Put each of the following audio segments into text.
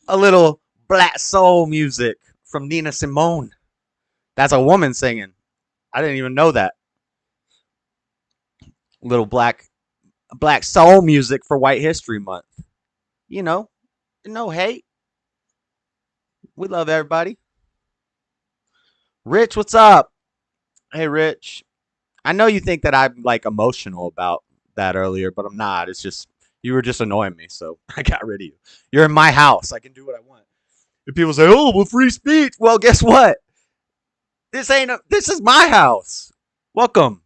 A little black soul music from Nina Simone. That's a woman singing. I didn't even know that. Little black soul music for White History Month. You know, no hate. We love everybody. Rich, what's up? Hey, Rich. I know you think that I'm like emotional about that earlier, but I'm not. It's just you were just annoying me, so I got rid of you. You're in my house. I can do what I want. If people say, "Oh, well, free speech," well, guess what? This is my house. Welcome,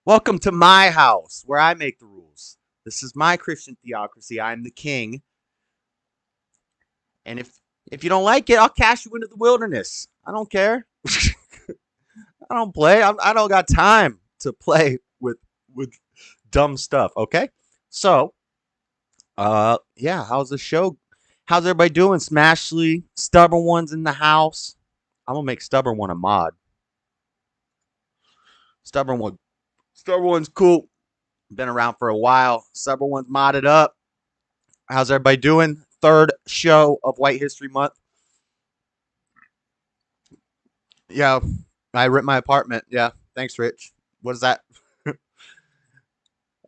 welcome to my house where I make the rules. This is my Christian theocracy. I'm the king, and if you don't like it, I'll cast you into the wilderness. I don't care. I don't play. I don't got time to play with dumb stuff. Okay, so yeah, how's the show? How's everybody doing? Smashly, stubborn ones in the house. I'm gonna make stubborn one a mod. Stubborn one, stubborn one's cool. Been around for a while. Stubborn one's modded up. How's everybody doing? Third show of White History Month. Yeah, I rent my apartment. Yeah, thanks, Rich. What is that?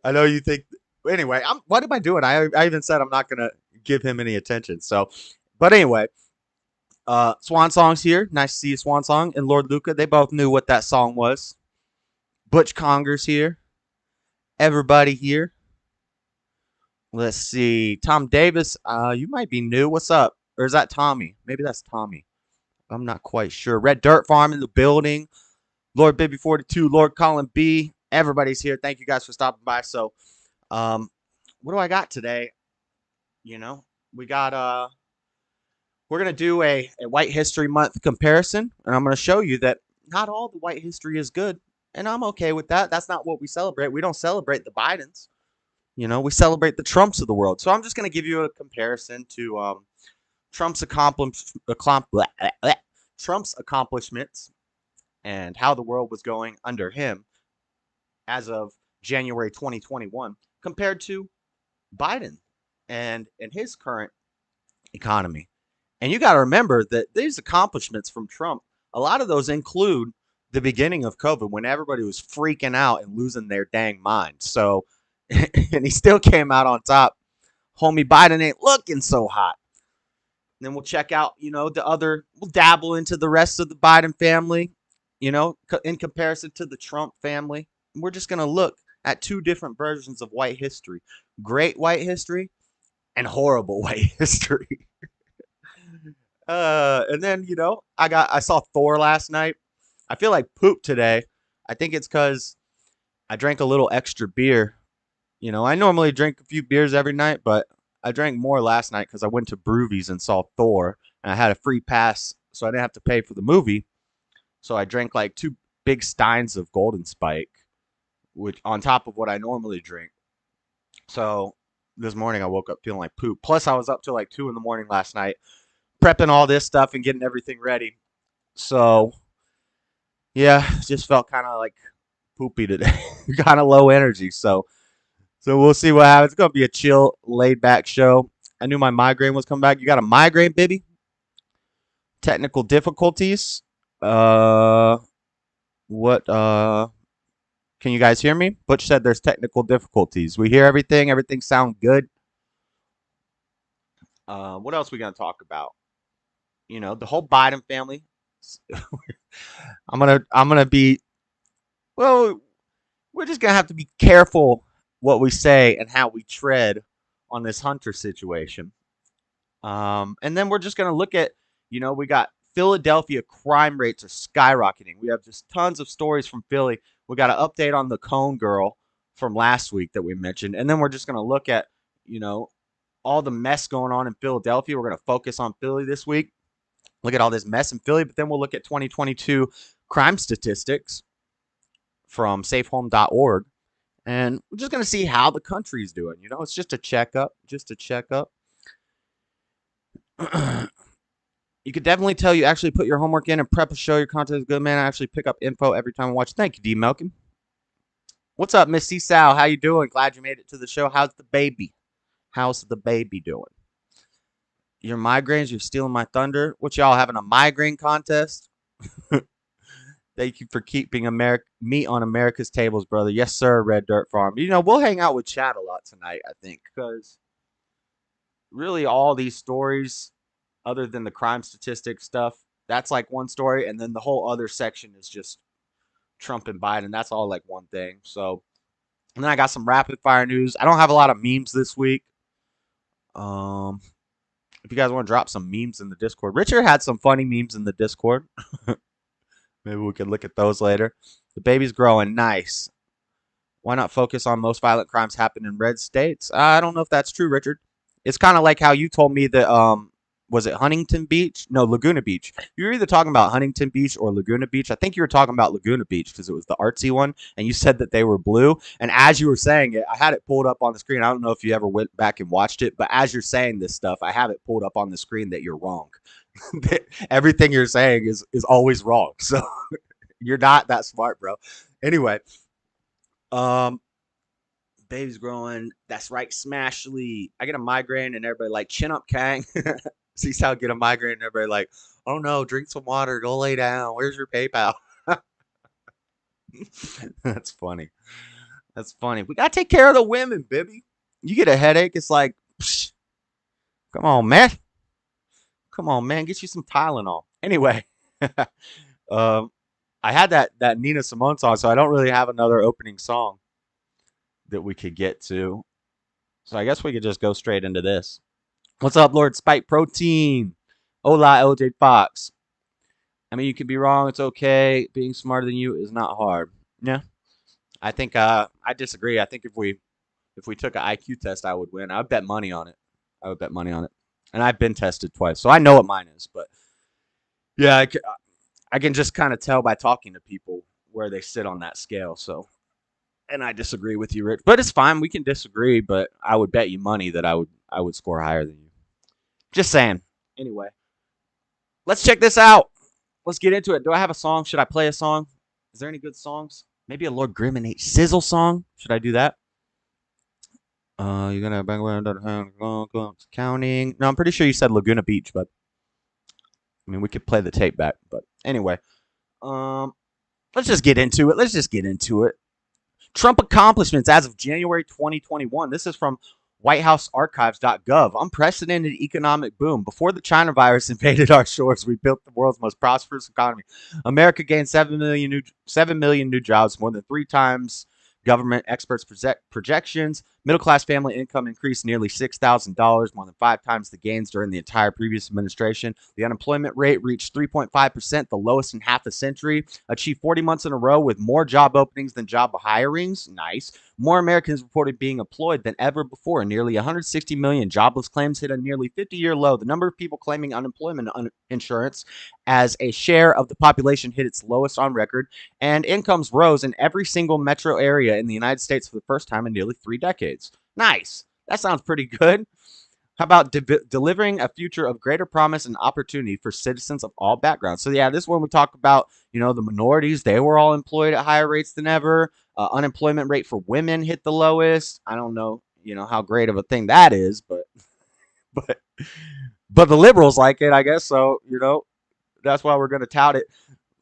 I know you think. Anyway, what am I doing? I even said I'm not gonna give him any attention. So, but anyway, Swan Song's here. Nice to see you, Swan Song and Lord Luca. They both knew what that song was. Butch Conger's here. Everybody here. Let's see. Tom Davis, you might be new. What's up? Or is that Tommy? Maybe that's Tommy. I'm not quite sure. Red Dirt Farm in the building. Lord Baby 42, Lord Colin B. Everybody's here. Thank you guys for stopping by. So, what do I got today? You know, we got we're gonna do a White History Month comparison, and I'm gonna show you that not all the white history is good, and I'm okay with that. That's not what we celebrate. We don't celebrate the Bidens. You know, we celebrate the Trumps of the world. So I'm just gonna give you a comparison to Trump's Trump's accomplishments and how the world was going under him as of January 2021 compared to Biden and his current economy. And you got to remember that these accomplishments from Trump, a lot of those include the beginning of COVID when everybody was freaking out and losing their dang mind. So, and he still came out on top. Homie Biden ain't looking so hot. And then we'll check out, we'll dabble into the rest of the Biden family, in comparison to the Trump family. We're just going to look at two different versions of white history: great white history and horrible white history. And then, I saw Thor last night. I feel like poop today. I think it's because I drank a little extra beer. I normally drink a few beers every night, but I drank more last night because I went to Broovies and saw Thor, and I had a free pass, so I didn't have to pay for the movie. So I drank like 2 big steins of Golden Spike, which on top of what I normally drink. So this morning I woke up feeling like poop. Plus I was up till like 2 in the morning last night, prepping all this stuff and getting everything ready. So yeah, just felt kind of like poopy today, kind of low energy. So we'll see what happens. It's gonna be a chill, laid back show. I knew my migraine was coming back. You got a migraine, baby? Technical difficulties. What? Can you guys hear me? Butch said there's technical difficulties. We hear everything. Everything sound good. What else we gonna talk about? The whole Biden family. I'm gonna be. Well, we're just gonna have to be careful what we say and how we tread on this Hunter situation. And then we're just gonna look at, we got Philadelphia crime rates are skyrocketing. We have just tons of stories from Philly. We got an update on the Cone girl from last week that we mentioned, and then we're just gonna look at, all the mess going on in Philadelphia. We're gonna focus on Philly this week. Look at all this mess in Philly, but then we'll look at 2022 crime statistics from safehome.org. And we're just going to see how the country's doing. It's just a checkup, You could definitely tell you actually put your homework in and prep a show. Your content is good, man. I actually pick up info every time I watch. Thank you, D. Malcolm. What's up, Miss C. Sal? How you doing? Glad you made it to the show. How's the baby? How's the baby doing? Your migraines, you're stealing my thunder. What y'all having a migraine contest? Thank you for keeping meat on America's tables, brother. Yes, sir, Red Dirt Farm. We'll hang out with Chad a lot tonight, I think, because really all these stories, other than the crime statistic stuff, that's like one story, and then the whole other section is just Trump and Biden. That's all like one thing. So, and then I got some rapid fire news. I don't have a lot of memes this week. Um, if you guys want to drop some memes in the Discord, Richard had some funny memes in the Discord. Maybe we could look at those later. The baby's growing. Nice. Why not focus on most violent crimes happen in red states? I don't know if that's true, Richard. It's kind of like how you told me that was it Huntington Beach? No, Laguna Beach. You were either talking about Huntington Beach or Laguna Beach. I think you were talking about Laguna Beach because it was the artsy one, and you said that they were blue. And as you were saying it, I had it pulled up on the screen. I don't know if you ever went back and watched it, but as you're saying this stuff, I have it pulled up on the screen that you're wrong. Everything you're saying is always wrong. So you're not that smart, bro. Anyway, um, baby's growing. That's right, Smashly. I get a migraine and everybody like chin up, Kang. See how I get a migraine and everybody like, oh no, drink some water, go lay down. Where's your PayPal? That's funny. That's funny. We gotta take care of the women, baby. You get a headache, it's like, psh, come on, man. Come on, man. Get you some Tylenol. Anyway, um, I had that Nina Simone song, so I don't really have another opening song that we could get to. So I guess we could just go straight into this. What's up, Lord Spike Protein? Hola, LJ Fox. I mean, you can be wrong. It's okay. Being smarter than you is not hard. Yeah, I think I disagree. I think if we took an IQ test, I would win. I would bet money on it. I would bet money on it. And I've been tested twice, so I know what mine is. But yeah, I can just kind of tell by talking to people where they sit on that scale. So, and I disagree with you, Rich. But it's fine. We can disagree. But I would bet you money that I would score higher than you. Just saying. Anyway, let's check this out. Let's get into it. Do I have a song? Should I play a song? Is there any good songs? Maybe a Lord Grim and H Sizzle song. Should I do that? You're gonna counting. No, I'm pretty sure you said Laguna Beach, but I mean we could play the tape back. But anyway, um, let's just get into it. Let's just get into it. Trump accomplishments as of January 2021. This is from WhiteHouseArchives.gov. Unprecedented economic boom. Before the China virus invaded our shores, we built the world's most prosperous economy. America gained 7 million new jobs, more than 3 times government experts' projections. Middle class family income increased nearly $6,000, more than 5 times the gains during the entire previous administration. The unemployment rate reached 3.5%, the lowest in half a century. Achieved 40 months in a row with more job openings than job hirings. Nice. More Americans reported being employed than ever before. Nearly 160 million jobless claims hit a nearly 50-year low. The number of people claiming unemployment insurance as a share of the population hit its lowest on record, and incomes rose in every single metro area in the United States for the first time in nearly 3 decades. Nice. That sounds pretty good. How about delivering a future of greater promise and opportunity for citizens of all backgrounds? So, yeah, this one we talk about, the minorities. They were all employed at higher rates than ever. Unemployment rate for women hit the lowest. I don't know, how great of a thing that is, but but but the liberals like it, I guess. So, that's why we're going to tout it.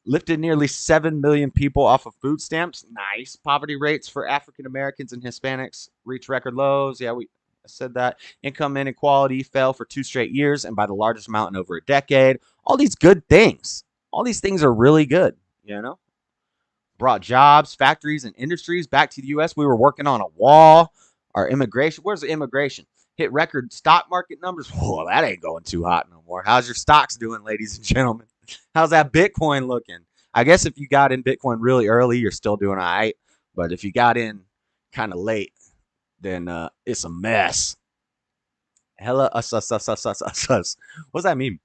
Lifted nearly 7 million people off of food stamps. Nice. Poverty rates for African Americans and Hispanics reach record lows. Yeah, we said that. Income inequality fell for 2 straight years and by the largest amount in over a decade. All these good things. All these things are really good, Brought jobs, factories, and industries back to the U.S. We were working on a wall. Our immigration, where's the immigration? Hit record stock market numbers. Whoa, that ain't going too hot no more. How's your stocks doing, ladies and gentlemen? How's that Bitcoin looking? I guess if you got in Bitcoin really early, you're still doing all right. But if you got in kind of late, then it's a mess. Hello, us. What's that mean?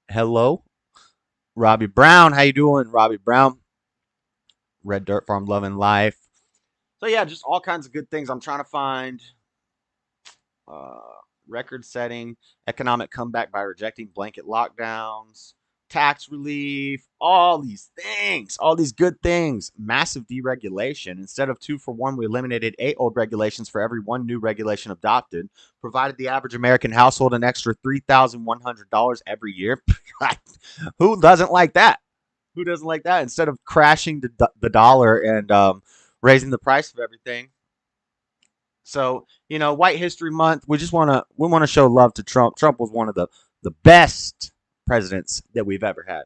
Hello, Robbie Brown. How you doing, Robbie Brown? Red Dirt Farm, loving life. So yeah, just all kinds of good things. I'm trying to find uh, record-setting economic comeback by rejecting blanket lockdowns. tax relief, all these things, all these good things, massive deregulation. Instead of 2-for-1, we eliminated 8 old regulations for every 1 new regulation adopted, provided the average American household an extra $3,100 every year. Who doesn't like that? Who doesn't like that? Instead of crashing the dollar and raising the price of everything. So, White History Month, we want to show love to Trump. Trump was one of the best presidents that we've ever had.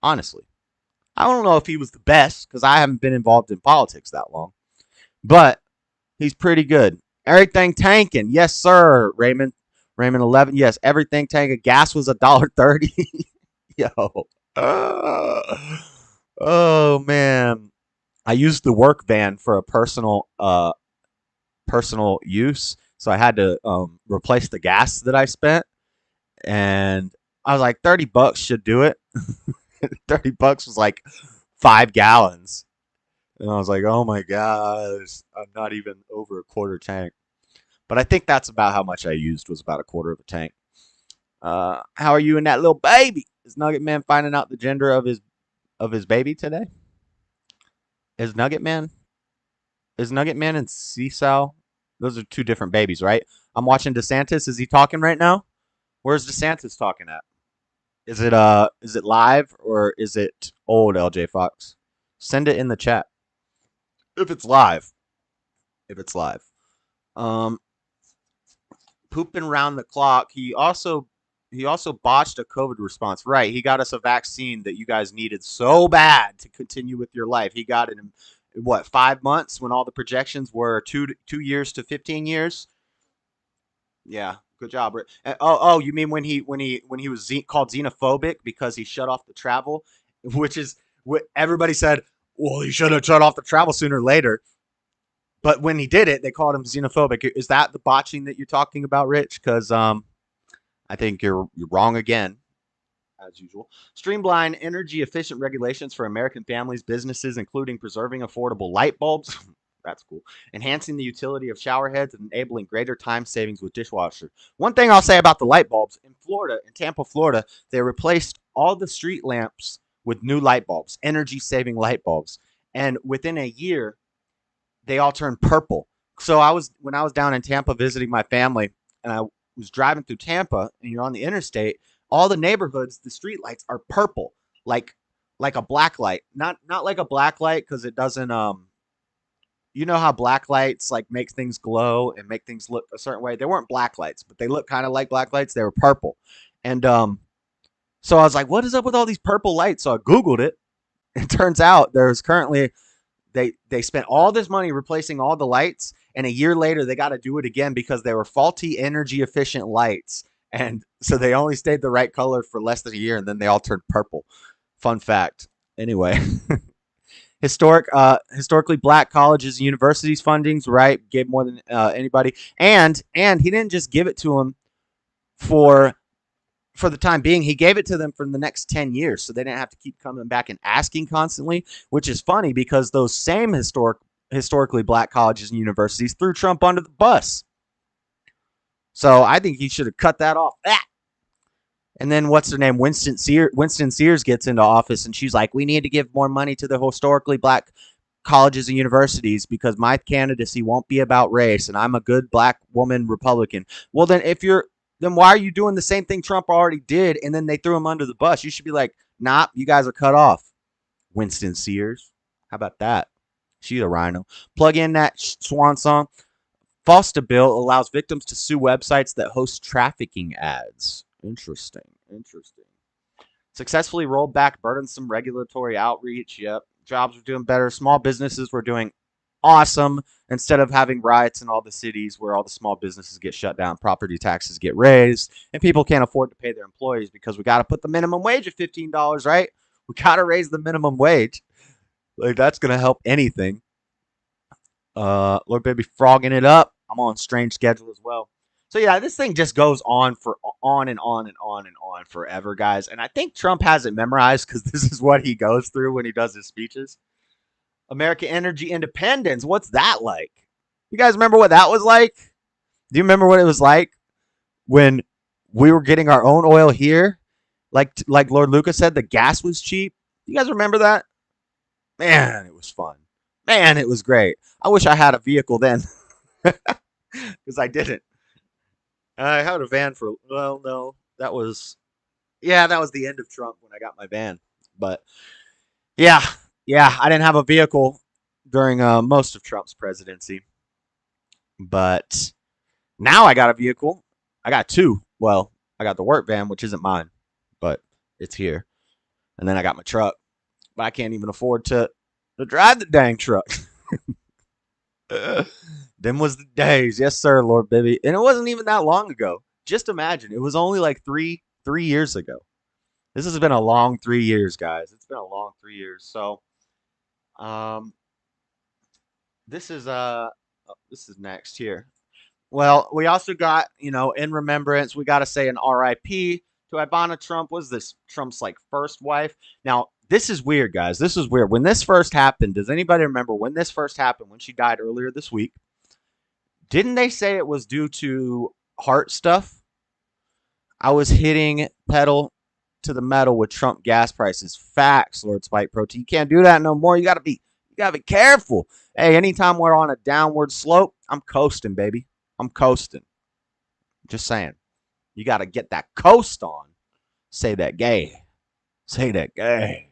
Honestly. I don't know if he was the best because I haven't been involved in politics that long. But he's pretty good. Everything tanking. Yes, sir. Raymond 11. Yes, everything tanking. Gas was $1.30. Yo. Oh man. I used the work van for a personal use, so I had to replace the gas that I spent, and I was like, $30 should do it. $30 was like 5 gallons, and I was like, oh my gosh, I'm not even over a quarter tank. But I think that's about how much I used, was about a quarter of a tank. How are you and that little baby? Is Nugget Man finding out the gender of his baby today? Is Nugget Man and Seesaw? Those are 2 different babies, right? I'm watching DeSantis. Is he talking right now? Where's DeSantis talking at? Is it live or is it old, LJ Fox? Send it in the chat. If it's live. Pooping round the clock. He also botched a COVID response. Right. He got us a vaccine that you guys needed so bad to continue with your life. He got it in 5 months when all the projections were 2 years to 15 years. Yeah, good job. You mean when he was called xenophobic because he shut off the travel, which is what everybody said. Well, he should have shut off the travel sooner or later. But when he did it, they called him xenophobic. Is that the botching that you're talking about, Rich? Because I think you're wrong again, as usual. Streamline energy-efficient regulations for American families, businesses, including preserving affordable light bulbs. That's cool. Enhancing the utility of shower heads and enabling greater time savings with dishwasher. One thing I'll say about the light bulbs, in Tampa, Florida, they replaced all the street lamps with new light bulbs, energy-saving light bulbs. And within a year, they all turned purple. So when I was down in Tampa visiting my family, and I was driving through Tampa, and you're on the interstate, all the neighborhoods, the street lights are purple, like a black light. Not like a black light because it doesn't you know how black lights like make things glow and make things look a certain way. They weren't black lights, but they look kind of like black lights. They were purple. And so I was like, what is up with all these purple lights? So I Googled it. It turns out there's currently they spent all this money replacing all the lights, and a year later they got to do it again because they were faulty energy efficient lights. And so they only stayed the right color for less than a year, and then they all turned purple. Fun fact. Anyway, historically black colleges and universities fundings, right? Gave more than anybody, and he didn't just give it to them for the time being. He gave it to them for the next 10 years, so they didn't have to keep coming back and asking constantly. Which is funny because those same historically black colleges and universities threw Trump under the bus. So I think he should have cut that off. And then what's her name? Winston Sears gets into office, and she's like, we need to give more money to the historically black colleges and universities because my candidacy won't be about race, and I'm a good black woman Republican. Well, then why are you doing the same thing Trump already did, and then they threw him under the bus? You should be like, nah, you guys are cut off. Winston Sears. How about that? She's a rhino. Plug in that swan song. FOSTA bill allows victims to sue websites that host trafficking ads. Interesting. Successfully rolled back burdensome regulatory outreach. Yep. Jobs were doing better. Small businesses were doing awesome. Instead of having riots in all the cities where all the small businesses get shut down, property taxes get raised, and people can't afford to pay their employees because we got to put the minimum wage at $15, right? We got to raise the minimum wage. Like, that's going to help anything. Lord Baby frogging it up. I'm on strange schedule as well. So yeah, this thing just goes on and on forever, guys. And I think Trump has it memorized because this is what he goes through when he does his speeches. American energy independence. What's that like? You guys remember what that was like? Do you remember what it was like when we were getting our own oil here Like Lord Lucas said, the gas was cheap. You guys remember that? Man, it was fun. Man, it was great. I wish I had a vehicle then, because I didn't. I had a van for, well, no, that was the end of Trump when I got my van. But yeah, yeah, I didn't have a vehicle during most of Trump's presidency. But now I got a vehicle. I got two. Well, I got the work van, which isn't mine, but it's here. And then I got my truck, but I can't even afford to drive the dang truck. Them was the days, yes sir, Lord Bibby, and it wasn't even that long ago. Just imagine, it was only like three years ago. This has been a long 3 years, guys. It's been a long 3 years. So, um, this is next here. Well, we also got, in remembrance, we got to say an RIP to Ivana Trump. Was this Trump's like first wife? Now, this is weird, guys. This is weird. When this first happened, does anybody remember when this first happened, when she died earlier this week? Didn't they say it was due to heart stuff? I was hitting pedal to the metal with Trump gas prices. Facts, Lord Spike Protein. You can't do that no more. You gotta be careful. Hey, anytime we're on a downward slope, I'm coasting, baby. I'm coasting. Just saying. You gotta get that coast on. Say that gay. Say that gay.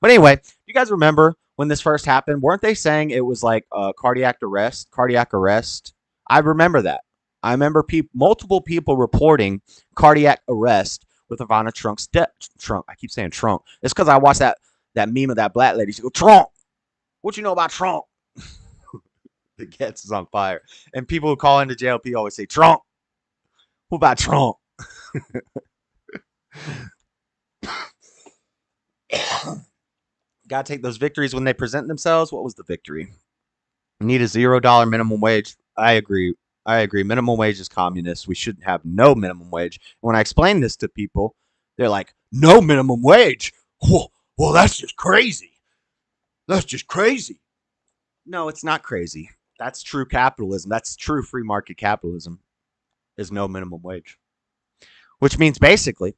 But anyway, you guys remember when this first happened? Weren't they saying it was like cardiac arrest? Cardiac arrest. I remember that. I remember multiple people reporting cardiac arrest with Ivana Trump's death. Trump. I keep saying Trump. It's because I watched that meme of that black lady. She go, Trump. What you know about Trump? The gets is on fire. And people who call into JLP always say, Trump. What about Trump? Gotta take those victories when they present themselves. What was the victory? Need a $0 minimum wage. I agree. Minimum wage is communist. We shouldn't have no minimum wage. When I explain this to people, they're like, no minimum wage? Well, that's just crazy. That's just crazy. No, it's not crazy. That's true capitalism. That's true free market capitalism, is no minimum wage. Which means basically,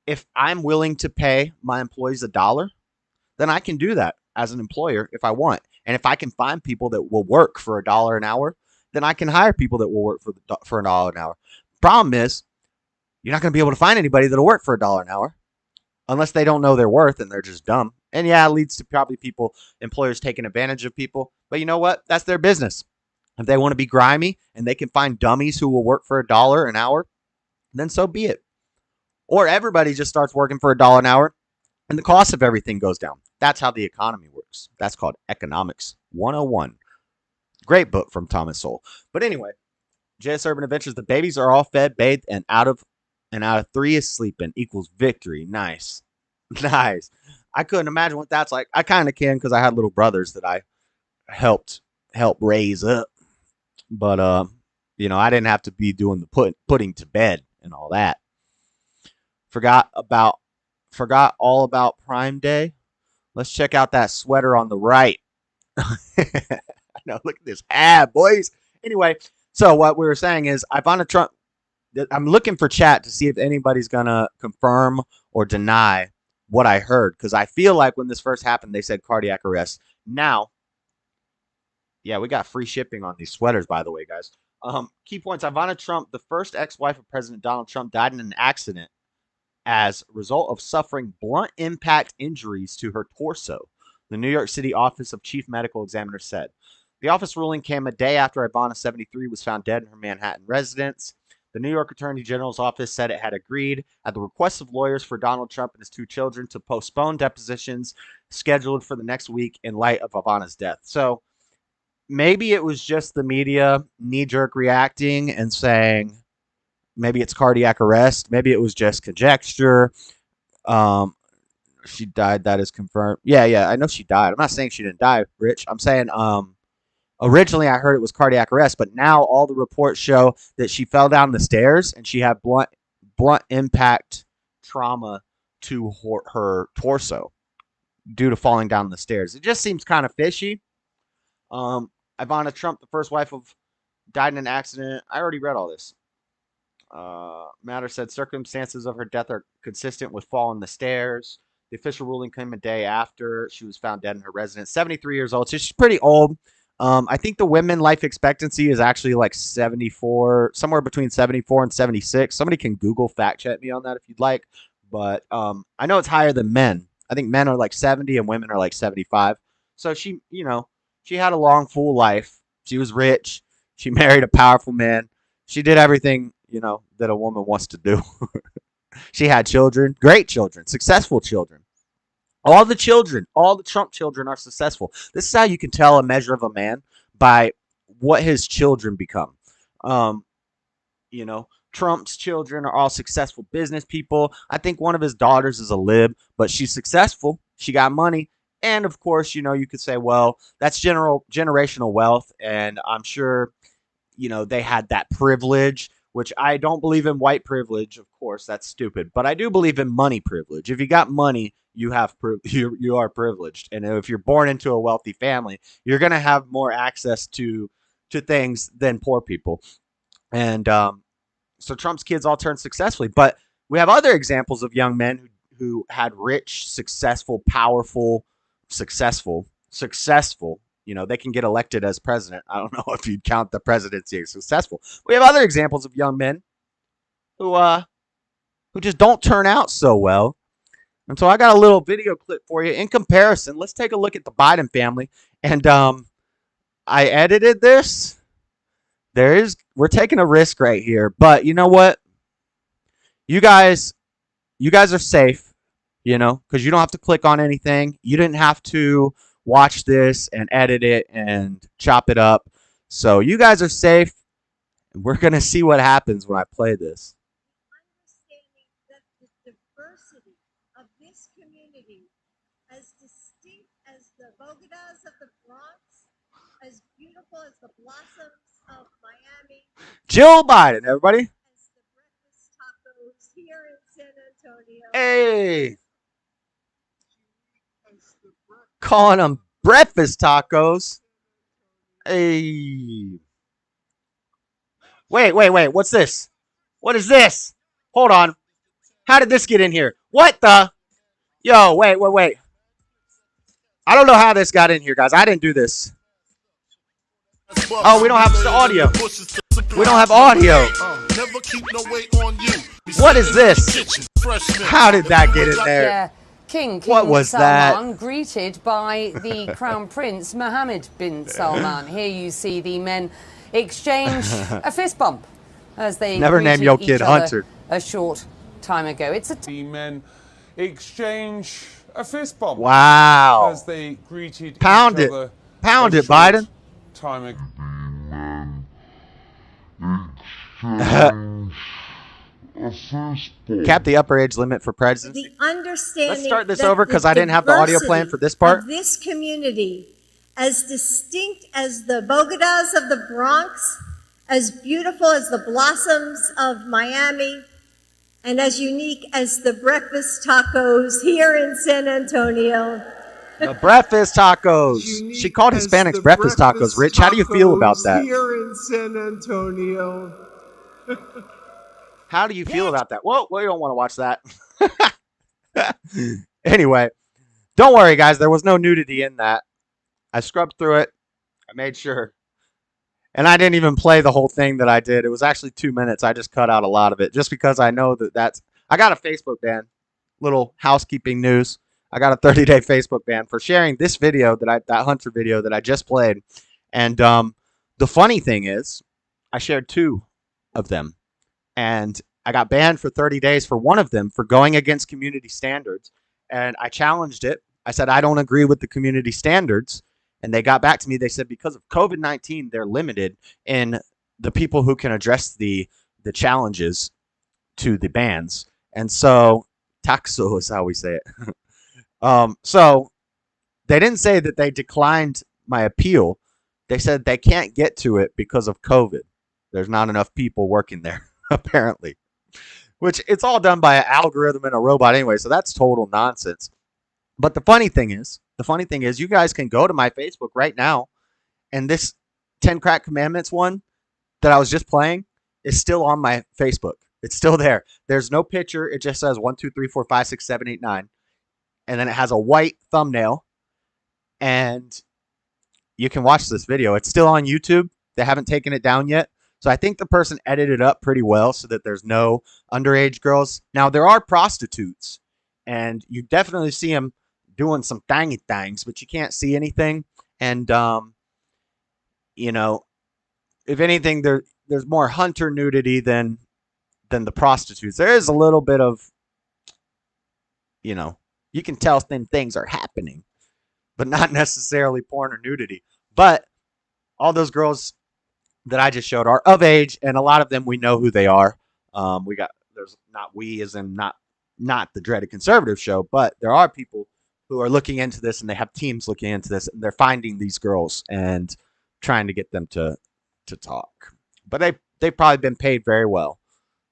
if I'm willing to pay my employees $1, then I can do that as an employer if I want. And if I can find people that will work for $1 an hour, then I can hire people that will work for $1 an hour. Problem is, you're not going to be able to find anybody that'll work for $1 an hour unless they don't know their worth and they're just dumb. And yeah, it leads to probably employers taking advantage of people. But you know what? That's their business. If they want to be grimy and they can find dummies who will work for $1 an hour, then so be it. Or everybody just starts working for $1 an hour and the cost of everything goes down. That's how the economy works. That's called Economics 101. Great book from Thomas Sowell. But anyway, JS Urban Adventures, the babies are all fed, bathed, and out of 3 is sleeping equals victory. Nice. Nice. I couldn't imagine what that's like. I kind of can because I had little brothers that I helped raise up. But I didn't have to be doing the putting to bed and all that. Forgot all about Prime Day. Let's check out that sweater on the right. I know, look at this hat, boys. Anyway, so what we were saying is Ivana Trump, I'm looking for chat to see if anybody's going to confirm or deny what I heard, because I feel like when this first happened, they said cardiac arrest. Now, yeah, we got free shipping on these sweaters, by the way, guys. Key points. Ivana Trump, the first ex-wife of President Donald Trump, died in an accident as a result of suffering blunt impact injuries to her torso, the New York City Office of Chief Medical Examiner said. The office ruling came a day after Ivana, 73, was found dead in her Manhattan residence. The New York Attorney General's office said it had agreed, at the request of lawyers for Donald Trump and his 2 children, to postpone depositions scheduled for the next week in light of Ivana's death. So maybe it was just the media knee-jerk reacting and saying maybe it's cardiac arrest. Maybe it was just conjecture. She died. That is confirmed. Yeah. I know she died. I'm not saying she didn't die, Rich. I'm saying originally I heard it was cardiac arrest, but now all the reports show that she fell down the stairs and she had blunt impact trauma to her torso due to falling down the stairs. It just seems kind of fishy. Ivana Trump, the first wife of, died in an accident. I already read all this. Matter said circumstances of her death are consistent with falling the stairs. The official ruling came a day after she was found dead in her residence. 73 years old, so she's pretty old. I think the women life expectancy is actually like 74, somewhere between 74 and 76. Somebody can Google fact check me on that if you'd like. But I know it's higher than men. I think men are like 70 and women are like 75. So she, she had a long, full life. She was rich. She married a powerful man. She did everything, that a woman wants to do. She had children, great children, successful children. All the Trump children are successful. This is how you can tell a measure of a man by what his children become. Um, Trump's children are all successful business people. I think one of his daughters is a lib, but she's successful. She got money. And of course, you could say, well, that's generational wealth. And I'm sure, they had that privilege, which I don't believe in white privilege. Of course, that's stupid. But I do believe in money privilege. If you got money, you are privileged. And if you're born into a wealthy family, you're going to have more access to things than poor people. And so Trump's kids all turned successfully. But we have other examples of young men who had rich, successful, powerful, successful. They can get elected as president. I don't know if you'd count the presidency as successful. We have other examples of young men who just don't turn out so well. And so I got a little video clip for you. In comparison, let's take a look at the Biden family. And I edited this. We're taking a risk right here. But you know what? You guys are safe, because you don't have to click on anything. You didn't have to watch this and edit it and chop it up. So you guys are safe. And we're going to see what happens when I play this. Understanding that the diversity of this community, as distinct as the bodegas of the Bronx, as beautiful as the blossoms of Miami. Jill Biden, everybody. As the breakfast tacos here in San Antonio. Hey. Calling them breakfast tacos. Hey. Wait. What's this? What is this? Hold on. How did this get in here? What the? Yo, wait. I don't know how this got in here, guys. I didn't do this. Oh, we don't have the audio. We don't have audio. What is this? How did that get in there? Yeah. King what was Salman that? Greeted by the Crown Prince Mohammed bin Salman. Here you see the men exchange a fist bump as they never name your kid Hunter. A short time ago. The men exchange a fist bump. Wow. As they greeted Pound each it. other. Pound it, Biden. Time ago. Cap the upper age limit for presidency. The understanding. Let's start this over because I didn't have the audio playing for this part. This community, as distinct as the bodegas of the Bronx, as beautiful as the blossoms of Miami, and as unique as the breakfast tacos here in San Antonio. The breakfast tacos. She called Hispanics breakfast tacos. Rich, how do you feel about that? Here in San Antonio. How do you feel about that? Well, we don't want to watch that. Anyway, don't worry, guys. There was no nudity in that. I scrubbed through it. I made sure. And I didn't even play the whole thing that I did. It was actually 2 minutes. I just cut out a lot of it just because I know that's... I got a Facebook ban. Little housekeeping news. I got a 30-day Facebook ban for sharing this video, that Hunter video that I just played. And the funny thing is, I shared 2 of them. And I got banned for 30 days for one of them for going against community standards. And I challenged it. I said, I don't agree with the community standards. And they got back to me. They said because of COVID-19, they're limited in the people who can address the challenges to the bans. And so, taxo is how we say it. So they didn't say that they declined my appeal. They said they can't get to it because of COVID. There's not enough people working there. Apparently, which it's all done by an algorithm and a robot anyway, so that's total nonsense. But the funny thing is, you guys can go to my Facebook right now, and this 10 Crack Commandments one that I was just playing is still on my Facebook. It's still there. There's no picture. It just says 1, 2, 3, 4, 5, 6, 7, 8, 9. And then it has a white thumbnail. And you can watch this video. It's still on YouTube. They haven't taken it down yet. So I think the person edited it up pretty well so that there's no underage girls. Now, there are prostitutes, and you definitely see them doing some thingy things, but you can't see anything. And, you know, if anything, there's more hunter nudity than the prostitutes. There is a little bit of, you know, you can tell things are happening, but not necessarily porn or nudity. But all those girls that I just showed are of age, and a lot of them we know who they are. There's not we as in not the Dreaded Conservative show, but there are people who are looking into this, and they have teams looking into this, and they're finding these girls and trying to get them to talk. But they've probably been paid very well.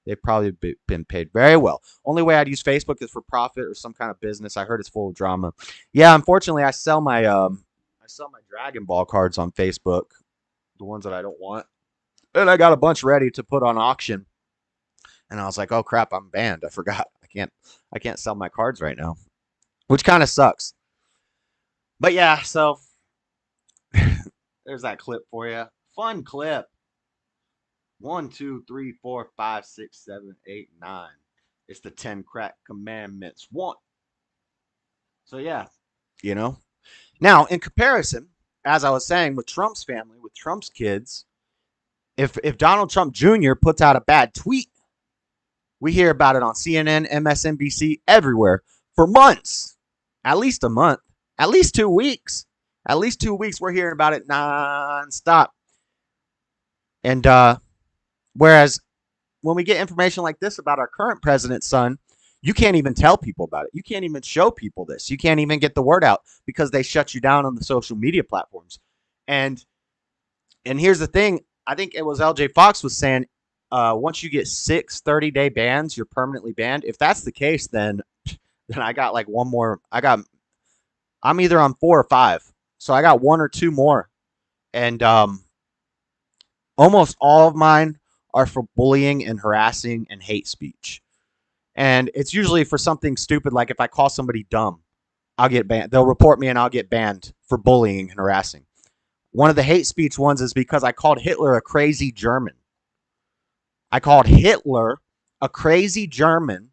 They've probably been paid very well. Only way I'd use Facebook is for profit or some kind of business. I heard it's full of drama. Yeah, unfortunately, I sell my Dragon Ball cards on Facebook, the ones that I don't want, and I got a bunch ready to put on auction. And I was like, oh crap, I'm banned. I forgot. I can't sell my cards right now, which kind of sucks. But yeah, so there's that clip for you. Fun clip. 1, 2, 3, 4, 5, 6, 7, 8, 9. It's the 10 crack commandments. 1. So yeah, you know. Now, in comparison, as I was saying, with Trump's family, with Trump's kids, if Donald Trump Jr. puts out a bad tweet, we hear about it on CNN, MSNBC, everywhere for months. At least a month. At least 2 weeks. At least 2 weeks we're hearing about it nonstop. And whereas when we get information like this about our current president's son, you can't even tell people about it. You can't even show people this. You can't even get the word out because they shut you down on the social media platforms. And here's the thing. I think it was LJ Fox was saying, once you get 6 30-day bans, you're permanently banned. If that's the case, then I got like one more. I'm either on 4 or 5. So I got 1 or 2 more. And almost all of mine are for bullying and harassing and hate speech. And it's usually for something stupid, like if I call somebody dumb, I'll get banned. They'll report me and I'll get banned for bullying and harassing. One of the hate speech ones is because I called Hitler a crazy German. I called Hitler a crazy German,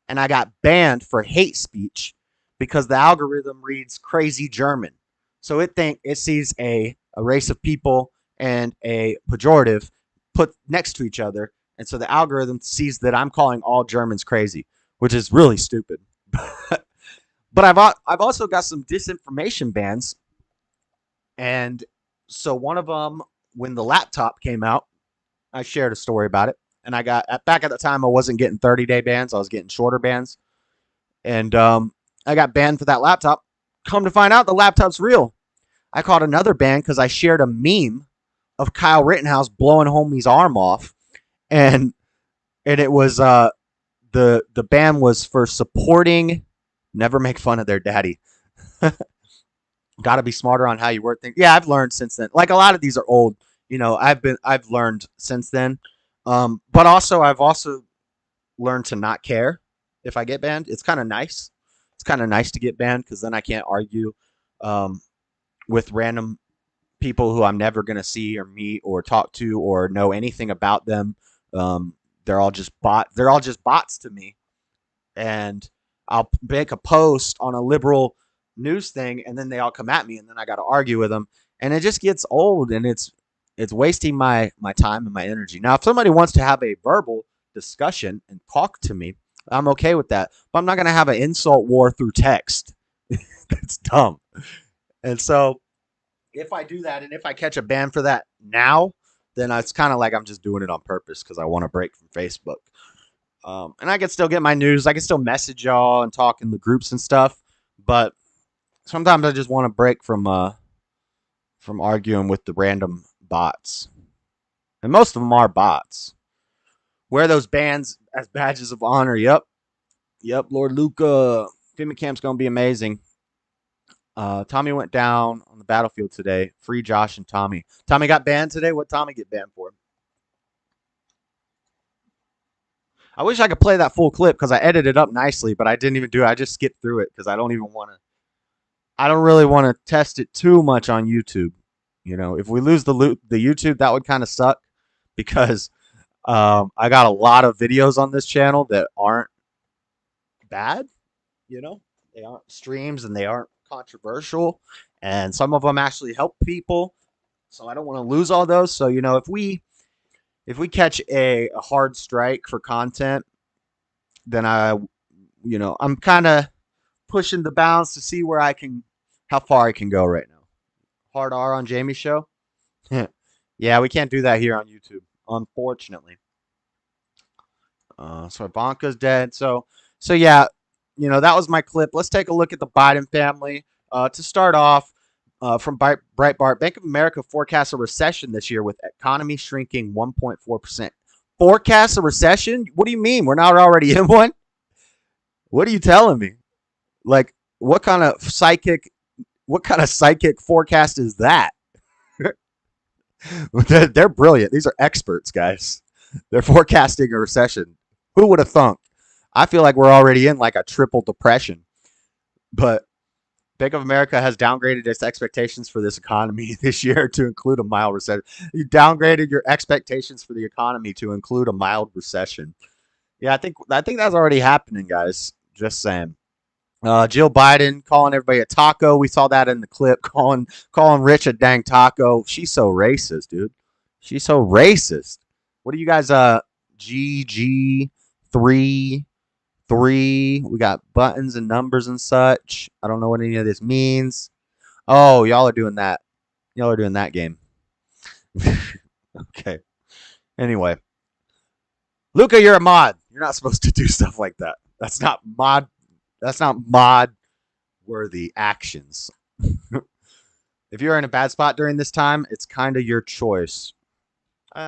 and I got banned for hate speech because the algorithm reads crazy German. So it sees a race of people and a pejorative put next to each other. And so the algorithm sees that I'm calling all Germans crazy, which is really stupid. But I've also got some disinformation bans. And so one of them, when the laptop came out, I shared a story about it. And I got, back at the time, I wasn't getting 30-day bans. I was getting shorter bans. And I got banned for that laptop. Come to find out, the laptop's real. I caught another ban because I shared a meme of Kyle Rittenhouse blowing homie's arm off. And it was, the ban was for supporting, never make fun of their daddy. Got to be smarter on how you word things. Yeah, I've learned since then. Like, a lot of these are old. You know, I've learned since then. But also, I've also learned to not care if I get banned. It's kind of nice. It's kind of nice to get banned because then I can't argue with random people who I'm never going to see or meet or talk to or know anything about them. They're all just bots to me. And I'll make a post on a liberal news thing, and then they all come at me, and then I got to argue with them, and it just gets old, and it's wasting my time and my energy. Now, if somebody wants to have a verbal discussion and talk to me, I'm okay with that, but I'm not going to have an insult war through text. That's dumb. And so if I do that, and if I catch a ban for that now, then it's kind of like I'm just doing it on purpose because I want to break from Facebook. And I can still get my news. I can still message y'all and talk in the groups and stuff, but sometimes I just want to break from arguing with the random bots. And most of them are bots. Wear those bands as badges of honor. Yep, Lord Luca. Fema Camp's going to be amazing. Tommy went down on the battlefield today. Free Josh and Tommy. Tommy got banned today? What Tommy get banned for? I wish I could play that full clip because I edited it up nicely, but I didn't even do it. I just skipped through it because I don't really want to test it too much on YouTube. You know, if we lose the YouTube, that would kind of suck because I got a lot of videos on this channel that aren't bad. You know, they aren't streams and they aren't controversial, and some of them actually help people. So I don't want to lose all those. So, you know, if we catch a hard strike for content, then I'm kind of pushing the bounds to see how far I can go right now. Hard R on Jamie's show. Yeah, we can't do that here on YouTube, unfortunately. So Ivanka's dead. So yeah, you know, that was my clip. Let's take a look at the Biden family. To start off, from Breitbart, Bank of America forecasts a recession this year with economy shrinking 1.4%. Forecasts a recession? What do you mean? We're not already in one? What are you telling me? Like, what kind of psychic forecast is that? They're brilliant. These are experts, guys. They're forecasting a recession. Who would have thunk? I feel like we're already in like a triple depression. But Bank of America has downgraded its expectations for this economy this year to include a mild recession. You downgraded your expectations for the economy to include a mild recession. Yeah, I think that's already happening, guys. Just saying. Jill Biden calling everybody a taco. We saw that in the clip. Calling Rich a dang taco. She's so racist, dude. She's so racist. What are you guys? GG3. We got buttons and numbers and such. I don't know what any of this means. Oh, y'all are doing that. Y'all are doing that game. Okay. Anyway. Luca, you're a mod. You're not supposed to do stuff like that. That's not mod worthy actions. If you're in a bad spot during this time, it's kind of your choice. Okay.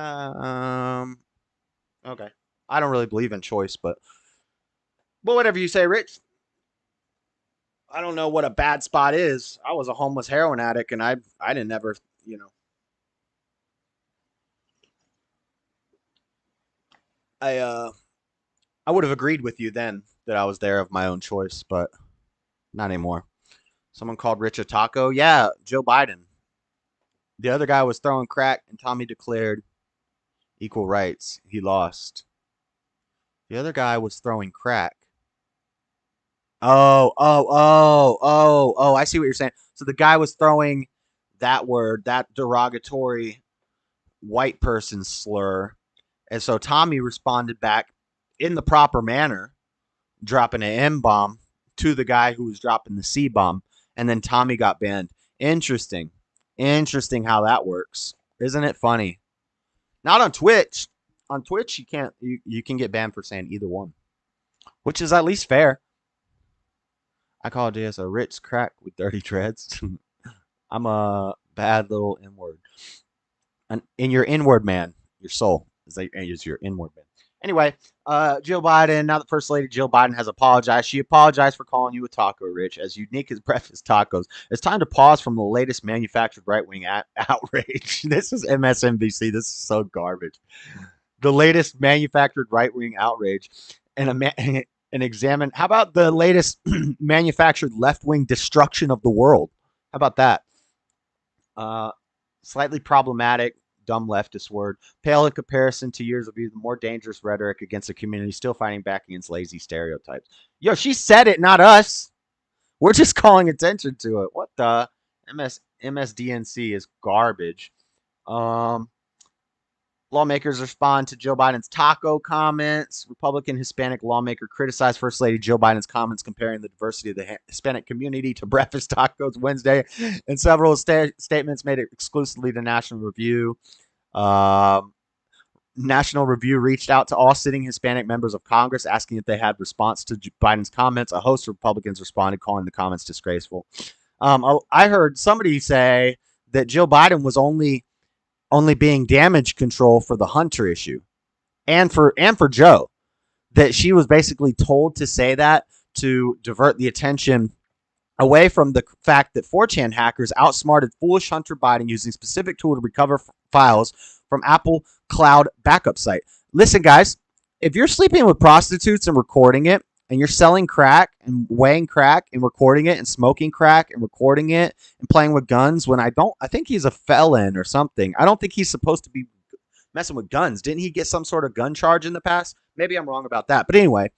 I don't really believe in choice, but whatever you say, Rich. I don't know what a bad spot is. I was a homeless heroin addict, and I didn't ever, you know. I would have agreed with you then that I was there of my own choice, but not anymore. Someone called Rich a taco. Yeah, Joe Biden. The other guy was throwing crack, and Tommy declared equal rights. He lost. The other guy was throwing crack. Oh, I see what you're saying. So the guy was throwing that word, that derogatory white person slur. And so Tommy responded back in the proper manner, dropping an M-bomb to the guy who was dropping the C-bomb. And then Tommy got banned. Interesting how that works. Isn't it funny? Not on Twitch. On Twitch, you can get banned for saying either one, which is at least fair. I call JS a rich crack with dirty dreads. I'm a bad little N-word. In your inward man, your soul is your inward man. Anyway, Jill Biden, now the First Lady Jill Biden has apologized. She apologized for calling you a taco, Rich. As unique as breakfast tacos, it's time to pause from the latest manufactured right-wing outrage. This is MSNBC. This is so garbage. The latest manufactured right-wing outrage and examine. How about the latest manufactured left-wing destruction of the world? How about that? Slightly problematic, dumb leftist word. Pale in comparison to years of even more dangerous rhetoric against a community still fighting back against lazy stereotypes. Yo, she said it, not us. We're just calling attention to it. What the? MSDNC is garbage. Lawmakers respond to Joe Biden's taco comments. Republican Hispanic lawmaker criticized First Lady Joe Biden's comments comparing the diversity of the Hispanic community to breakfast tacos Wednesday. In several statements made exclusively to National Review. National Review reached out to all sitting Hispanic members of Congress asking if they had response to Biden's comments. A host of Republicans responded, calling the comments disgraceful. I heard somebody say that Joe Biden was only being damage control for the Hunter issue and for Joe, that she was basically told to say that to divert the attention away from the fact that 4chan hackers outsmarted foolish Hunter Biden using specific tool to recover files from Apple cloud backup site. Listen, guys, if you're sleeping with prostitutes and recording it, and you're selling crack and weighing crack and recording it and smoking crack and recording it and playing with guns when I think he's a felon or something. I don't think he's supposed to be messing with guns. Didn't he get some sort of gun charge in the past? Maybe I'm wrong about that. But anyway,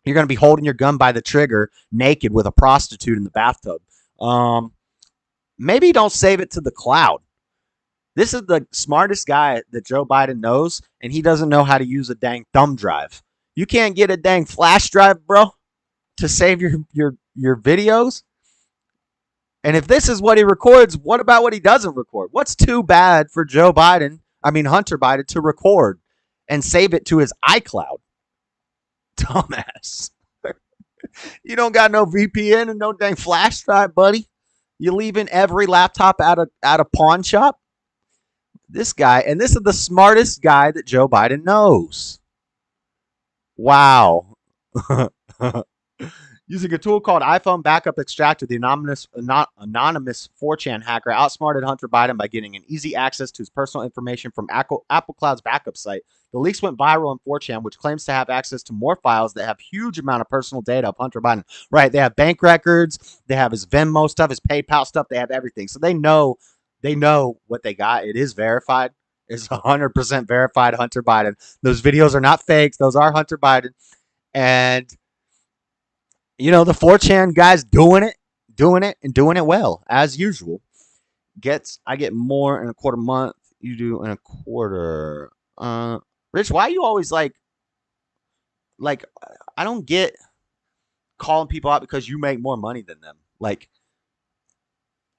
you're going to be holding your gun by the trigger naked with a prostitute in the bathtub. Maybe don't save it to the cloud. This is the smartest guy that Joe Biden knows, and he doesn't know how to use a dang thumb drive. You can't get a dang flash drive, bro, to save your videos. And if this is what he records, what about what he doesn't record? What's too bad for Hunter Biden, to record and save it to his iCloud? Dumbass. You don't got no VPN and no dang flash drive, buddy. You leaving every laptop at a pawn shop? This guy, and this is the smartest guy that Joe Biden knows. Wow. Using a tool called iPhone Backup Extractor, the anonymous 4chan hacker outsmarted Hunter Biden by getting an easy access to his personal information from Apple Cloud's backup site. The leaks went viral on 4chan, which claims to have access to more files that have huge amount of personal data of Hunter Biden. Right, they have bank records, they have his Venmo stuff, his PayPal stuff, they have everything. So they know what they got. It is verified. It's 100% verified Hunter Biden. Those videos are not fakes. Those are Hunter Biden. And, the 4chan guy's doing it, and doing it well, as usual. I get more in a quarter month. You do in a quarter. Rich, why are you always like, I don't get calling people out because you make more money than them. Like,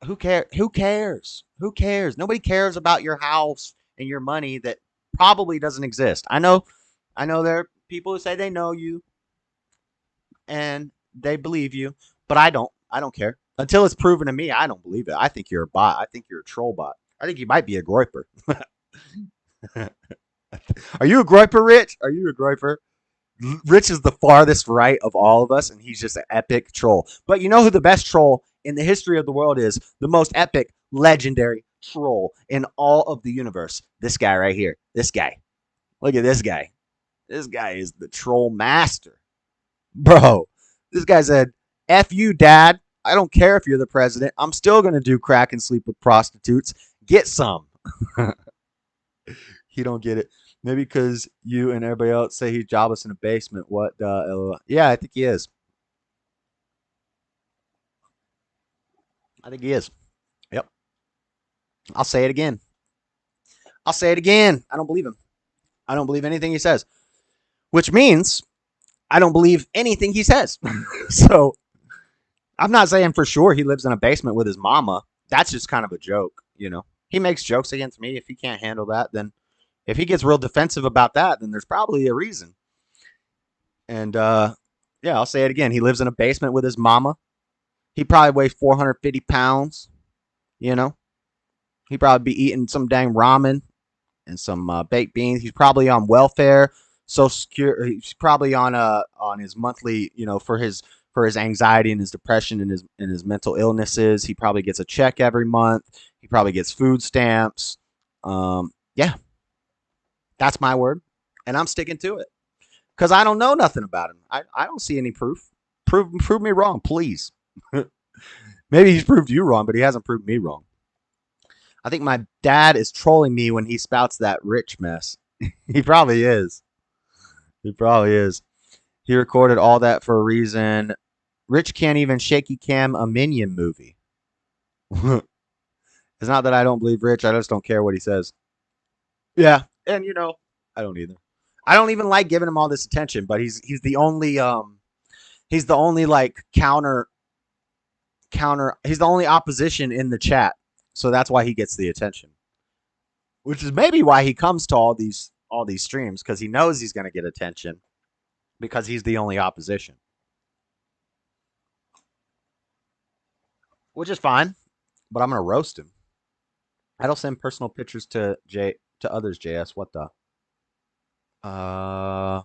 who cares? Who cares? Nobody cares about your house and your money that probably doesn't exist. I know there are people who say they know you and they believe you, but I don't care. Until it's proven to me, I don't believe it. I think you're a bot. I think you're a troll bot. I think you might be a groiper. Are you a groiper, Rich? Are you a groiper? Rich is the farthest right of all of us, and he's just an epic troll. But you know who the best troll in the history of the world is? The most epic, legendary troll in all of the universe. This guy right here. This guy. Look at this guy. This guy is the troll master. Bro, this guy said, F you, Dad. I don't care if you're the president. I'm still going to do crack and sleep with prostitutes. Get some. He don't get it. Maybe because you and everybody else say he's jobless in a basement. What? Yeah, I think he is. I think he is. Yep. I'll say it again. I don't believe him. I don't believe anything he says. Which means I don't believe anything he says. So I'm not saying for sure he lives in a basement with his mama. That's just kind of a joke, He makes jokes against me. If he can't handle that, then if he gets real defensive about that, then there's probably a reason. And yeah, I'll say it again. He lives in a basement with his mama. He probably weighs 450 pounds. He'd probably be eating some dang ramen and some baked beans. He's probably on welfare, Social Security. He's probably on his monthly, for his anxiety and his depression and his mental illnesses. He probably gets a check every month. He probably gets food stamps. Yeah, that's my word, and I'm sticking to it because I don't know nothing about him. I don't see any proof. Prove me wrong, please. Maybe he's proved you wrong, but he hasn't proved me wrong. I think my dad is trolling me when he spouts that Rich mess. He probably is. He recorded all that for a reason. Rich can't even shaky cam a Minion movie. It's not that I don't believe Rich. I just don't care what he says. Yeah, and I don't either. I don't even like giving him all this attention, but he's the only like counter. He's the only opposition in the chat, so that's why he gets the attention. Which is maybe why he comes to all these streams, because he knows he's going to get attention because he's the only opposition. Which is fine, but I'm going to roast him. I don't send personal pictures to others, JS. What the? I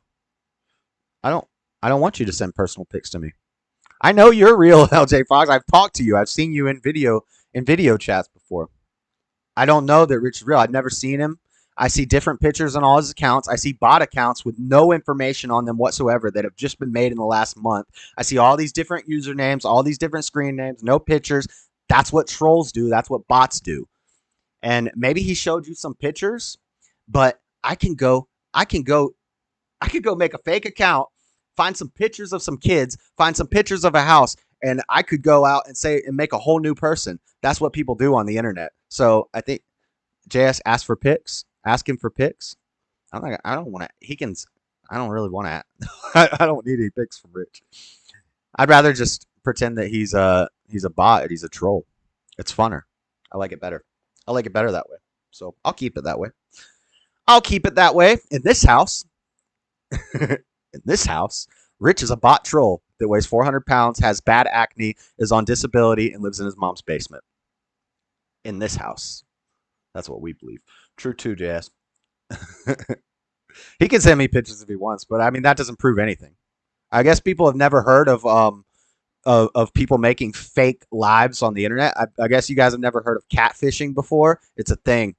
don't want you to send personal pics to me. I know you're real, LJ Fox. I've talked to you. I've seen you in video chats before. I don't know that Rich is real. I've never seen him. I see different pictures on all his accounts. I see bot accounts with no information on them whatsoever that have just been made in the last month. I see all these different usernames, all these different screen names, no pictures. That's what trolls do. That's what bots do. And maybe he showed you some pictures, but I can go make a fake account, find some pictures of some kids, find some pictures of a house, and I could go out and say and make a whole new person. That's what people do on the internet. So I think JS ask for pics. Ask him for pics. I don't want to. He can. I don't really want to. I don't need any pics from Rich. I'd rather just pretend that he's a bot. He's a troll. It's funner. I like it better. I like it better that way. So I'll keep it that way. I'll keep it that way. In this house, Rich is a bot troll that weighs 400 pounds, has bad acne, is on disability, and lives in his mom's basement. In this house. That's what we believe. True too, JS. He can send me pictures if he wants, but I mean that doesn't prove anything. I guess people have never heard of people making fake lives on the internet. I guess you guys have never heard of catfishing before. It's a thing.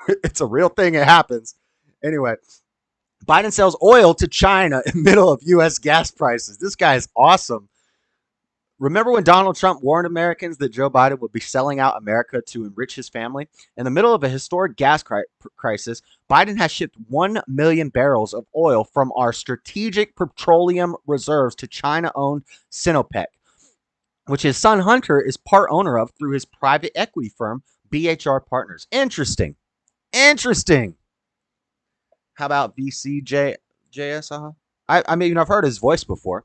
It's a real thing. It happens. Anyway, Biden sells oil to China in the middle of U.S. gas prices. This guy is awesome. Remember when Donald Trump warned Americans that Joe Biden would be selling out America to enrich his family? In the middle of a historic gas crisis, Biden has shipped 1 million barrels of oil from our strategic petroleum reserves to China-owned Sinopec, which his son Hunter is part owner of through his private equity firm, BHR Partners. Interesting. How about VCJS? I mean, I've heard his voice before.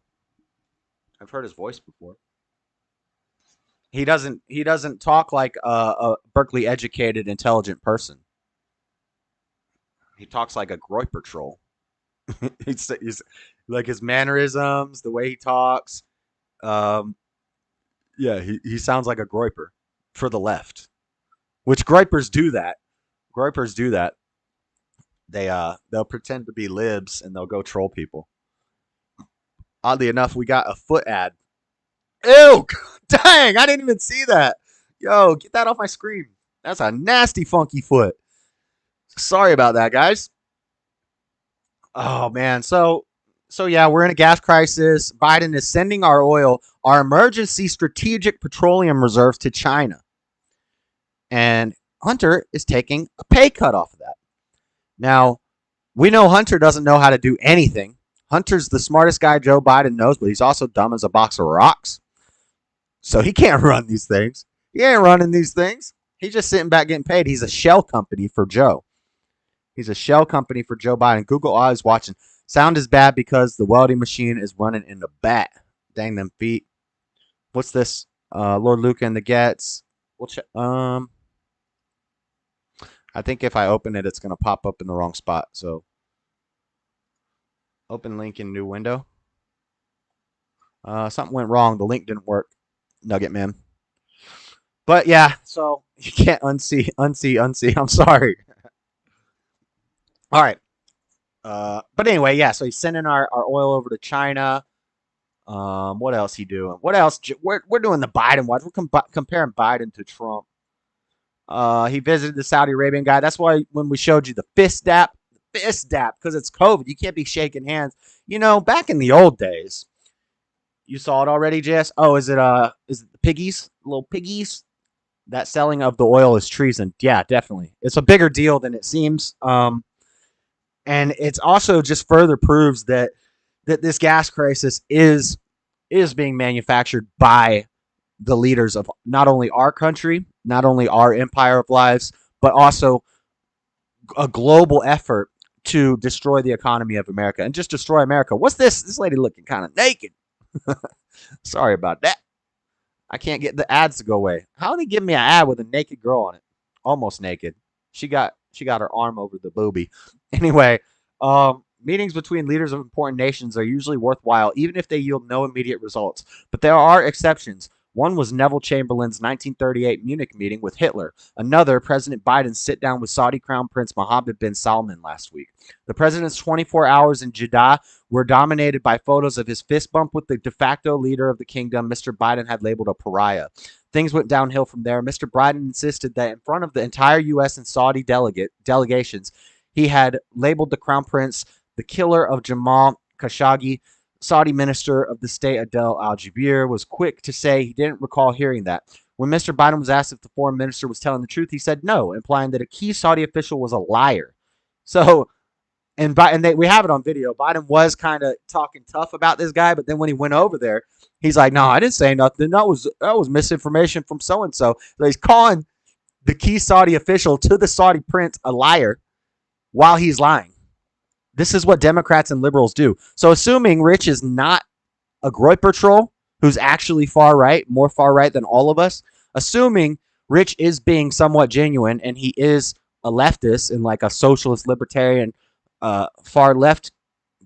He doesn't talk like a Berkeley educated, intelligent person. He talks like a Groyper troll. he's like his mannerisms, the way he talks. Yeah, he sounds like a Groyper for the left, which Groypers do that. They'll pretend to be libs and they'll go troll people. Oddly enough, we got a foot ad. Ew! Dang, I didn't even see that. Yo, get that off my screen. That's a nasty, funky foot. Sorry about that, guys. Oh, man. So yeah, we're in a gas crisis. Biden is sending our oil, our emergency strategic petroleum reserves to China. And Hunter is taking a pay cut off of that. Now, we know Hunter doesn't know how to do anything. Hunter's the smartest guy Joe Biden knows, but he's also dumb as a box of rocks. So he can't run these things. He ain't running these things. He's just sitting back getting paid. He's a shell company for Joe. He's a shell company for Joe Biden. Google eyes watching. Sound is bad because the welding machine is running in the back. Dang them feet. What's this? Lord Luca and the Gets. We'll check. I think if I open it, it's going to pop up in the wrong spot. So open link in new window. Something went wrong. The link didn't work. Nugget man. But yeah, so you can't unsee. I'm sorry. All right. But anyway, yeah, so he's sending our oil over to China. What else he doing? What else? We're doing the Biden watch. We're comparing Biden to Trump. He visited the Saudi Arabian guy. That's why when we showed you the fist dap, because it's COVID, you can't be shaking hands. You know, back in the old days, you saw it already, Jess. Oh, is it the piggies, little piggies? That selling of the oil is treason. Yeah, definitely. It's a bigger deal than it seems. And it's also just further proves that this gas crisis is being manufactured by the leaders of not only our country, not only our empire of lives, but also a global effort to destroy the economy of America and just destroy America. What's this? This lady looking kind of naked. Sorry about that. I can't get the ads to go away. How they give me an ad with a naked girl on it? Almost naked. She got her arm over the boobie. Anyway, meetings between leaders of important nations are usually worthwhile, even if they yield no immediate results. But there are exceptions. One was Neville Chamberlain's 1938 Munich meeting with Hitler. Another, President Biden's sit-down with Saudi Crown Prince Mohammed bin Salman last week. The president's 24 hours in Jeddah were dominated by photos of his fist bump with the de facto leader of the kingdom Mr. Biden had labeled a pariah. things went downhill from there. Mr. Biden insisted that in front of the entire U.S. and Saudi delegations, he had labeled the Crown Prince the killer of Jamal Khashoggi. Saudi Minister of the State Adel Al-Jubeir was quick to say he didn't recall hearing that. When Mr. Biden was asked if the foreign minister was telling the truth, he said no, implying that a key Saudi official was a liar. So, we have it on video. Biden was kind of talking tough about this guy, but then when he went over there, he's like, "No, I didn't say nothing. That was misinformation from so and so." So he's calling the key Saudi official to the Saudi prince a liar while he's lying. This is what Democrats and liberals do. So assuming Rich is not a Groyper troll who's actually far right, more far right than all of us, assuming Rich is being somewhat genuine and he is a leftist and like a socialist libertarian far left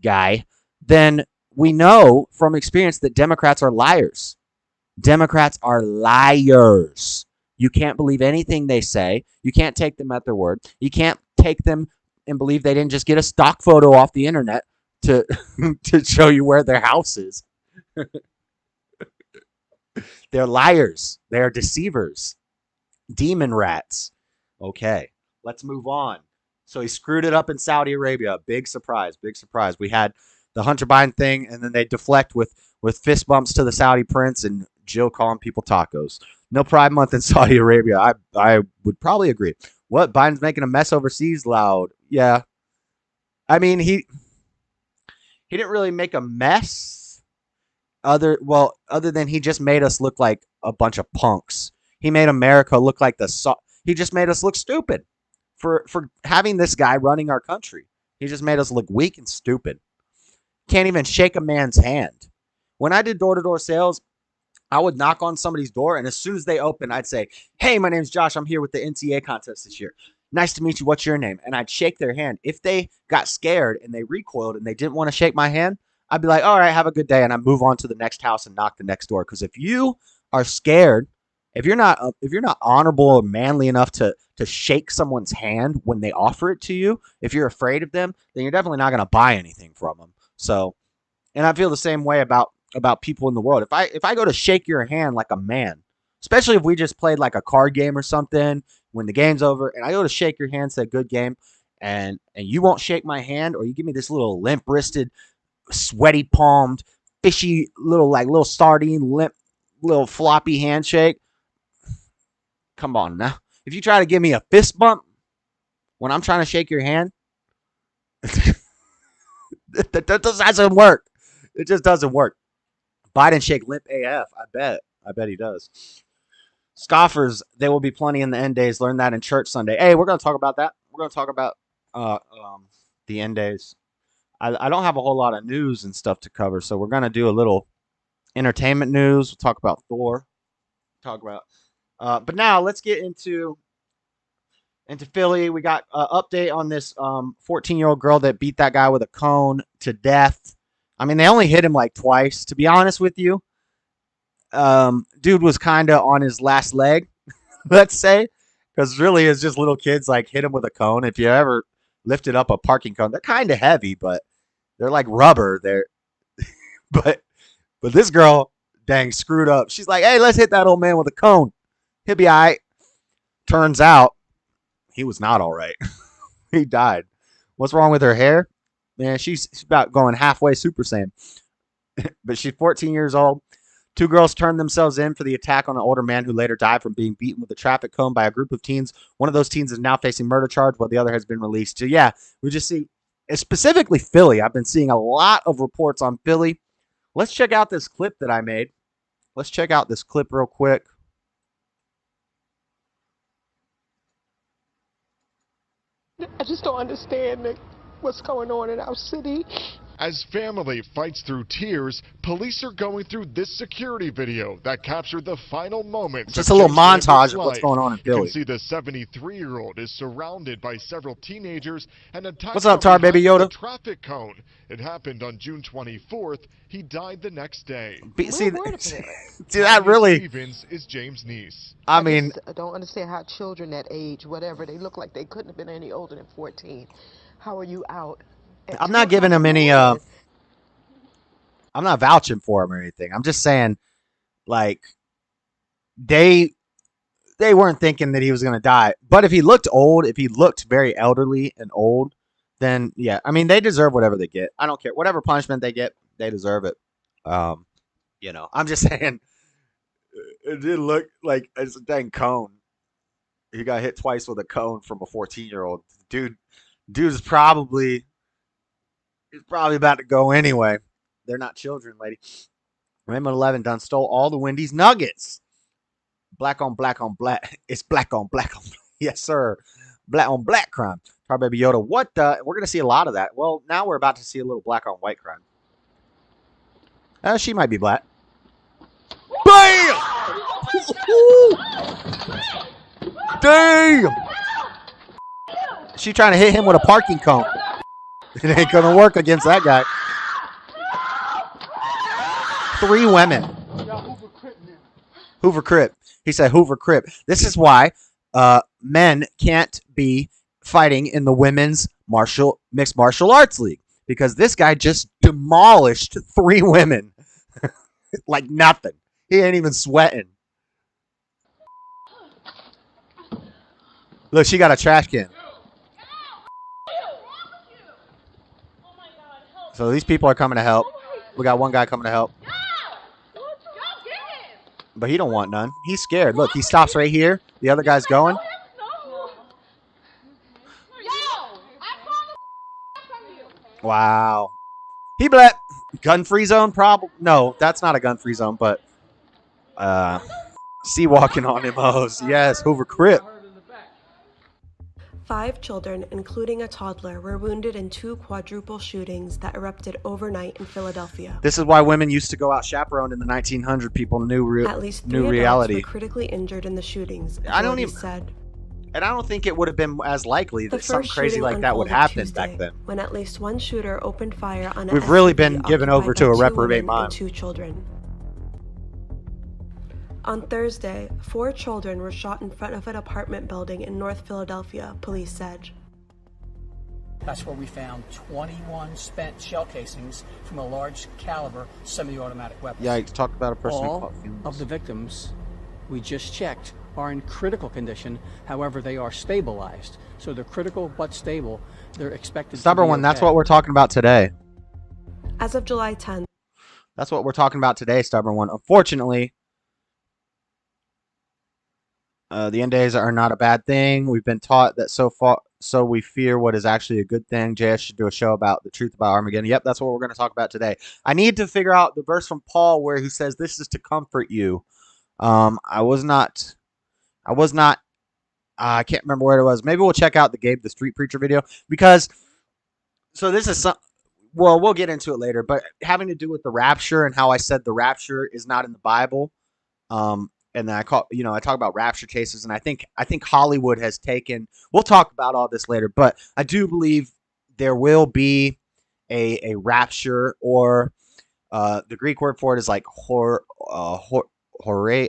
guy, then we know from experience that Democrats are liars. Democrats are liars. You can't believe anything they say. You can't take them at their word. You can't take them and believe they didn't just get a stock photo off the internet to to show you where their house is. They're liars. They're deceivers. Demon rats. Okay, let's move on. So he screwed it up in Saudi Arabia. Big surprise. Big surprise. We had the Hunter Biden thing, and then they deflect with fist bumps to the Saudi prince and Jill calling people tacos. No Pride Month in Saudi Arabia. I would probably agree. What? Biden's making a mess overseas? Loud. Yeah. I mean, he didn't really make a mess. Other than he just made us look like a bunch of punks. He made America look like he just made us look stupid for having this guy running our country. He just made us look weak and stupid. Can't even shake a man's hand. When I did door-to-door sales, I would knock on somebody's door, and as soon as they open, I'd say, "Hey, my name's Josh. I'm here with the NCA contest this year. Nice to meet you. What's your name?" And I'd shake their hand. If they got scared and they recoiled and they didn't want to shake my hand, I'd be like, "All right, have a good day," and I move on to the next house and knock the next door. Because if you are scared, if you're not honorable or manly enough to shake someone's hand when they offer it to you, if you're afraid of them, then you're definitely not going to buy anything from them. So, and I feel the same way about people in the world. If I go to shake your hand like a man, especially if we just played like a card game or something, when the game's over, and I go to shake your hand, say good game, and you won't shake my hand, or you give me this little limp-wristed, sweaty palmed, fishy little sardine limp, little floppy handshake. Come on now. If you try to give me a fist bump when I'm trying to shake your hand, that doesn't work. It just doesn't work. Biden shake limp AF. I bet he does. Scoffers, there will be plenty in the end days. Learn that in church Sunday. Hey, we're going to talk about that. We're going to talk about the end days. I don't have a whole lot of news and stuff to cover, so we're going to do a little entertainment news. We'll talk about Thor. But now let's get into Philly. We got an update on this 14-year-old girl that beat that guy with a cone to death. I mean, they only hit him like twice, to be honest with you. Dude was kind of on his last leg, let's say, because really it's just little kids like hit him with a cone. If you ever lifted up a parking cone, they're kind of heavy, but they're like rubber. But this girl, dang, screwed up. She's like, "Hey, let's hit that old man with a cone. He'll be all right." Turns out he was not all right. He died. What's wrong with her hair? Man, she's about going halfway Super Saiyan. But she's 14 years old. Two girls turned themselves in for the attack on an older man who later died from being beaten with a traffic cone by a group of teens. One of those teens is now facing murder charge while the other has been released. So, yeah, we just see, specifically Philly. I've been seeing a lot of reports on Philly. Let's check out this clip that I made. Let's check out this clip real quick. I just don't understand what's going on in our city. As family fights through tears, police are going through this security video that captured the final moments. Just a little montage of what's going on in Philly. You can see the 73-year-old is surrounded by several teenagers and attacked. What's up, Tar Baby Yoda? Traffic cone. It happened on June 24th. He died the next day. See, that really. Stevens is James' niece. I mean, I don't understand how children that age, whatever, they look like they couldn't have been any older than 14. How are you out? I'm not giving him any, I'm not vouching for him or anything. I'm just saying, like, they weren't thinking that he was going to die. But if he looked old, if he looked very elderly and old, then yeah, I mean, they deserve whatever they get. I don't care. Whatever punishment they get, they deserve it. I'm just saying, it did look like it's a dang cone. He got hit twice with a cone from a 14-year-old. Dude's probably about to go anyway. They're not children, lady. Raymond 11 done stole all the Wendy's nuggets. Black on black on black. It's black on black on black. Yes, sir. Black on black crime. Tar Baby Yoda. What the? We're going to see a lot of that. Well, now we're about to see a little black on white crime. She might be black. Bam! Damn! She trying to hit him with a parking cone. It ain't going to work against that guy. 3 women. Hoover Crip. He said Hoover Crip. This is why men can't be fighting in the women's mixed martial arts league, because this guy just demolished 3 women like nothing. He ain't even sweating. Look, she got a trash can. So these people are coming to help. We got one guy coming to help. But he don't want none. He's scared. Look, he stops right here. The other guy's going. Wow. He black. Gun-free zone problem? No, that's not a gun-free zone, but sea walking on him. Yes, Hoover Crip. 5 children, including a toddler, were wounded in 2 quadruple shootings that erupted overnight in Philadelphia. This is why women used to go out chaperoned in the 1900s. People knew At least 3 reality. adults were critically injured in the shootings. I don't even said. And I don't think it would have been as likely that something crazy like that would happen back then. When at least one shooter opened fire on We've really been given over to a reprobate mind. 2 children. On Thursday, 4 children were shot in front of an apartment building in North Philadelphia, police said. That's where we found 21 spent shell casings from a large caliber semi-automatic weapon. Yeah, you talked about a person. All of the victims we just checked are in critical condition. However, they are stabilized. So they're critical but stable. They're expected Stubborn to be one, okay. that's what we're talking about today. As of July 10th. That's what we're talking about today, Stubborn one. Unfortunately, the end days are not a bad thing. We've been taught that so we fear what is actually a good thing. JS should do a show about the truth about Armageddon. Yep, that's what we're going to talk about today. I need to figure out the verse from Paul where he says this is to comfort you. I can't remember where it was. Maybe we'll check out the Gabe the Street Preacher video, because this is we'll get into it later, but having to do with the rapture and how I said the rapture is not in the Bible. And then I talk about rapture cases, and I think Hollywood has taken. We'll talk about all this later, but I do believe there will be a rapture, or the Greek word for it is like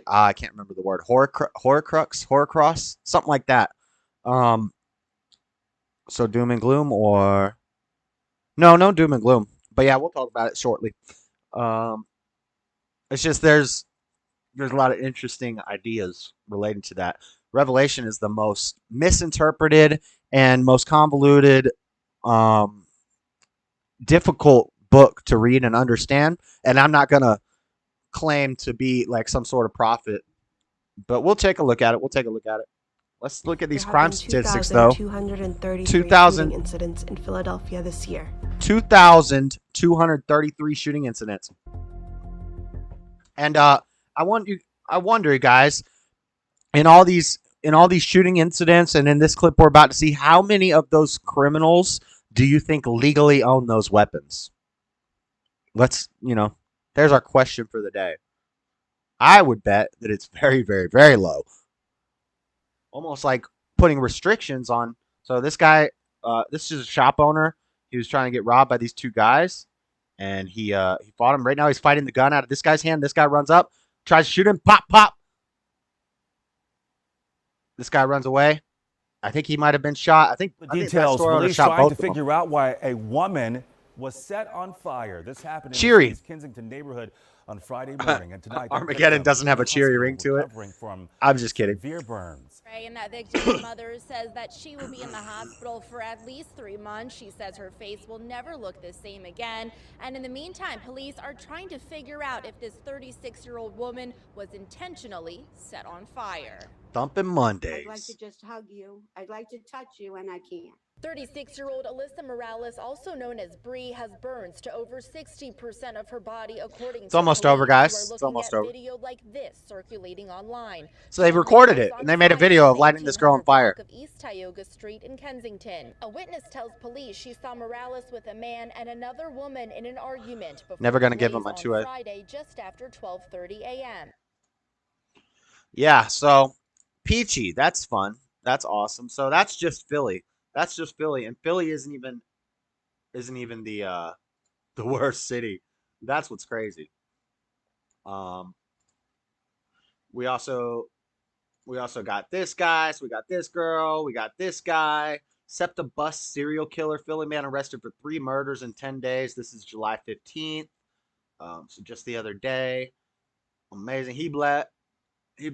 I can't remember the word. Horcrux, something like that. So doom and gloom, or no doom and gloom. But yeah, we'll talk about it shortly. It's just there's a lot of interesting ideas relating to that. Revelation is the most misinterpreted and most convoluted, difficult book to read and understand. And I'm not going to claim to be like some sort of prophet, but we'll take a look at it. Let's look at these crime statistics, though. 2,233 shooting incidents in Philadelphia this year. 2,233 shooting incidents. And I wonder, guys, in all these shooting incidents, and in this clip we're about to see, how many of those criminals do you think legally own those weapons? There's our question for the day. I would bet that it's very, very, very low. Almost like putting restrictions on. So this guy, this is a shop owner. He was trying to get robbed by these 2 guys, and he fought him. Right now he's fighting the gun out of this guy's hand. This guy runs up, tries to shoot him. Pop, pop. This guy runs away. I think he might have been shot. I think the details. Police trying to figure out why a woman was set on fire. This happened in the Kensington neighborhood on Friday morning. And tonight, Armageddon doesn't have a cheery ring to it. I'm just kidding. Severe burns. And that victim's mother says that she will be in the hospital for at least 3 months. She says her face will never look the same again. And in the meantime, police are trying to figure out if this 36-year-old woman was intentionally set on fire. Thumping Mondays. I'd like to just hug you. I'd like to touch you, and I can't. 36-year-old Alyssa Morales, also known as Bree, has burns to over 60% of her body, according to It's almost police, over, guys. who are It's looking almost at over. video like this circulating online. So they've recorded it, and they made a video of lighting this girl on fire. Of East Tioga Street in Kensington. A witness tells police she saw Morales with a man and another woman in an argument. Never gonna give him a 2A. Friday, just after 12:30 a.m. Yeah, so peachy. That's fun. That's awesome. So that's just Philly. That's just Philly, and Philly isn't even the worst city. That's what's crazy. We also got this guy. So we got this girl. We got this guy. SEPTA bust serial killer. Philly man arrested for 3 murders in 10 days. This is July 15th. So just the other day. Amazing. He murdered. He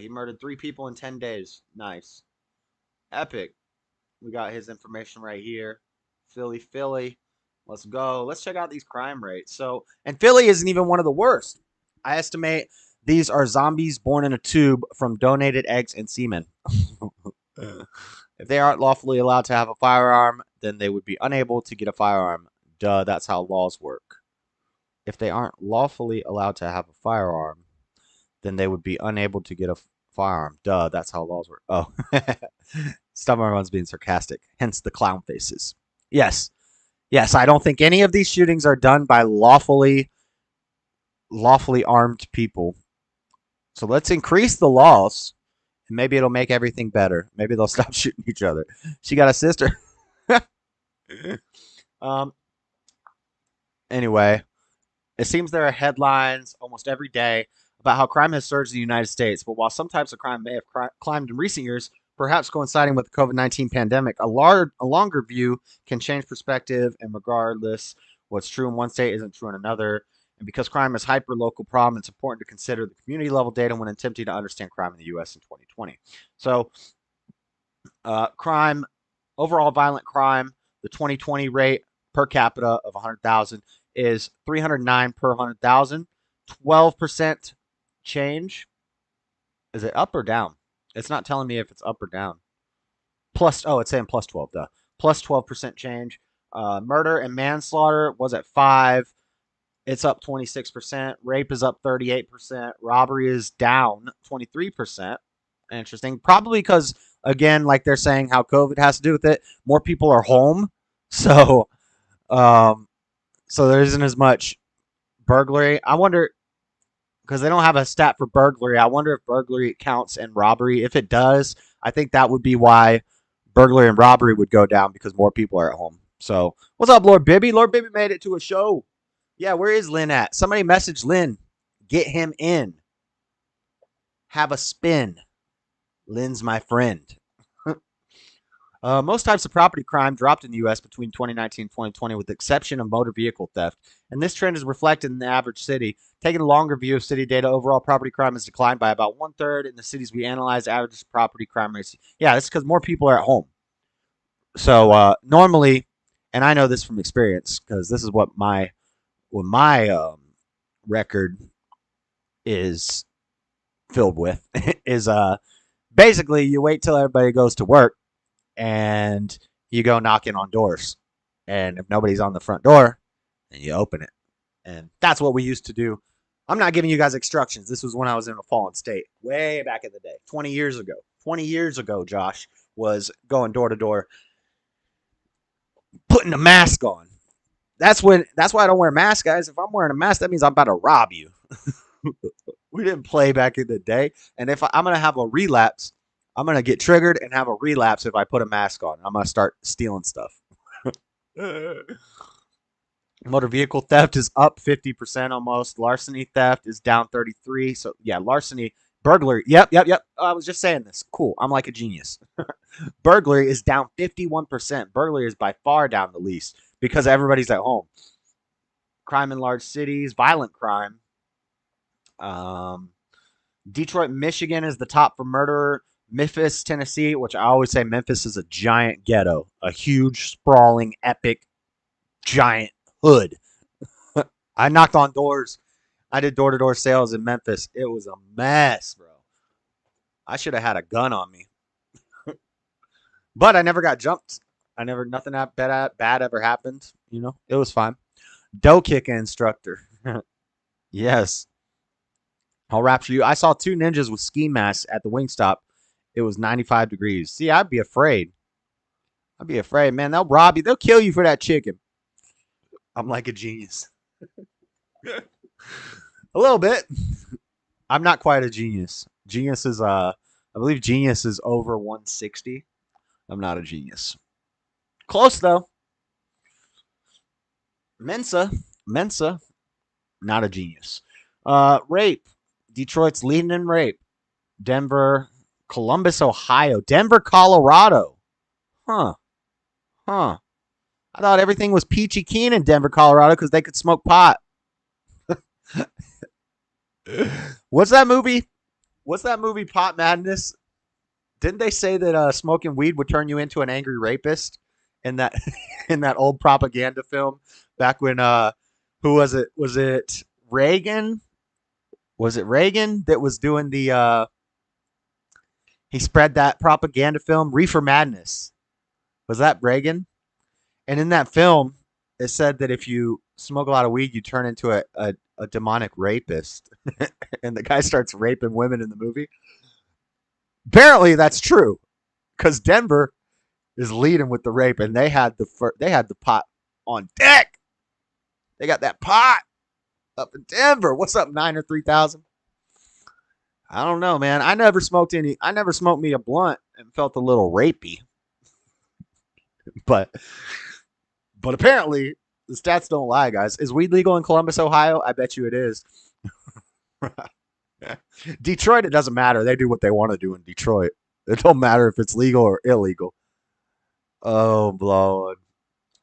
murdered 3 people in 10 days. Nice. Epic. We got his information right here. Philly. Let's go. Let's check out these crime rates. So, and Philly isn't even one of the worst. I estimate these are zombies born in a tube from donated eggs and semen. If they aren't lawfully allowed to have a firearm, then they would be unable to get a firearm. Duh, that's how laws work. If they aren't lawfully allowed to have a firearm, then they would be unable to get a firearm. Duh, that's how laws work. Oh. Everyone's being sarcastic. Hence the clown faces. Yes, I don't think any of these shootings are done by lawfully armed people. So let's increase the laws, and maybe it'll make everything better. Maybe they'll stop shooting each other. She got a sister. Anyway, it seems there are headlines almost every day about how crime has surged in the United States. But while some types of crime may have climbed in recent years, perhaps coinciding with the COVID-19 pandemic, a longer view can change perspective, and regardless what's true in one state isn't true in another. And because crime is a hyper-local problem, it's important to consider the community-level data when attempting to understand crime in the U.S. in 2020. So, crime, overall violent crime, the 2020 rate per capita of 100,000 is 309 per 100,000. 12% change. Is it up or down? It's not telling me if it's up or down. It's saying plus 12, though. Plus 12% change. Murder and manslaughter was at 5. It's up 26%. Rape is up 38%. Robbery is down 23%. Interesting. Probably because, again, like they're saying, how COVID has to do with it. More people are home. So there isn't as much burglary. I wonder, because they don't have a stat for burglary, I wonder if burglary counts in robbery. If it does, I think that would be why burglary and robbery would go down, because more people are at home. So, what's up, Lord Bibby? Lord Bibby made it to a show. Yeah, where is Lynn at? Somebody message Lynn. Get him in. Have a spin. Lynn's my friend. Most types of property crime dropped in the U.S. between 2019 and 2020, with the exception of motor vehicle theft. And this trend is reflected in the average city. Taking a longer view of city data, overall property crime has declined by about 1/3 in the cities we analyzed. Average property crime rates. Yeah, that's because more people are at home. So normally, and I know this from experience, because this is what my record is filled with, is basically you wait till everybody goes to work and you go knocking on doors, and if nobody's on the front door, then you open it. And that's what we used to do. I'm not giving you guys instructions. This was when I was in a fallen state, way back in the day, 20 years ago. 20 years ago, Josh was going door to door, putting a mask on. That's why I don't wear a mask, guys. If I'm wearing a mask, that means I'm about to rob you. We didn't play back in the day. And if I'm going to have a relapse, I'm going to get triggered and have a relapse if I put a mask on. I'm going to start stealing stuff. Motor vehicle theft is up 50% almost. Larceny theft is down 33%. So, yeah, larceny. Burglary. Yep. I was just saying this. Cool. I'm like a genius. Burglary is down 51%. Burglary is by far down the least because everybody's at home. crime in large cities, violent crime. Detroit, Michigan is the top for murder. Memphis, Tennessee, which I always say Memphis is a giant ghetto, a huge, sprawling, epic, giant hood. I knocked on doors. I did door-to-door sales in Memphis. It was a mess, bro. I should have had a gun on me. But I never got jumped. Nothing that bad ever happened. You know, it was fine. Dough kicking instructor. Yes. I'll rapture you. I saw 2 ninjas with ski masks at the Wingstop. It was 95 degrees. See, I'd be afraid. Man. They'll rob you. They'll kill you for that chicken. I'm like a genius. A little bit. I'm not quite a genius. Genius is, I believe genius is over 160. I'm not a genius. Close, though. Mensa. Not a genius. Rape. Detroit's leading in rape. Denver, Columbus, Ohio. Denver, Colorado. Huh. I thought everything was peachy keen in Denver, Colorado because they could smoke pot. What's that movie? Pot Madness? Didn't they say that smoking weed would turn you into an angry rapist in that in that old propaganda film back when who was it? Was it Reagan? Was it Reagan that was doing the he spread that propaganda film, Reefer Madness? Was that Reagan? And in that film, it said that if you smoke a lot of weed, you turn into a demonic rapist. And the guy starts raping women in the movie. Apparently, that's true, because Denver is leading with the rape, and they had the pot on deck. They got that pot up in Denver. What's up, 9 or 3,000? I don't know, man. I never smoked me a blunt and felt a little rapey. But apparently the stats don't lie, guys. Is weed legal in Columbus, Ohio? I bet you it is. Detroit, it doesn't matter. They do what they want to do in Detroit. It don't matter if it's legal or illegal. Oh, Lord.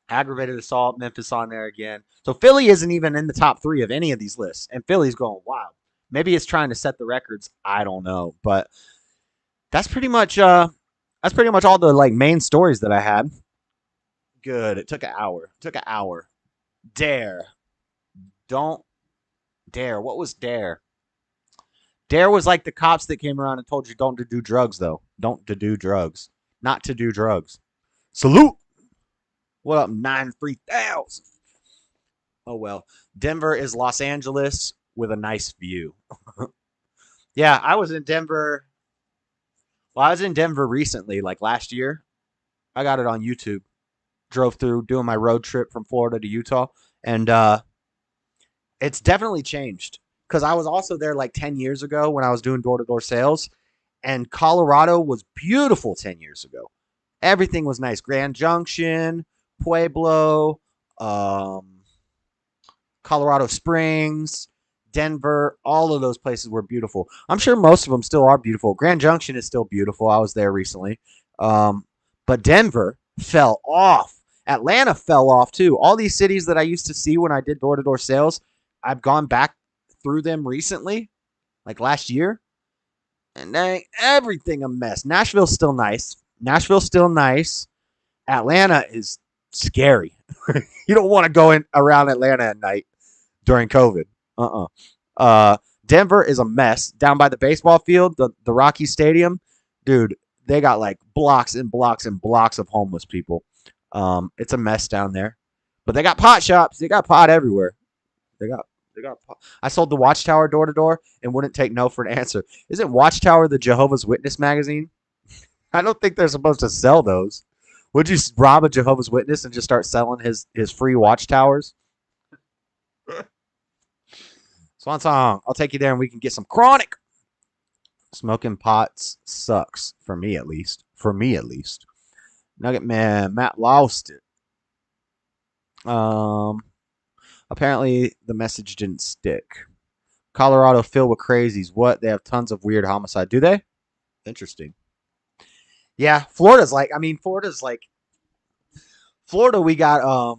Aggravated assault, Memphis on there again. So Philly isn't even in the top 3 of any of these lists. And Philly's going wild. Maybe it's trying to set the records. I don't know. But that's pretty much all the main stories that I had. Good. It took an hour. Dare. Don't dare. What was dare? Dare was like the cops that came around and told you don't to do drugs, though. Don't to do drugs. Not to do drugs. Salute. What up, 9-3,000? Oh, well. Denver is Los Angeles with a nice view. Yeah, I was in Denver. Well, I was in Denver recently, like last year. I got it on YouTube. Drove through doing my road trip from Florida to Utah. And it's definitely changed. Because I was also there like 10 years ago when I was doing door-to-door sales. And Colorado was beautiful 10 years ago. Everything was nice. Grand Junction, Pueblo, Colorado Springs, Denver, all of those places were beautiful. I'm sure most of them still are beautiful. Grand Junction is still beautiful. I was there recently. But Denver fell off. Atlanta fell off too. All these cities that I used to see when I did door-to-door sales, I've gone back through them recently, like last year, and everything a mess. Nashville's still nice. Atlanta is scary. You don't want to go around Atlanta at night during COVID. Denver is a mess. Down by the baseball field, the Rocky Stadium, dude, they got like blocks and blocks and blocks of homeless people. It's a mess down there. But they got pot shops. They got pot everywhere. They got pot. I sold the Watchtower door to door and wouldn't take no for an answer. Isn't Watchtower the Jehovah's Witness magazine? I don't think they're supposed to sell those. Would you rob a Jehovah's Witness and just start selling his free Watchtowers? Swan Song, I'll take you there and we can get some chronic. Smoking pots sucks. For me at least. Nugget Man, Matt lost it. Apparently the message didn't stick. Colorado filled with crazies. What? They have tons of weird homicide. Do they? Interesting. Yeah, Florida, we got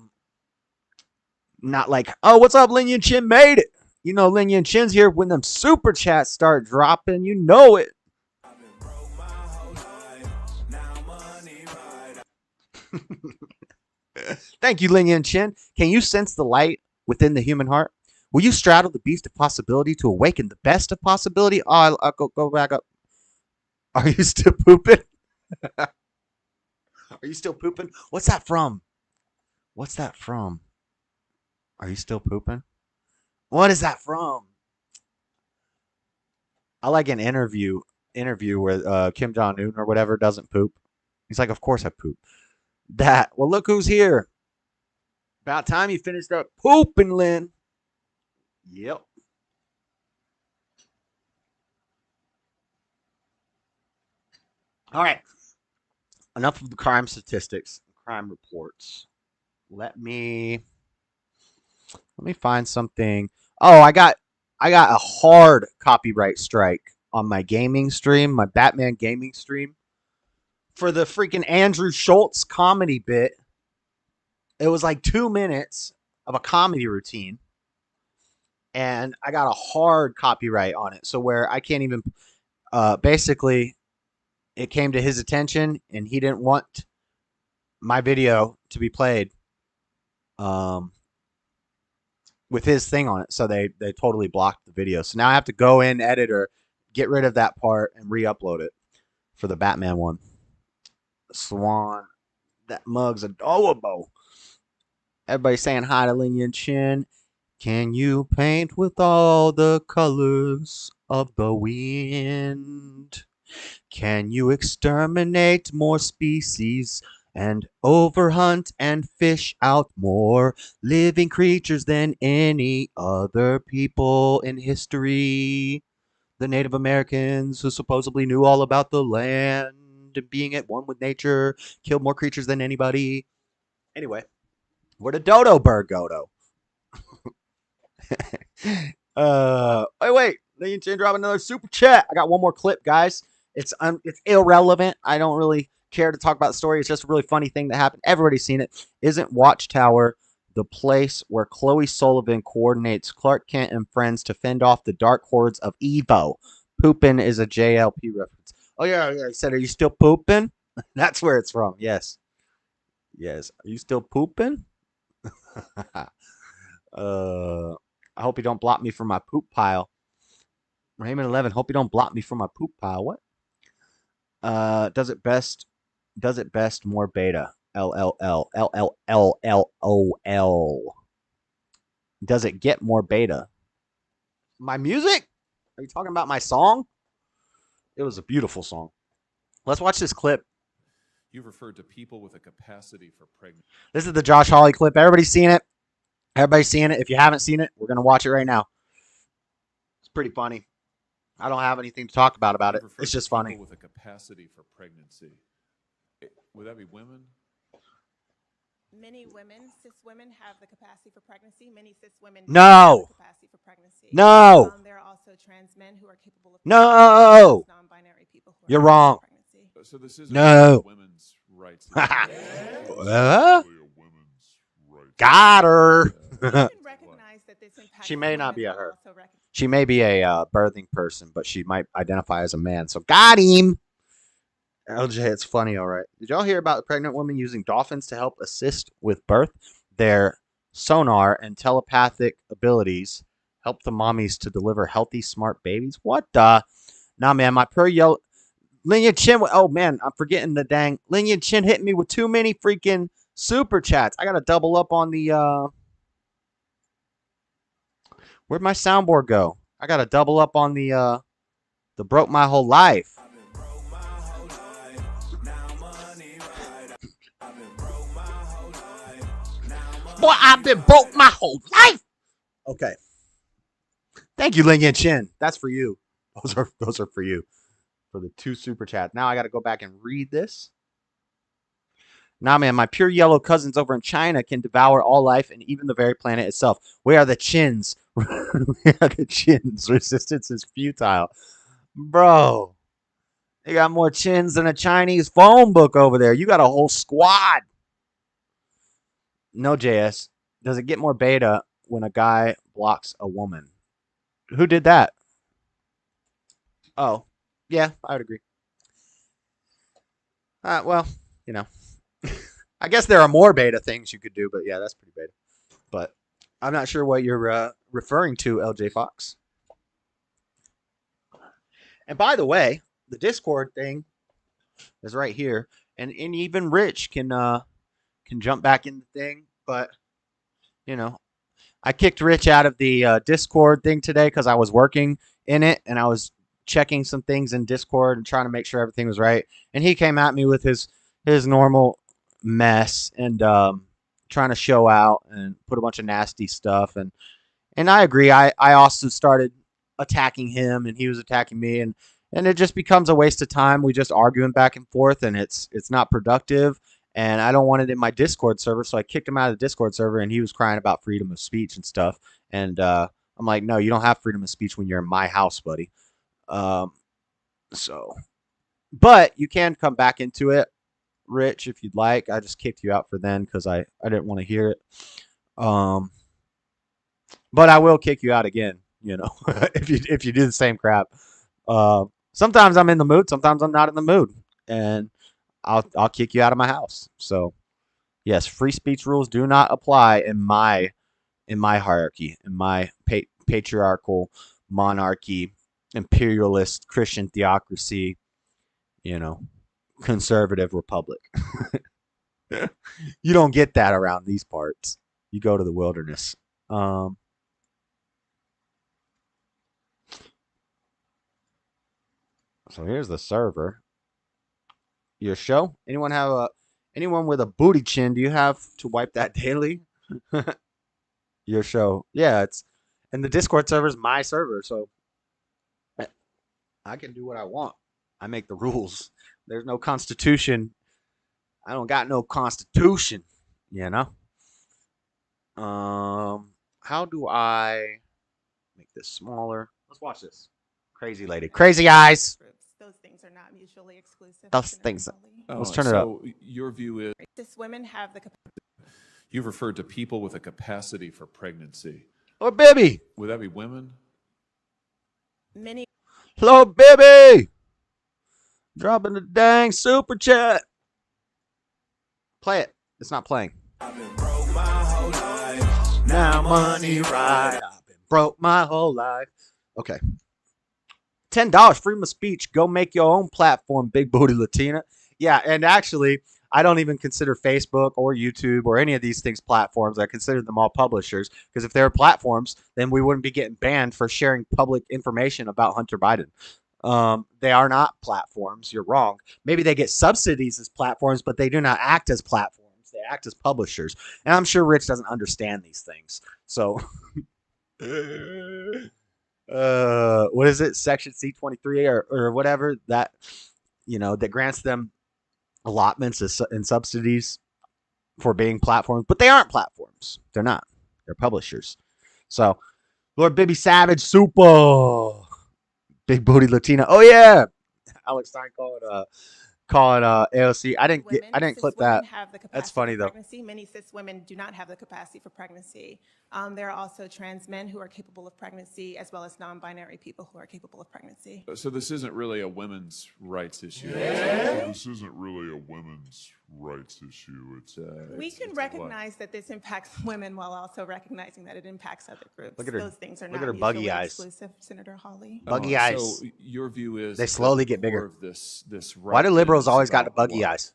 Not like, oh, what's up, Lin Yin Chin made it. You know, Lin Yin Chin's here when them super chats start dropping. You know it. Thank you, Lin Yin Chin. Can you sense the light within the human heart? Will you straddle the beast of possibility to awaken the best of possibility? Oh, I'll go back up. Are you still pooping? Are you still pooping? What's that from? What's that from? Are you still pooping? What is that from? I like an interview where Kim Jong-un or whatever doesn't poop. He's like, of course I poop. That. Well, look who's here. About time you finished up pooping, Lynn. Yep. All right. Enough of the crime statistics, crime reports. Let me find something. Oh, I got a hard copyright strike on my gaming stream, my Batman gaming stream, for the freaking Andrew Schultz comedy bit. It was like 2 minutes of a comedy routine, and I got a hard copyright on it. So where I can't even, basically, it came to his attention, and he didn't want my video to be played with his thing on it. So they totally blocked the video. So now I have to go in, edit, or get rid of that part and re-upload it for the Batman one. Swan, that mug's adorable. Everybody saying hi to Lin Yin Chin. Can you paint with all the colors of the wind? Can you exterminate more species and overhunt and fish out more living creatures than any other people in history? The Native Americans, who supposedly knew all about the land and being at one with nature, killed more creatures than anybody. Anyway, where did Dodo Bird go, though? Wait. Lin Yin Chin drop another super chat. I got one more clip, guys. It's irrelevant. I don't really care to talk about the story. It's just a really funny thing that happened. Everybody's seen it. Isn't Watchtower the place where Chloe Sullivan coordinates Clark Kent and friends to fend off the dark hordes of Evo? Poopin' is a JLP reference. Oh, yeah. I said, are you still pooping? That's where it's from. Yes. Yes. Are you still pooping? I hope you don't block me from my poop pile. Raymond 11, hope you don't block me from my poop pile. What? Does it best more beta. LLL. Does it get more beta? My music? Are you talking about my song? It was a beautiful song. Let's watch this clip. You've referred to people with a capacity for pregnancy. This is the Josh Hawley clip. Everybody's seen it. Everybody's seeing it. If you haven't seen it, we're going to watch it right now. It's pretty funny. I don't have anything to talk about it. It's just funny. With a capacity for pregnancy. Would that be women? Many women, cis women, have the capacity for pregnancy. Many cis women No. have the capacity for pregnancy. No. There are also trans men who are capable of No. non-binary people who are You're wrong. So this is No. women's rights. Got her. She may not be a her. She may be a birthing person, but she might identify as a man. So got him. LJ, it's funny, all right. Did y'all hear about the pregnant woman using dolphins to help assist with birth? Their sonar and telepathic abilities help the mommies to deliver healthy, smart babies. What the? Nah, man, my per yellow. Lin Yin Chin. Oh, man, I'm forgetting the dang. Lin Yin Chin hitting me with too many freaking super chats. I got to double up on the. Where'd my soundboard go? I got to double up on the broke my whole life. Boy, I've been broke my whole life. Okay. Thank you, Lin Yin Chin. That's for you. Those are for you. For the 2 super chats. Now I got to go back and read this. Nah, man, my pure yellow cousins over in China can devour all life and even the very planet itself. We are the chins. We are the chins. Resistance is futile. Bro, they got more chins than a Chinese phone book over there. You got a whole squad. No, JS. Does it get more beta when a guy blocks a woman? Who did that? Oh, yeah, I would agree. Well, you know, I guess there are more beta things you could do, but yeah, that's pretty beta. But I'm not sure what you're referring to, LJ Fox. And by the way, the Discord thing is right here, and even Rich can jump back in the thing, but you know, I kicked Rich out of the Discord thing today because I was working in it and I was checking some things in Discord and trying to make sure everything was right. And he came at me with his normal mess and trying to show out and put a bunch of nasty stuff. And I agree. I also started attacking him and he was attacking me, and it just becomes a waste of time. We just arguing back and forth, and it's not productive. And I don't want it in my Discord server, so I kicked him out of the Discord server, and he was crying about freedom of speech and stuff. And I'm like, no, you don't have freedom of speech when you're in my house, buddy. But you can come back into it, Rich, if you'd like. I just kicked you out for then because I didn't want to hear it. But I will kick you out again, if you do the same crap. Sometimes I'm in the mood, sometimes I'm not in the mood, and I'll kick you out of my house. So, yes, free speech rules do not apply in my hierarchy, in my patriarchal monarchy, imperialist Christian theocracy, conservative republic. You don't get that around these parts. You go to the wilderness. So here's the server. Your show? Anyone with a booty chin? Do you have to wipe that daily? Your show? Yeah, and the Discord server is my server, so I can do what I want. I make the rules. There's no constitution. I don't got no constitution. How do I make this smaller? Let's watch this. Crazy lady. Crazy eyes. Those things are not mutually exclusive. Those things. Let's turn it up. So your view is Cis women have the capacity. you've referred to people with a capacity for pregnancy. Oh, baby. Would that be women? Many. Hello, baby. Dropping the dang super chat. Play it. It's not playing. I've been broke my whole life. Now money right. I've been broke my whole life. Okay. $10 freedom of speech. Go make your own platform, Big Booty Latina. Yeah, and actually, I don't even consider Facebook or YouTube or any of these things platforms. I consider them all publishers, because if they were platforms, then we wouldn't be getting banned for sharing public information about Hunter Biden. They are not platforms. You're wrong. Maybe they get subsidies as platforms, but they do not act as platforms. They act as publishers. And I'm sure Rich doesn't understand these things. So... what is it? Section C-23 or whatever that that grants them allotments and subsidies for being platforms, but they aren't platforms. They're not. They're publishers. So, Lord Bibby Savage, super Big Booty Latina. Oh yeah, Alex Stein calling AOC. I didn't clip that. That's funny though. Many cis women do not have the capacity for pregnancy. There are also trans men who are capable of pregnancy, as well as non-binary people who are capable of pregnancy. So this isn't really a women's rights issue. So this isn't really a women's rights issue. We can recognize that this impacts women while also recognizing that it impacts other groups. Look at her. Those things are Look not at her buggy mutually eyes. exclusive, Senator Hawley. Buggy eyes. So your view is they slowly get bigger. This Why do liberals always got the buggy eyes?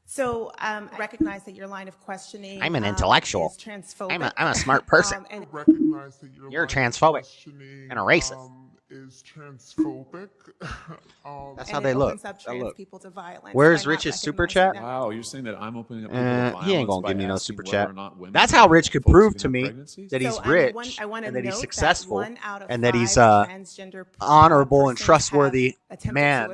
So recognize that your line of questioning. I'm an intellectual. Is transphobic. I'm a smart person. And recognize that You're transphobic and a racist. Is transphobic. That's how they look. People to violence. Where's Rich's super chat? Wow, you're saying that I'm opening up people to violence? He ain't gonna give me no super chat. Women That's how Rich could prove to me that he's rich and that he's successful and that he's honorable and trustworthy man.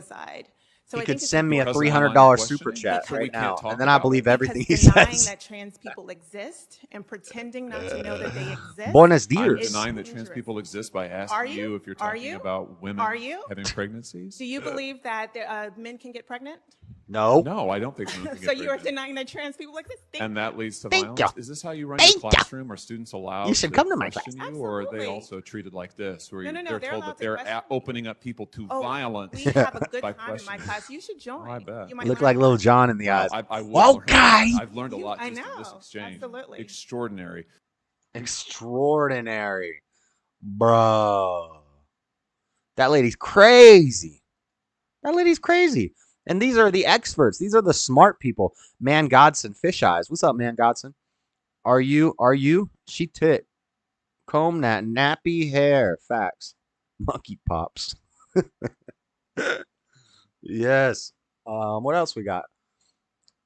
So he could send me a $300 super chat right now, and then I believe everything he says. That trans people exist and pretending not to know that they exist. Buenos dias. I'm denying that trans people exist by asking you if you're talking about women having pregnancies. Do you believe that men can get pregnant? No. No, I don't think women can So get you are pregnant. denying that trans people like this? And that leads to Thank violence. you. Is this how you run Thank your you. classroom? Are students allowed You should come to my question class. you, or are they Absolutely. also treated like this, where No, they're they're told allowed that to they're question opening up people to violence? We have a good by time in my questioning? class. You should join. Oh, I bet. You might Look learn like a Little lot. John in the eyes. I would learn a Okay. lot. I've learned a lot I just in this know. exchange. Absolutely. Extraordinary. Bro. That lady's crazy. That lady's crazy. And these are the experts. These are the smart people. Man Godson, Fish Eyes. What's up, Man Godson? Are you? She tit. Comb that nappy hair. Facts. Monkey pops. Yes. What else we got?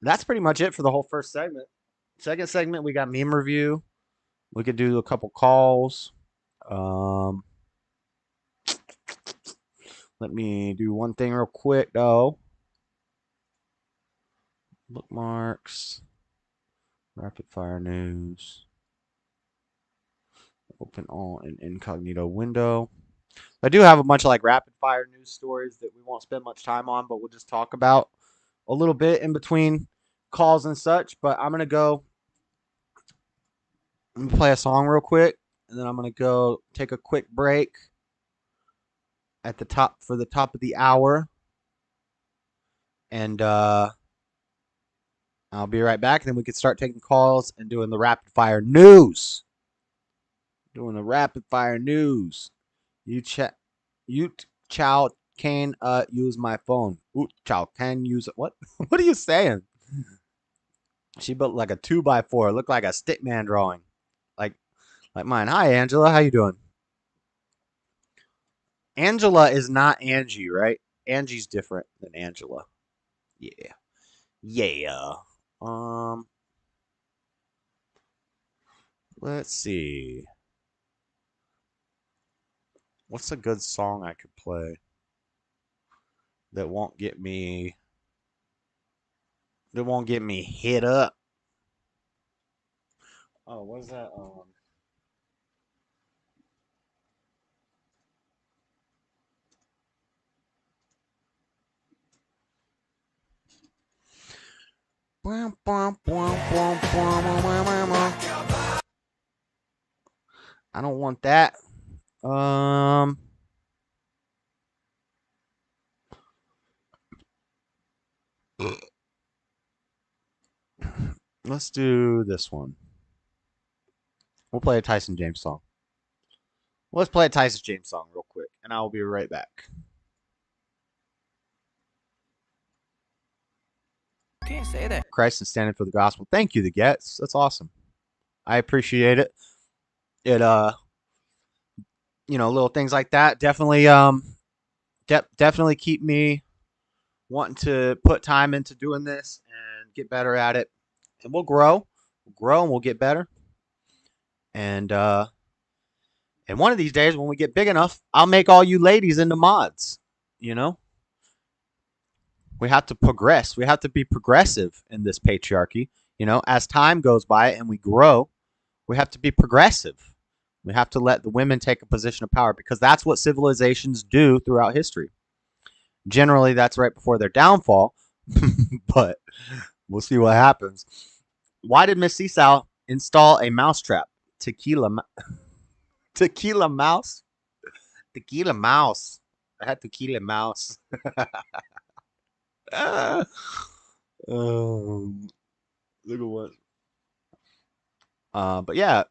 That's pretty much it for the whole first segment. Second segment, we got meme review. We could do a couple calls. Let me do one thing real quick, though. Bookmarks. Rapid fire news. Open all in incognito window. I do have a bunch of like rapid fire news stories that we won't spend much time on, but we'll just talk about a little bit in between calls and such. But I'm gonna go. I'm gonna play a song real quick, and then I'm gonna go take a quick break at the top for the top of the hour, and I'll be right back. And then we can start taking calls and doing the rapid fire news. Doing the rapid fire news. You child can use my phone. Child can use it. What? What are you saying? She built like a 2x4. It looked like a stickman drawing. Like mine. Hi, Angela. How you doing? Angela is not Angie, right? Angie's different than Angela. Yeah. Yeah. Let's see. What's a good song I could play that won't get me hit up? Oh, what is that? I don't want that. Let's do this one. We'll play a Tyson James song. Let's play a Tyson James song real quick, and I will be right back. Can't say that. Christ and standing for the gospel. Thank you, the Gets. That's awesome. I appreciate it. It little things like that definitely definitely keep me wanting to put time into doing this and get better at it. And we'll grow and we'll get better. And one of these days when we get big enough, I'll make all you ladies into mods, you know? We have to progress. We have to be progressive in this patriarchy. You know, as time goes by and we grow, we have to be progressive. We have to let the women take a position of power because that's what civilizations do throughout history. Generally, that's right before their downfall, but we'll see what happens. Why did Miss Seesaw install a mousetrap? Tequila mouse? Tequila mouse. I had tequila mouse. Look at what. But yeah.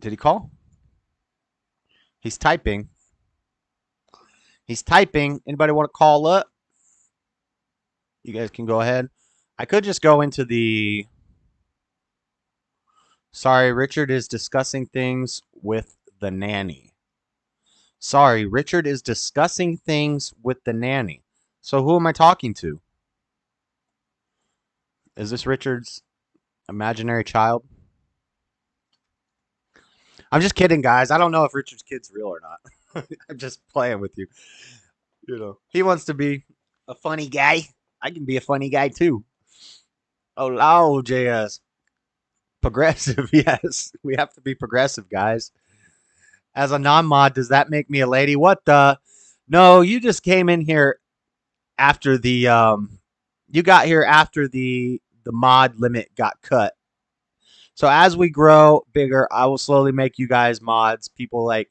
Did he call? He's typing. Anybody want to call up? You guys can go ahead. I could just go into the... Sorry, Richard is discussing things with the nanny. Sorry, Richard is discussing things with the nanny. So who am I talking to? Is this Richard's imaginary child? I'm just kidding, guys. I don't know if Richard's kid's real or not. I'm just playing with you. You know, he wants to be a funny guy. I can be a funny guy too. Oh, JS. Progressive, yes. We have to be progressive, guys. As a non-mod, does that make me a lady? What the? No, you just came in here after the you got here after the mod limit got cut. So as we grow bigger, I will slowly make you guys mods. People like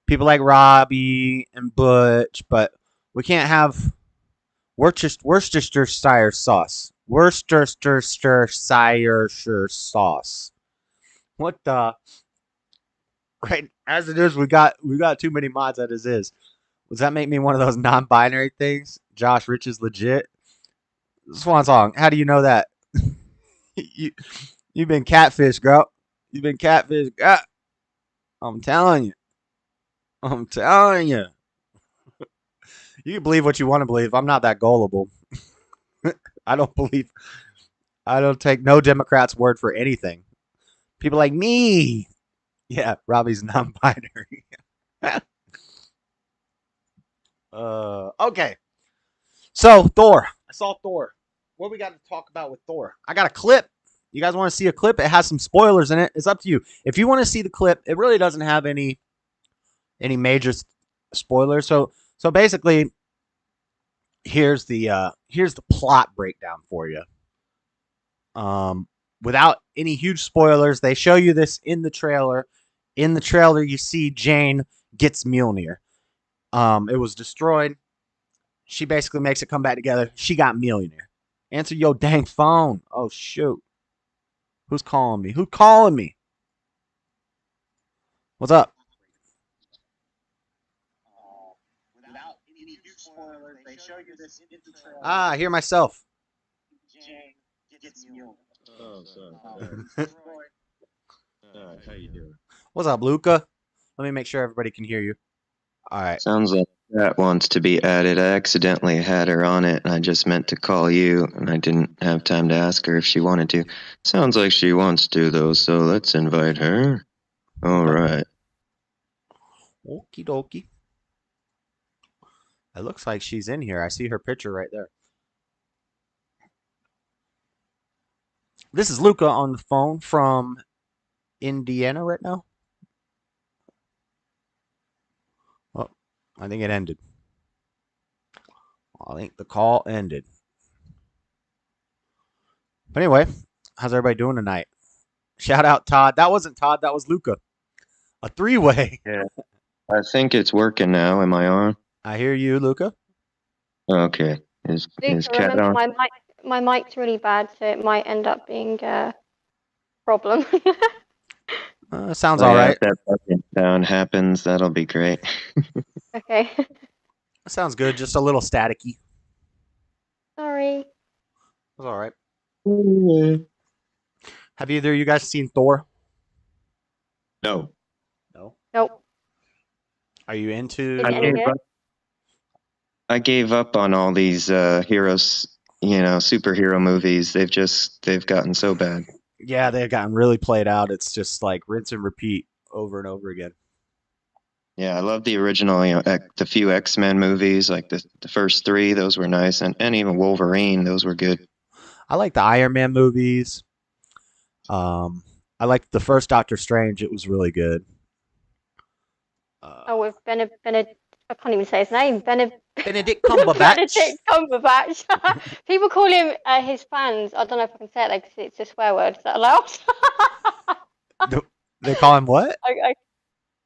Robbie and Butch, but we can't have Worcestershire sauce. Worcestershire sauce. What the? Right, as it is, we got too many mods as it is. Does that make me one of those non-binary things? Josh Rich is legit. Swan Song, how do you know that? You've been catfish, girl. You've been catfish. I'm telling you. I'm telling you. You can believe what you want to believe. I'm not that gullible. I don't take no Democrat's word for anything. People like me. Yeah, Robbie's non-binary. Okay. So, Thor. I saw Thor. What we got to talk about with Thor? I got a clip. You guys want to see a clip? It has some spoilers in it. It's up to you. If you want to see the clip, it really doesn't have any major spoilers. So basically, here's the plot breakdown for you. Without any huge spoilers, they show you this in the trailer. In the trailer, you see Jane gets Mjolnir. It was destroyed. She basically makes it come back together. She got Mjolnir. Answer your dang phone. Oh, shoot. Who's calling me? Who's calling me? What's up? I hear myself. Oh, sorry. How you doing? What's up, Luca? Let me make sure everybody can hear you. All right. Sounds like that wants to be added. I accidentally had her on it, and I just meant to call you, and I didn't have time to ask her if she wanted to. Sounds like she wants to, though, so let's invite her. All right. Okie dokie. It looks like she's in here. I see her picture right there. This is Luca on the phone from Indiana right now. Oh, I think it ended. I think the call ended. But anyway, how's everybody doing tonight? Shout out Todd. That wasn't Todd. That was Luca. A three-way. Yeah. I think it's working now. Am I on? I hear you, Luca. Okay. Is Cat remember, on? my mic's really bad, so it might end up being a problem. Sounds Oh, all yeah, right. if that fucking sound happens, that'll be great. Okay. Sounds good. Just a little staticky. Sorry. That's all right. Have either of you guys seen Thor? No. No. Nope. Are you into? I gave up on all these heroes, superhero movies. They've gotten so bad. Yeah, they've gotten really played out. It's just like rinse and repeat over and over again. Yeah, I love the original, the few X-Men movies, like the first three, those were nice. And even Wolverine, those were good. I like the Iron Man movies. I liked the first Doctor Strange. It was really good. With I can't even say his name. Benedict Cumberbatch. Benedict Cumberbatch. People call him his fans. I don't know if I can say it because it's a swear word. Is that allowed? They call him what?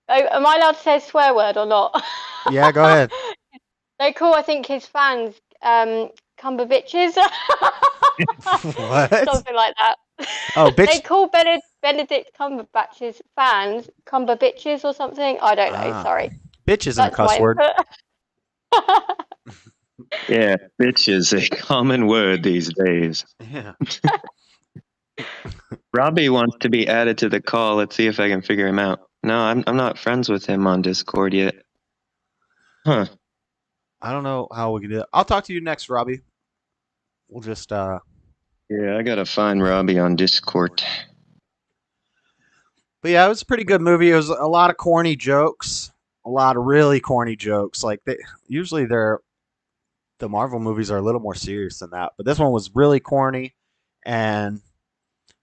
Am I allowed to say a swear word or not? Yeah, go ahead. They call, I think, his fans Cumberbitches. What? Something like that. Oh, bitch. They call Benedict Cumberbatch's fans Cumberbitches or something. I don't know. Sorry. Bitch isn't a cuss word. Yeah, bitch is a common word these days. Yeah. Robbie wants to be added to the call. Let's see if I can figure him out. No, I'm not friends with him on Discord yet. Huh. I don't know how we can do that. I'll talk to you next, Robbie. We'll just Yeah, I gotta find Robbie on Discord. But yeah, it was a pretty good movie. It was a lot of corny jokes. A lot of really corny jokes. Like usually the Marvel movies are a little more serious than that, but this one was really corny. And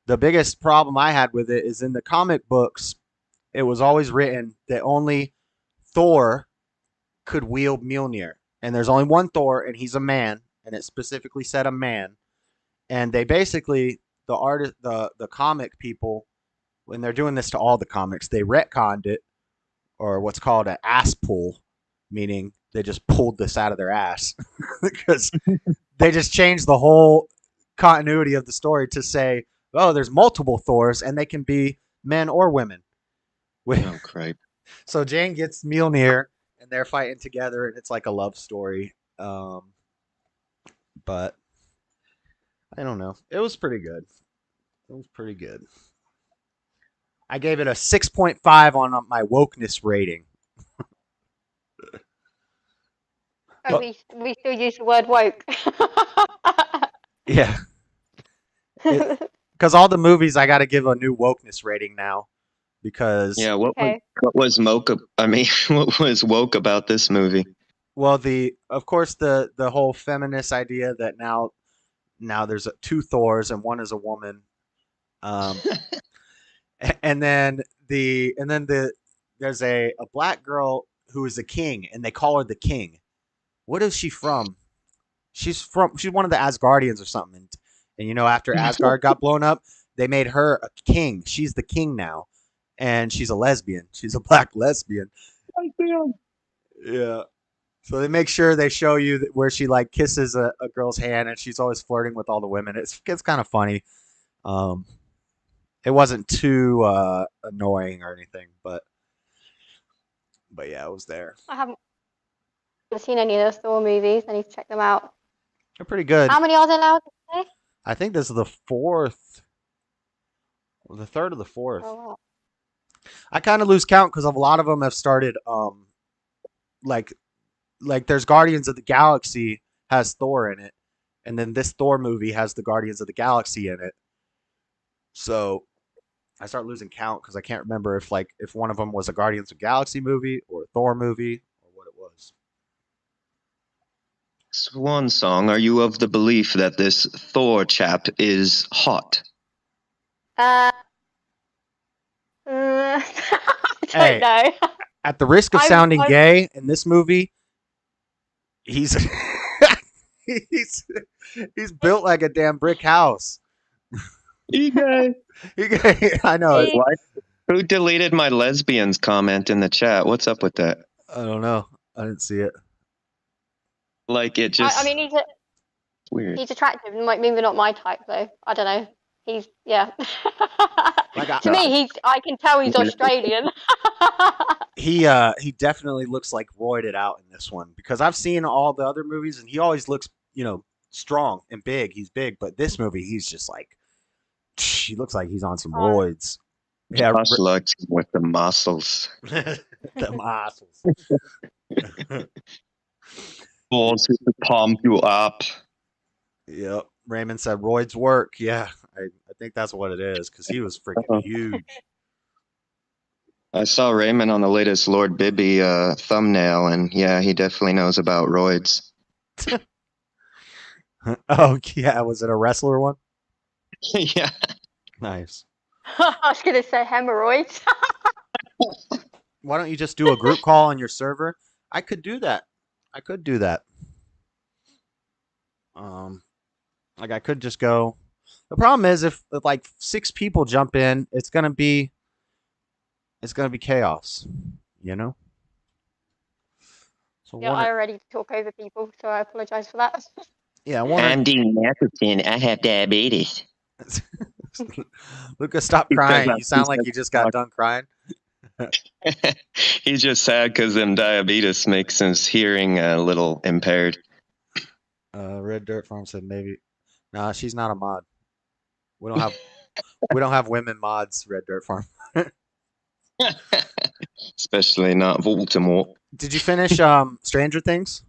the biggest problem I had with it is in the comic books, it was always written that only Thor could wield Mjolnir. and there's only one Thor, and he's a man, and it specifically said a man. And they basically, the comic people, when they're doing this to all the comics, they retconned it, or what's called an ass pull, meaning they just pulled this out of their ass because they just changed the whole continuity of the story to say, oh, there's multiple Thors, and they can be men or women. Oh, crap. So Jane gets Mjolnir, and they're fighting together, and it's like a love story. But I don't know. It was pretty good. It was pretty good. I gave it a 6.5 on my wokeness rating. We still use the word woke. Yeah. Because all the movies I got to give a new wokeness rating now. Because what was what was woke about this movie? Well, of course the whole feminist idea that now there's two Thors and one is a woman, and then there's a black girl who is a king, and they call her the king. What is she from? She's one of the Asgardians or something, and after Asgard got blown up, they made her a king. She's the king now, and she's a lesbian. She's a black lesbian. Yeah. So they make sure they show you where she like kisses a girl's hand, and she's always flirting with all the women. It's kind of funny. It wasn't too annoying or anything, but yeah, it was there. I haven't seen any of those Thor movies. I need to check them out. They're pretty good. How many are there now? I think this is the fourth, or the third or the fourth. Oh, wow. I kind of lose count because a lot of them have started like there's Guardians of the Galaxy has Thor in it, and then this Thor movie has the Guardians of the Galaxy in it. So I start losing count because I can't remember if one of them was a Guardians of the Galaxy movie or a Thor movie or what it was. Swan Song, are you of the belief that this Thor chap is hot? I don't know. At the risk of sounding gay in this movie, he's he's built like a damn brick house. He gay. I know. Who deleted my lesbians comment in the chat? What's up with that? I don't know. I didn't see it. Like it just. I mean, he's weird. He's attractive, maybe not my type though. I don't know. To me, I can tell he's Australian. He definitely looks like roided out in this one because I've seen all the other movies and he always looks, strong and big. He's big, but this movie he's just like he looks like he's on some roids. Yeah, looks with the muscles. The muscles. Balls to pump you up. Yep. Raymond said roids work. Yeah, I think that's what it is because he was freaking huge. I saw Raymond on the latest Lord Bibby thumbnail, and yeah, he definitely knows about roids. Oh, yeah. Was it a wrestler one? Yeah. Nice. I was going to say hemorrhoids. Why don't you just do a group call on your server? I could do that. I could just go. The problem is if like 6 people jump in, it's gonna be chaos, So yeah, I already talk over people, so I apologize for that. Yeah, I'm Dean Matheson. I have diabetes. Lucas, stop crying. You sound like you just got done crying. He's just sad because them diabetes makes his hearing a little impaired. Red Dirt Farm said maybe. Nah, she's not a mod. We don't have women mods. Red Dirt Farm. Especially not Voldemort. Did you finish Stranger Things?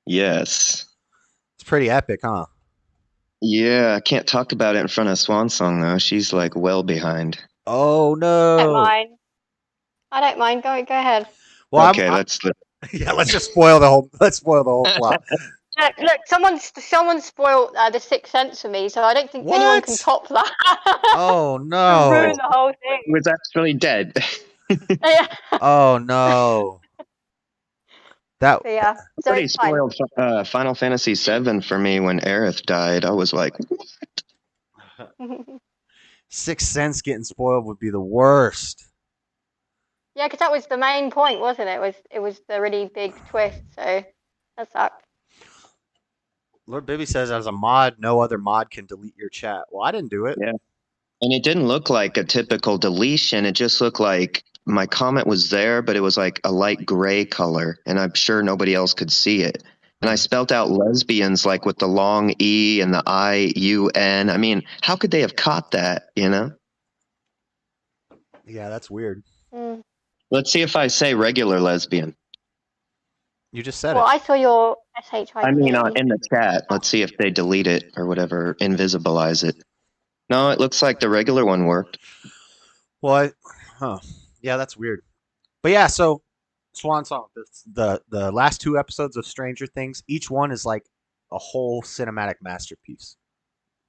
Yes. It's pretty epic, huh? Yeah, I can't talk about it in front of Swan Song though. She's like well behind. Oh no! I don't mind. Go ahead. Well, okay, let's just spoil the whole. Let's spoil the whole plot. Look, someone spoiled The Sixth Sense for me, so I don't think anyone can top that. Oh no! Ruin the whole thing. He was actually dead. Oh no! That So yeah, so Pretty it's fine. spoiled Final Fantasy VII for me when Aerith died. I was like, Sixth Sense getting spoiled would be the worst. Yeah, because that was the main point, wasn't it? It was the really big twist. So that sucked. Lord Bibby says, as a mod, no other mod can delete your chat. Well, I didn't do it. yeah. And it didn't look like a typical deletion. It just looked like my comment was there, but it was like a light gray color, and I'm sure nobody else could see it. And I spelt out lesbians like with the long E and the I-U-N. I mean, how could they have caught that, you know? Yeah, that's weird. Mm. Let's see if I say regular lesbian. You just said Well, it. I saw your SHIT. I mean, in the chat. Let's see if they delete it or whatever, invisibilize it. No, it looks like the regular one worked. What? Huh. Yeah, that's weird. But yeah, so Swan Song, the last 2 episodes of Stranger Things, each one is like a whole cinematic masterpiece.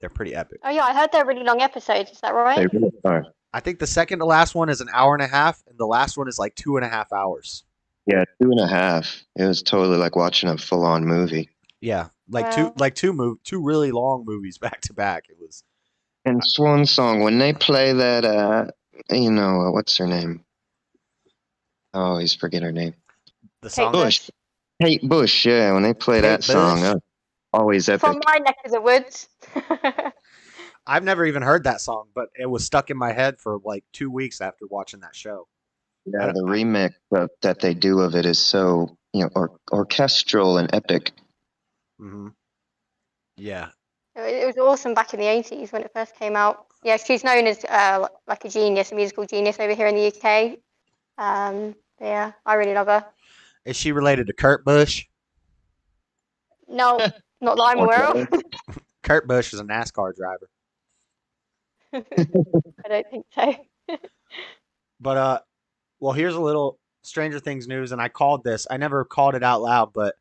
They're pretty epic. Oh yeah, I heard they're really long episodes. Is that right? They really are. I think the second to last one is an hour and a half, and the last one is like 2.5 hours. Yeah, 2.5. It was totally like watching a full-on movie. Yeah, like Wow. two really long movies back to back. It was. And Swan Song, when they play that, what's her name? I always forget her name. The song Bush. Kate Bush, yeah. When they play Kate that song, Bush? always epic. From my neck of the woods. I've never even heard that song, but it was stuck in my head for like 2 weeks after watching that show. Yeah, the remix that they do of it is so, orchestral and epic. Mm-hmm. Yeah. It was awesome back in the 80s when it first came out. Yeah, she's known as like a genius, a musical genius over here in the UK. Yeah, I really love her. Is she related to Kurt Busch? No, not that I'm aware of. Kurt Busch is a NASCAR driver. I don't think so. But well, here's a little Stranger Things news, and I called this. I never called it out loud, but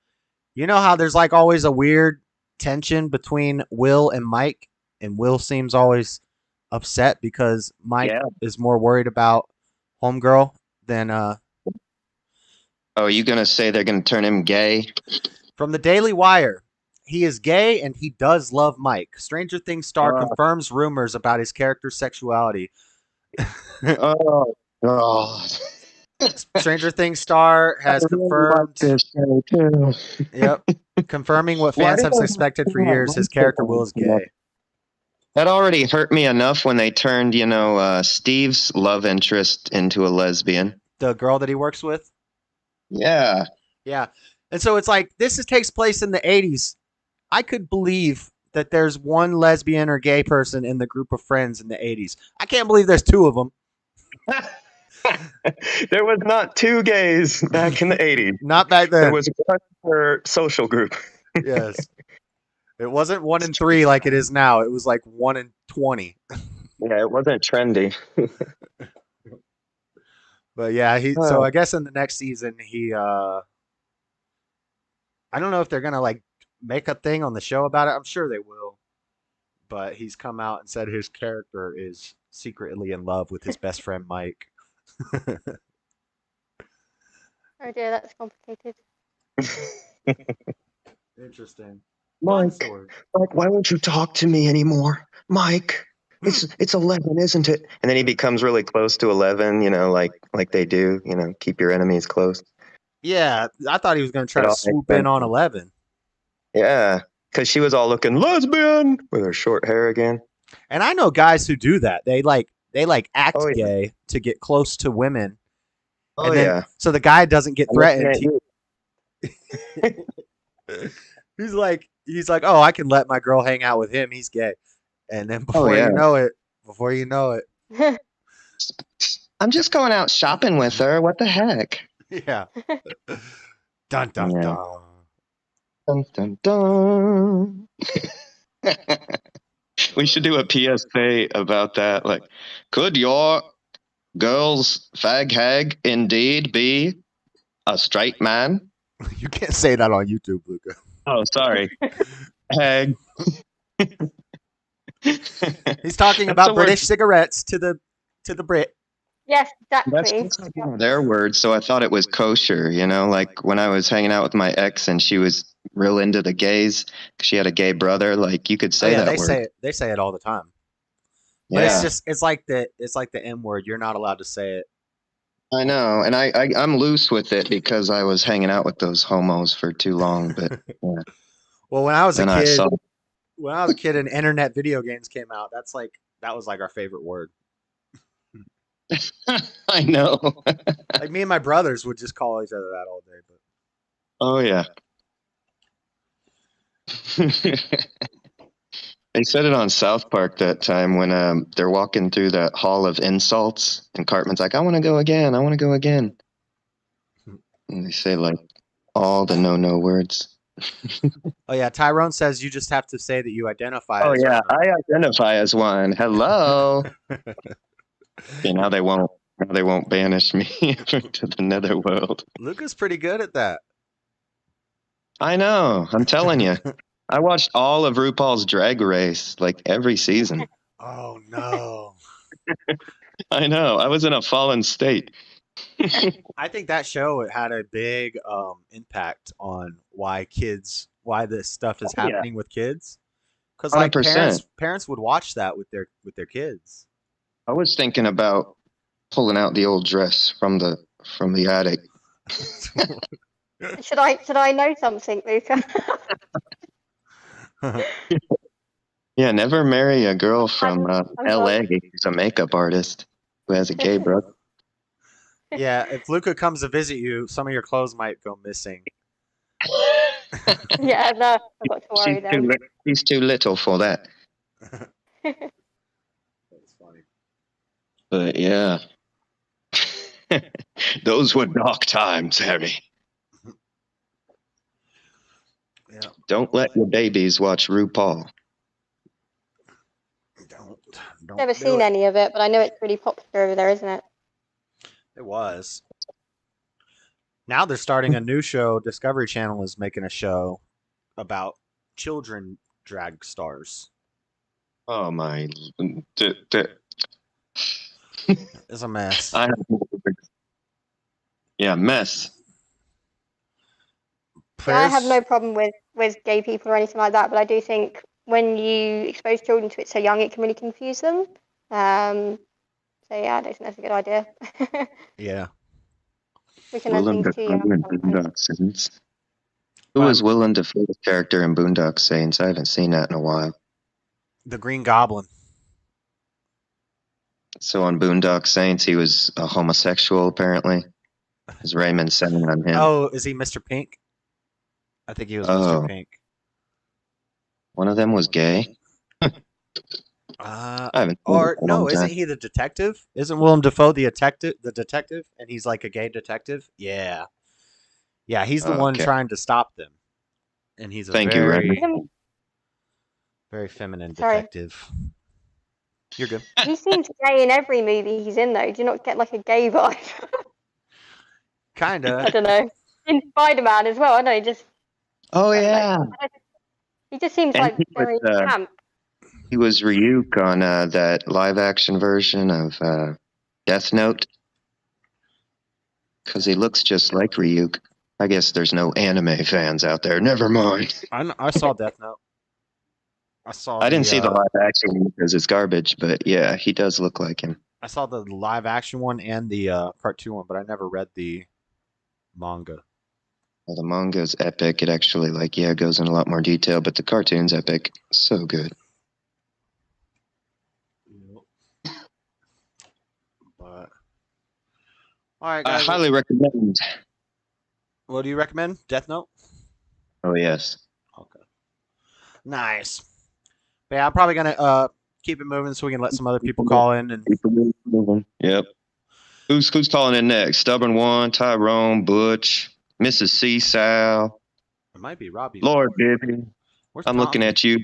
you know how there's like always a weird tension between Will and Mike, and Will seems always upset because Mike is more worried about Homegirl than Oh, you gonna say they're gonna turn him gay? From the Daily Wire, he is gay and he does love Mike. Stranger Things star confirms rumors about his character's sexuality. Oh God. Stranger Things star has confirmed. Yep, confirming what fans have suspected for years. His character Will is gay. That already hurt me enough when they turned, Steve's love interest into a lesbian. The girl that he works with. Yeah. Yeah, and so it's like takes place in the 80s. I could believe that there's one lesbian or gay person in the group of friends in the 80s. I can't believe there's 2 of them. There was not 2 gays back in the 80s. Not back then. There was one per social group. Yes. It wasn't 1 in 3 like it is now. It was like 1 in 20. Yeah, it wasn't trendy. But yeah, so I guess in the next season he I don't know if they're gonna like make a thing on the show about it. I'm sure they will. But he's come out and said his character is secretly in love with his best friend Mike. Oh dear, that's complicated. Interesting. Mike, why won't you talk to me anymore? Mike, it's 11, isn't it? And then he becomes really close to 11, like they do, keep your enemies close. Yeah, I thought he was going to try to swoop in on 11. Yeah, because she was all looking lesbian with her short hair again. And I know guys who do that. They act gay to get close to women. Oh, yeah. So the guy doesn't get threatened. He's like, oh, I can let my girl hang out with him. He's gay. And then before you know it. I'm just going out shopping with her. What the heck? Yeah. Dun, dun, Yeah. dun. Dun, dun, dun. We should do a PSA about that. Like, could your girl's fag hag indeed be a straight man? You can't say that on YouTube, Luca. Oh, sorry. Hag. He's talking about British cigarettes to the Brit. Yes, That's exactly. just like one of their words, so I thought it was kosher, you know, like when I was hanging out with my ex and she was real into the gays, 'cause she had a gay brother, like you could Oh say yeah, that word. they say it all the time. But Yeah, it's like the M word. You're not allowed to say it. I know, and I'm loose with it because I was hanging out with those homos for too long, but yeah. Well, when I was a Then I kid, saw. and internet video games came out, that was like our favorite word. I know. Like me and my brothers would just call each other that all day. But Oh yeah. They said it on South Park that time when they're walking through that hall of insults, and Cartman's like, "I want to go again. I want to go again." And they say like all the no words. oh yeah, Tyrone says you just have to say that you identify Oh as yeah, one. I identify as one. Hello. Okay, now they won't. Now they won't banish me to the netherworld. Luca's pretty good at that. I know. I'm telling you. I watched all of RuPaul's Drag Race, like every season. Oh no. I know. I was in a fallen state. I think that show had a big impact on why this stuff is Oh, yeah. happening with kids. Because like 100%. parents would watch that with their kids. I was thinking about pulling out the old dress from the attic. Should I know something, Luca? Yeah, never marry a girl from I'm LA sorry. who's a makeup artist who has a gay brother. Yeah, if Luca comes to visit you, some of your clothes might go missing. Yeah, no, I've got to worry then. She's too little for that. That's funny. But yeah. Those were dark times, Harry. Yeah. Don't let your babies watch RuPaul. Don't Never do seen it. any of it, but I know it's really popular over there, isn't it? It was. Now they're starting a new show. Discovery Channel is making a show about children drag stars. Oh my! It's a mess. Yeah, mess. Yeah, I have no problem with gay people or anything like that, but I do think when you expose children to it so young, it can really confuse them. So yeah, I don't think that's a good idea. Yeah. We can learn things too young sometimes. Boondock Saints. Who was Willem Dafoe's character in Boondock Saints? I haven't seen that in a while. The Green Goblin. So on Boondock Saints, he was a homosexual, apparently. Is Raymond saying on him? Oh, is he Mr. Pink? I think he was Mr. Pink. One of them was gay. I haven't or no, isn't he the detective? Isn't Willem Dafoe the detective, and he's like a gay detective? Yeah, yeah, he's the one trying to stop them, and he's a very feminine detective. You're good. He seems gay in every movie he's in, though. Do you not get like a gay vibe? Kinda. I don't know. In Spider-Man as well. I know. Oh yeah. He just seems like very camp. He was Ryuk on that live-action version of Death Note. Because he looks just like Ryuk. I guess there's no anime fans out there. Never mind. I saw Death Note. I didn't see the live-action because it's garbage, but yeah, he does look like him. I saw the live-action one and the cartoon one, but I never read the manga. Well, the manga's epic. It actually, goes in a lot more detail, but the cartoon's epic. So good. But all right, guys. I highly recommend. What do you recommend? Death Note? Oh, yes. Okay. Nice. But yeah, I'm probably gonna keep it moving so we can let some other people call in and keep it moving. Yep. Who's calling in next? Stubborn One, Tyrone, Butch, Mrs. C. Sal. It might be Robbie. Lord Bippy. I'm looking at you.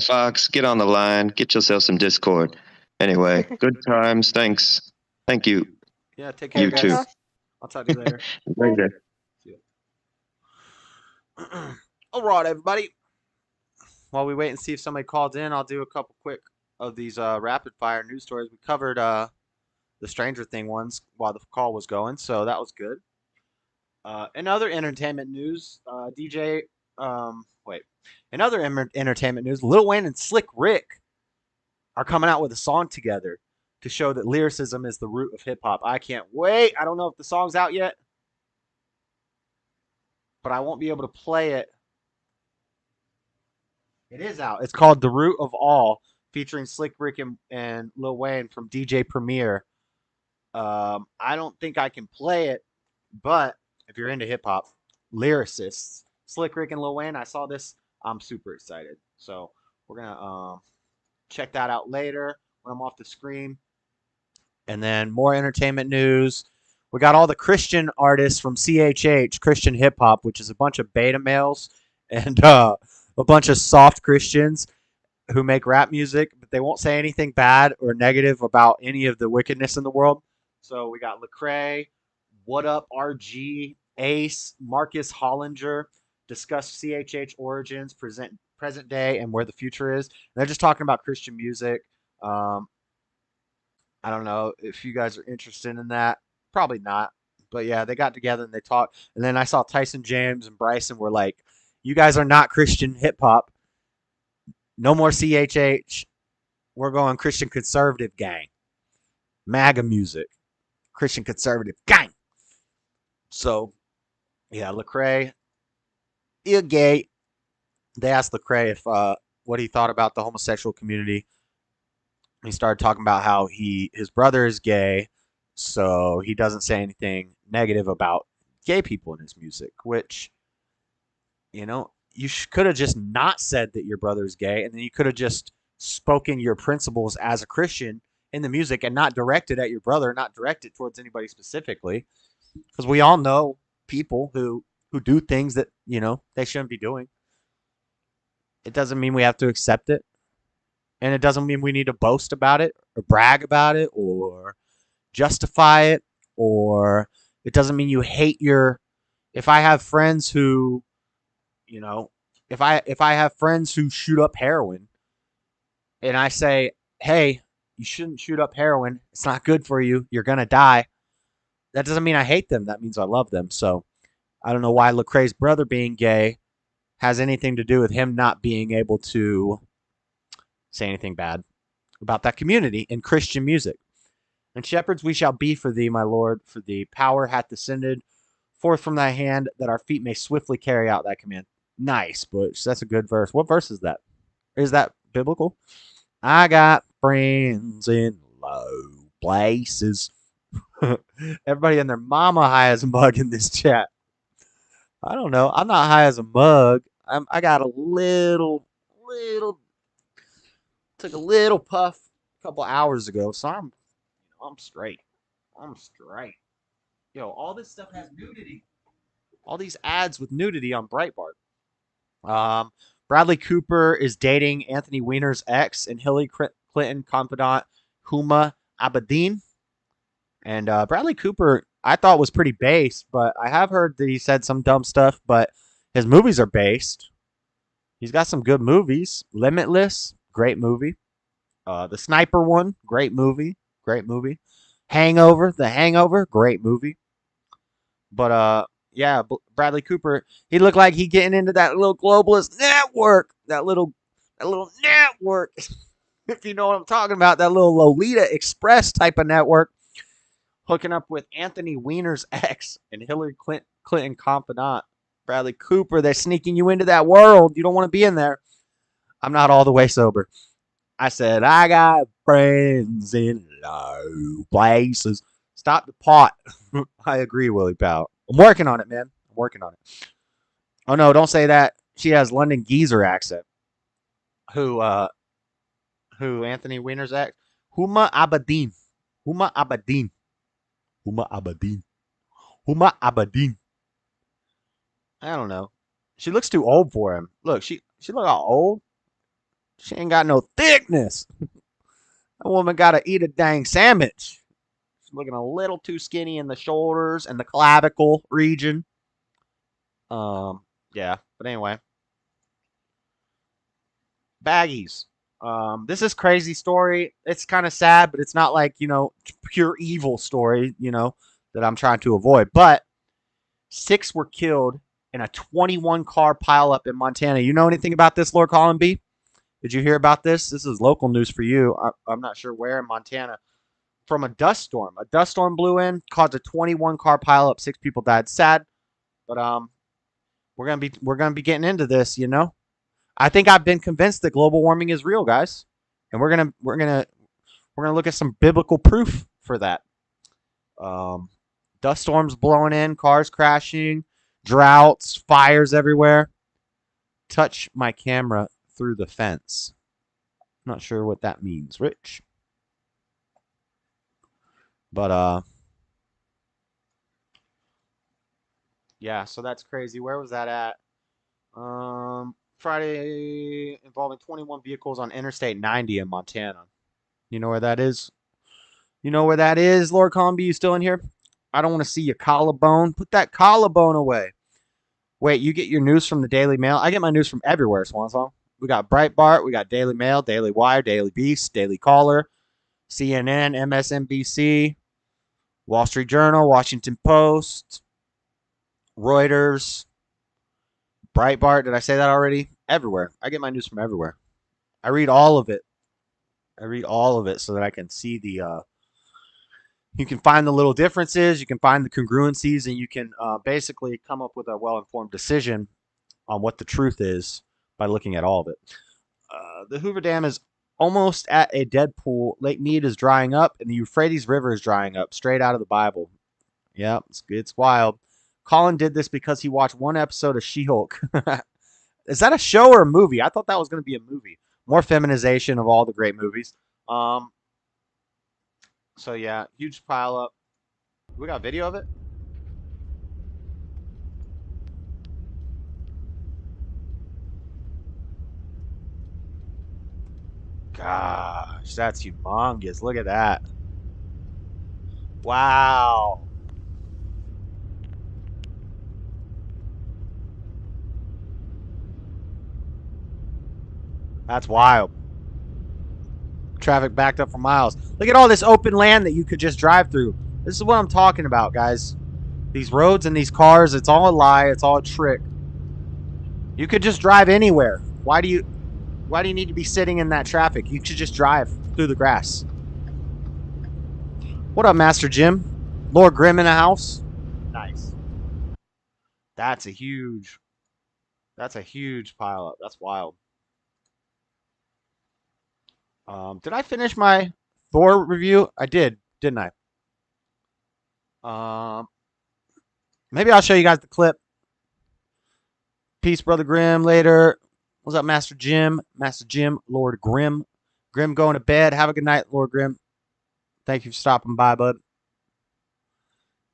Fox, get on the line. Get yourself some Discord. Anyway, good times. Thanks. Thank you. Yeah, take care. You guys. too. I'll talk to you later. Later. All right, everybody. While we wait and see if somebody called in, I'll do a couple quick of these rapid fire news stories. We covered the Stranger Thing ones while the call was going, so that was good. In other entertainment news, In other entertainment news, Lil Wayne and Slick Rick are coming out with a song together to show that lyricism is the root of hip hop. I can't wait. I don't know if the song's out yet, but I won't be able to play it. It is out. It's called The Root of All, featuring Slick Rick and Lil Wayne from DJ Premier. I don't think I can play it, but if you're into hip hop, lyricists, Slick Rick and Lil Wayne, I saw this. I'm super excited. So we're gonna check that out later when I'm off the screen. And then more entertainment news. We got all the Christian artists from CHH, Christian Hip Hop, which is a bunch of beta males and a bunch of soft Christians who make rap music, but they won't say anything bad or negative about any of the wickedness in the world. So we got Lecrae, What Up RG, Ace, Marcus Hollinger, discuss CHH origins, present day, and where the future is. And they're just talking about Christian music. I don't know if you guys are interested in that. Probably not. But yeah, they got together and they talked. And then I saw Tyson James and Bryson were like, you guys are not Christian hip hop. No more CHH. We're going Christian conservative gang. MAGA music. Christian conservative gang. So, yeah, Lecrae, you're gay. They asked Lecrae if what he thought about the homosexual community. He started talking about how his brother is gay, so he doesn't say anything negative about gay people in his music, which, you could have just not said that your brother is gay, and then you could have just spoken your principles as a Christian in the music and not directed at your brother, not directed towards anybody specifically, because we all know people who do things that, they shouldn't be doing. It doesn't mean we have to accept it. And it doesn't mean we need to boast about it or brag about it or justify it, or it doesn't mean you hate if I have friends who, if I have friends who shoot up heroin and I say, hey, you shouldn't shoot up heroin. It's not good for you. You're going to die. That doesn't mean I hate them. That means I love them. So I don't know why Lecrae's brother being gay has anything to do with him not being able to say anything bad about that community in Christian music. And shepherds we shall be for thee, my Lord, for the power hath descended forth from thy hand, that our feet may swiftly carry out thy command. Nice, Butch. That's a good verse. What verse is that? Is that biblical? I got friends in low places. Everybody and their mama high as a mug in this chat. I don't know. I'm not high as a mug. I got a little took a little puff a couple hours ago, so I'm straight. I'm straight. Yo, all this stuff has nudity. All these ads with nudity on Breitbart. Bradley Cooper is dating Anthony Weiner's ex and Hillary Clinton confidant Huma Abedin. And Bradley Cooper, I thought was pretty based, but I have heard that he said some dumb stuff, but his movies are based. He's got some good movies. Limitless, great movie. The Sniper one, great movie. Great movie. Hangover, The Hangover, great movie. But yeah, Bradley Cooper, he looked like he getting into that little globalist network. That little network. If you know what I'm talking about, that little Lolita Express type of network. Hooking up with Anthony Weiner's ex and Hillary Clinton confidant Bradley Cooper. They're sneaking you into that world. You don't want to be in there. I'm not all the way sober. I said, I got friends in low places. Stop the pot. I agree, Willie Powell. I'm working on it, man. I'm working on it. Oh, no, don't say that. She has London geezer accent. Who Anthony Weiner's ex? Huma Abedin. Huma Abedin. Huma Abedin. Huma Abedin. I don't know. She looks too old for him. Look, she look all old. She ain't got no thickness. That woman gotta eat a dang sandwich. She's looking a little too skinny in the shoulders and the clavicle region. Yeah, but anyway. Baggies. This is crazy story. It's kind of sad, but it's not like, pure evil story, that I'm trying to avoid. But 6 were killed in a 21 car pileup in Montana. You know anything about this, Lord Colin B? Did you hear about this? This is local news for you. I'm not sure where in Montana. From a dust storm. A dust storm blew in, caused a 21 car pileup. 6 people died. Sad, but we're gonna be getting into this. I think I've been convinced that global warming is real, guys, and we're gonna look at some biblical proof for that. Dust storms blowing in, cars crashing, droughts, fires everywhere. Touch my camera through the fence. Not sure what that means, Rich. But yeah, so that's crazy. Where was that at? Friday involving 21 vehicles on Interstate 90 in Montana. You know where that is? You know where that is, Lord Columby? You still in here? I don't want to see your collarbone. Put that collarbone away. Wait, you get your news from the Daily Mail? I get my news from everywhere, Swan Song. We got Breitbart, we got Daily Mail, Daily Wire, Daily Beast, Daily Caller, CNN, MSNBC, Wall Street Journal, Washington Post, Reuters, Breitbart. Did I say that already? Everywhere. I get my news from everywhere. I read all of it. So that I can see you can find the little differences, you can find the congruencies, and you can basically come up with a well-informed decision on what the truth is by looking at all of it. The Hoover Dam is almost at a dead pool. Lake Mead is drying up, and the Euphrates River is drying up, straight out of the Bible. Yeah, it's wild. Colin did this because he watched one episode of She-Hulk. Is that a show or a movie? I thought that was going to be a movie. More feminization of all the great movies. So yeah, huge pile up. We got video of it? Gosh, that's humongous. Look at that. Wow. That's wild. Traffic backed up for miles. Look at all this open land that you could just drive through. This is what I'm talking about, guys. These roads and these cars, it's all a lie. It's all a trick. You could just drive anywhere. Why do you need to be sitting in that traffic? You should just drive through the grass. What up, Master Jim? Lord Grimm in the house? Nice. That's a huge pile up. That's wild. Did I finish my Thor review? I did, didn't I? Maybe I'll show you guys the clip. Peace, Brother Grimm, later. What's up, Master Jim? Master Jim, Lord Grimm. Grimm going to bed. Have a good night, Lord Grimm. Thank you for stopping by, bud.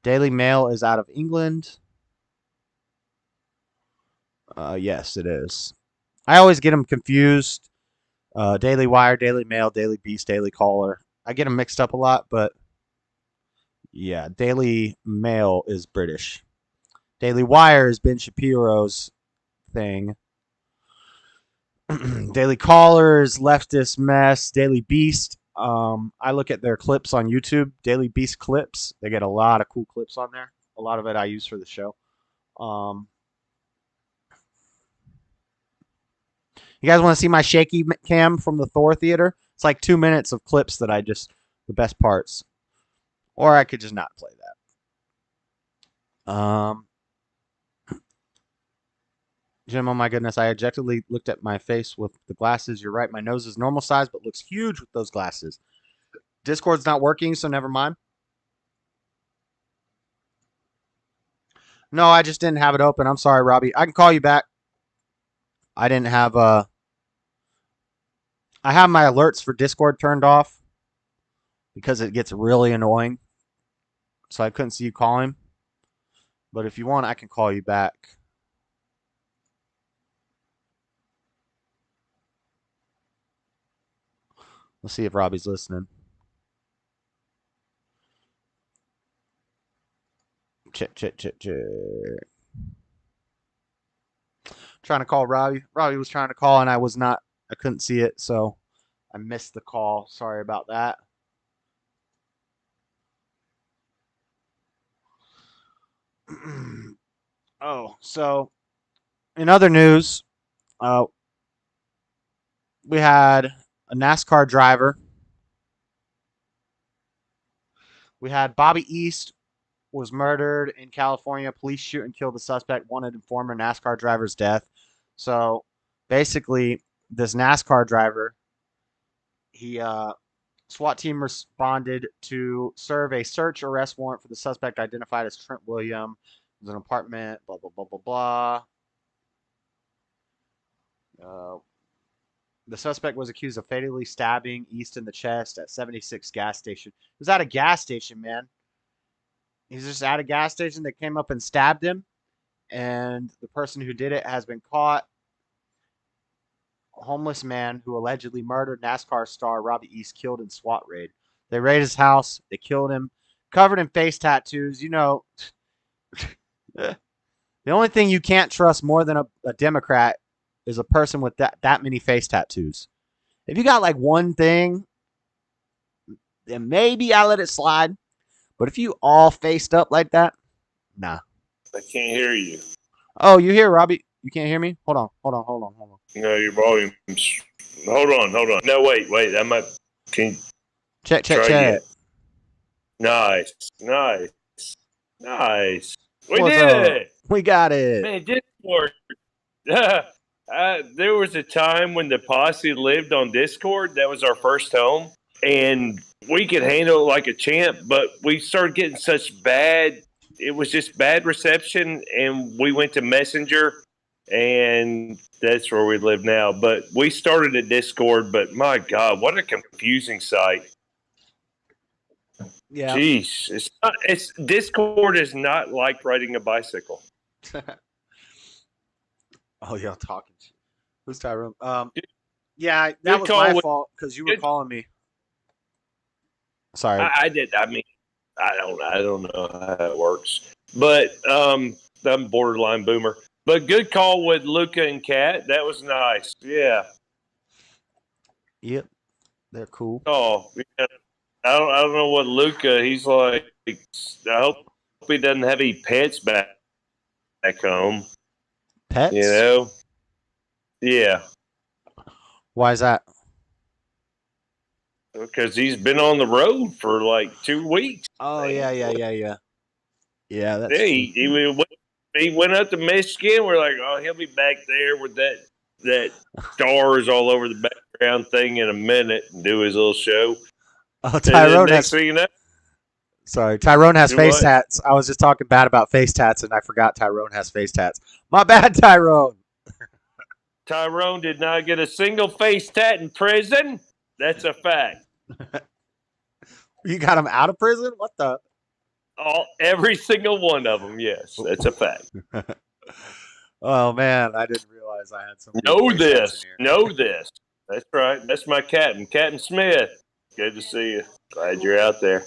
Daily Mail is out of England. Yes, it is. I always get them confused. Daily Wire, Daily Mail, Daily Beast, Daily Caller. I get them mixed up a lot, but yeah, Daily Mail is British. Daily Wire is Ben Shapiro's thing. Daily Caller is leftist mess. Daily Beast. I look at their clips on YouTube. Daily Beast clips. They get a lot of cool clips on there. A lot of it I use for the show. You guys want to see my shaky cam from the Thor theater? It's like 2 minutes of clips that the best parts. Or I could just not play that. Jim, oh my goodness, I objectively looked at my face with the glasses. You're right, my nose is normal size, but looks huge with those glasses. Discord's not working, so never mind. No, I just didn't have it open. I'm sorry, Robbie. I can call you back. I didn't have I have my alerts for Discord turned off because it gets really annoying. So I couldn't see you calling. But if you want, I can call you back. Let's see if Robbie's listening. Check. Trying to call Robbie. Robbie was trying to call and I couldn't see it, so I missed the call. Sorry about that. Oh, so in other news, uh, we had a NASCAR driver. We had Bobby East was murdered in California. Police shoot and kill the suspect, wanted in former NASCAR driver's death. So basically, this NASCAR driver, he SWAT team responded to serve a search arrest warrant for the suspect identified as Trent William. It was an apartment, blah, blah, blah, blah, blah. The suspect was accused of fatally stabbing East in the chest at 76 gas station. It was at a gas station, man. He's just at a gas station. They came up and stabbed him, and the person who did it has been caught. A homeless man who allegedly murdered NASCAR star Robbie East killed in SWAT raid. They raided his house. They killed him, covered in face tattoos. You know, the only thing you can't trust more than a Democrat is a person with that many face tattoos. If you got like one thing, then maybe I let it slide. But if you all faced up like that, nah. I can't hear you. Oh, you hear Robbie? You can't hear me? Hold on. No, your volume's. Hold on. No, wait. That might. Can you check. Again? Nice. We What's did up? it. We got it. Man, Discord. There was a time when the posse lived on Discord. That was our first home, and we could handle it like a champ. But we started getting such bad. It was just bad reception, and we went to Messenger. And that's where we live now. But we started at Discord, but my God, what a confusing site. Yeah. Jeez. It's Discord is not like riding a bicycle. Oh, y'all talking. Who's Tyrone? Yeah, that was my fault because you were calling me. Sorry. I did. I mean, I don't know how it works. But I'm borderline boomer. But good call with Luca and Kat. That was nice. Yeah. Yep. They're cool. Oh, yeah. I don't know what Luca. He's like. I hope he doesn't have any pets back home. Pets? You know. Yeah. Why is that? Because he's been on the road for like 2 weeks. Oh yeah. Yeah, that's he went up to Michigan. We're like, oh, he'll be back there with that stars all over the background thing in a minute and do his little show. Oh, Tyrone has. Thing you know, Sorry, Tyrone has face what? tats. I was just talking bad about face tats, and I forgot Tyrone has face tats. My bad, Tyrone. Tyrone did not get a single face tat in prison. That's a fact. You got him out of prison? What the? Every single one of them. Yes, that's a fact. Oh man, I didn't realize I had some. Know this. That's right. That's my Captain Smith. Good to see you. Glad you're out there.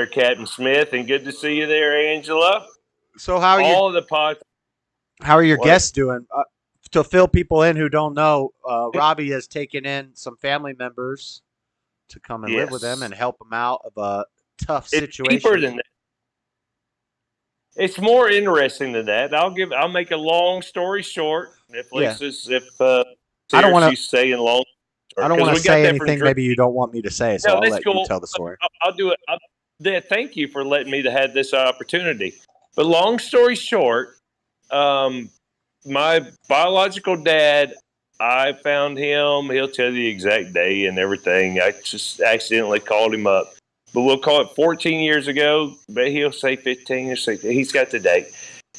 Captain Smith, and good to see you there, Angela. So how are How are your guests doing? To fill people in who don't know, Robbie has taken in some family members to come and live with him and help them out of a tough situation. It's deeper than that. It's more interesting than that. I'll make a long story short. If I don't want to say in long. I don't want to say anything maybe you don't want me to say, so I'll let you tell the story. I'll do it. Thank you for letting me to have this opportunity. But long story short, my biological dad, I found him. He'll tell you the exact day and everything. I just accidentally called him up. But we'll call it 14 years ago. But he'll say 15 or 16. He's got the date.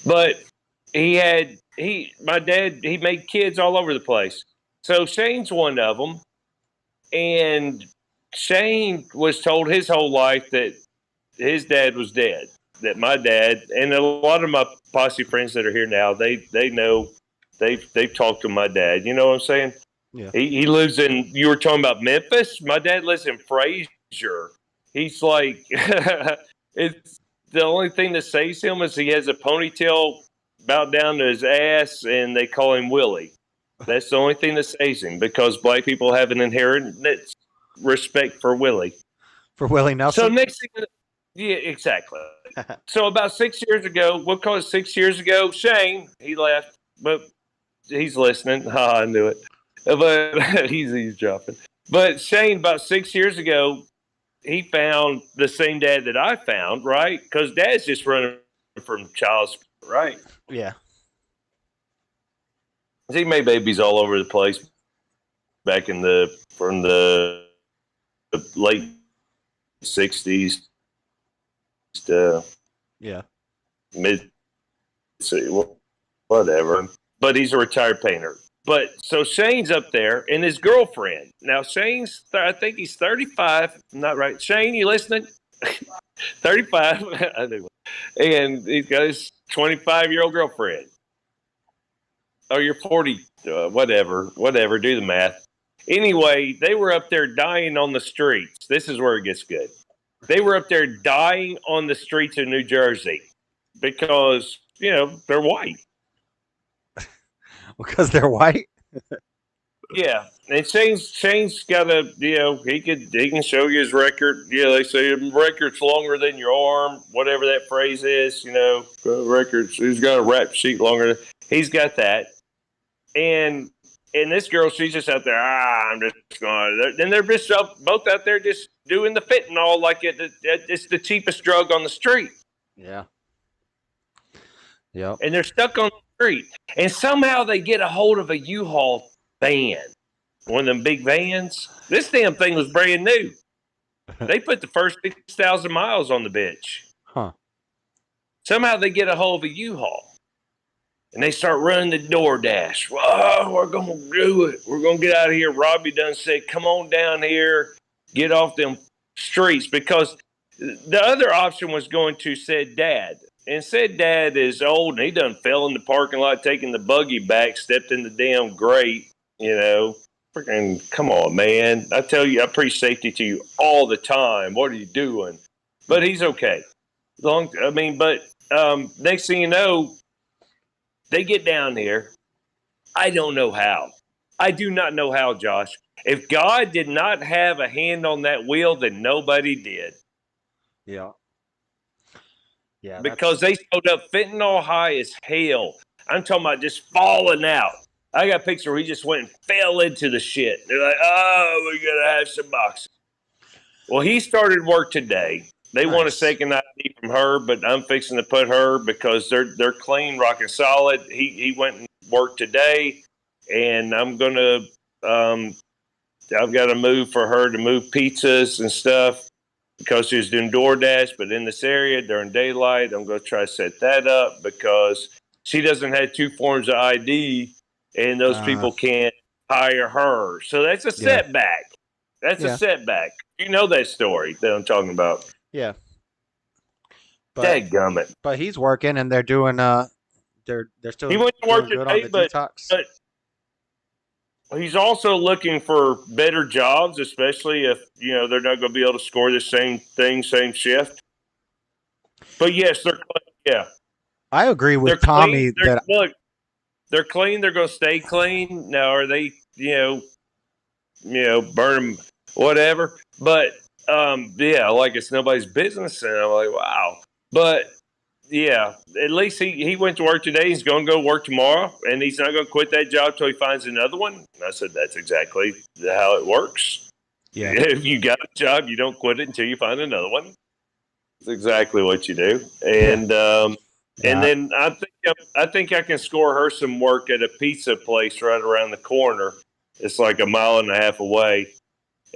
But my dad made kids all over the place. So Shane's one of them. And Shane was told his whole life that his dad was dead. That my dad, and a lot of my posse friends that are here now, they know, they've talked to my dad. You know what I'm saying? Yeah. He lives in, you were talking about Memphis? My dad lives in Frazier. He's like, it's the only thing that saves him is he has a ponytail about down to his ass, and they call him Willie. That's the only thing that saves him, because black people have an inherent respect for Willie. For Willie So Nelson? next thing, yeah, exactly. So about 6 years ago, we'll call it 6 years ago, Shane, he left, but he's listening. I knew it. But he's eavesdropping. But Shane, about 6 years ago, he found the same dad that I found, right? Because dad's just running from child support, right? Yeah. He made babies all over the place back from the late 60s to mid, whatever. But he's a retired painter. But so Shane's up there and his girlfriend. Now Shane's, I think he's 35. I'm not right. Shane, you listening? 35. I do. And he's got his 25-year-old girlfriend. Oh, you're 40. Whatever. Do the math. Anyway, they were up there dying on the streets. This is where it gets good. They were up there dying on the streets of New Jersey because, they're white. Because they're white? Yeah. And Shane's got a, he can show you his record. Yeah, they say record's longer than your arm, whatever that phrase is, records. He's got a rap sheet longer. He's got that. And this girl, she's just out there, I'm just going. And they're just both out there just doing the fentanyl like it's the cheapest drug on the street. Yeah. Yep. And they're stuck on the street. And somehow they get a hold of a U-Haul van. One of them big vans. This damn thing was brand new. They put the first 6,000 miles on the bitch. Huh. Somehow they get a hold of a U-Haul. And they start running the DoorDash. Whoa, we're going to do it. We're going to get out of here. Robbie done said, come on down here. Get off them streets. Because the other option was going to said dad. And said dad is old, and he done fell in the parking lot, taking the buggy back, stepped in the damn grate, Freaking, come on, man. I tell you, I preach safety to you all the time. What are you doing? But he's okay. Next thing you know, they get down here. I don't know how. I do not know how, Josh. If God did not have a hand on that wheel, then nobody did. Yeah. Yeah. Because they showed up fentanyl high as hell. I'm talking about just falling out. I got a picture where he just went and fell into the shit. They're like, oh, we got to have some boxing. Well, he started work today. They want a second ID from her, but I'm fixing to put her because they're clean, rock and solid. He went and worked today, and I'm going to I've got to move for her to move pizzas and stuff because she was doing DoorDash, but in this area during daylight, I'm going to try to set that up because she doesn't have two forms of ID, and those people can't hire her. So that's a setback. That's a setback. You know that story that I'm talking about. Yeah. Dadgummit. But he's working, and they're doing they're still he went to work doing good today, on the detox. But he's also looking for better jobs, especially if they're not going to be able to score the same thing, same shift. But yes, they're clean. Yeah. I agree with they're Tommy clean. that Look, they're clean. They're going to stay clean. Now, are they burn them, whatever? But like it's nobody's business, and I'm like, wow. But yeah, at least he went to work today. He's going to go work tomorrow, and he's not going to quit that job till he finds another one. And I said, that's exactly how it works. Yeah. If you got a job, you don't quit it until you find another one. That's exactly what you do. And and then I think I can score her some work at a pizza place right around the corner. It's like a mile and a half away,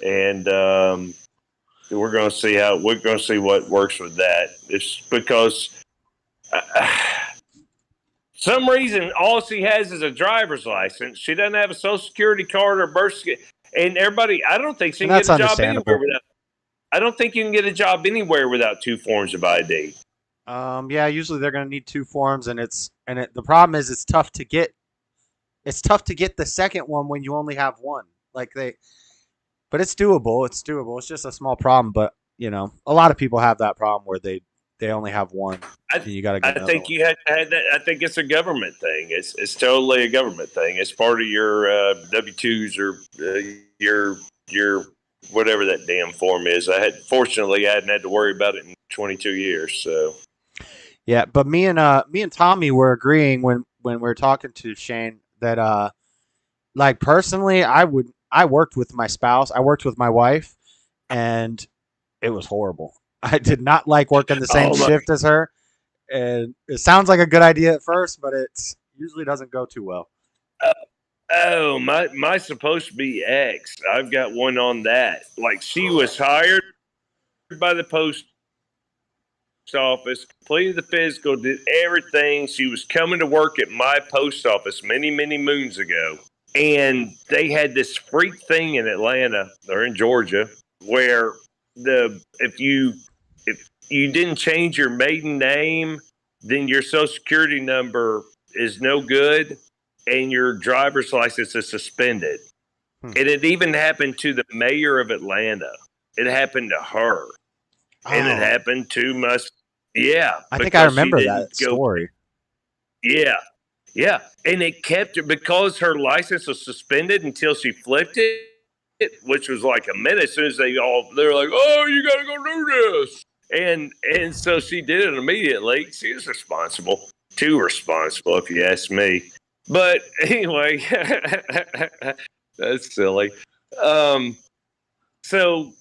and we're going to see what works with that. It's because some reason all she has is a driver's license. She doesn't have a social security card or birth certificate. And everybody, I don't think she can get a job anywhere without. I don't think you can get a job anywhere without two forms of ID. Yeah, usually they're going to need two forms, and the problem is it's tough to get. It's tough to get the second one when you only have one. But it's doable. It's doable. It's just a small problem, but a lot of people have that problem where they they only have one. And you got to get I another think one. you have to have that. I think it's a government thing. It's totally a government thing. It's part of your W-2s or your whatever that damn form is. Fortunately I hadn't had to worry about it in 22 years. So Yeah, but me and Tommy were agreeing when we were talking to Shane that like personally I worked with my spouse, I worked with my wife, and it was horrible. I did not like working the same oh my shift as her, and it sounds like a good idea at first, but it usually doesn't go too well. oh my supposed to be ex. I've got one on that. Like she was hired by the post office, completed the physical, did everything. She was coming to work at my post office many moons ago, and they had this freak thing in Atlanta or in Georgia where if you didn't change your maiden name, then your social security number is no good and your driver's license is suspended. And it even happened to the mayor of Atlanta. It happened to her. And it Oh, happened to my, yeah, I think I because she remember that didn't go, story. yeah, yeah. And it kept her because her license was suspended until she flipped it, which was like a minute. As soon as they're like, oh, you got to go do this. And so she did it immediately. She was responsible, too responsible, if you ask me. But anyway, that's silly. So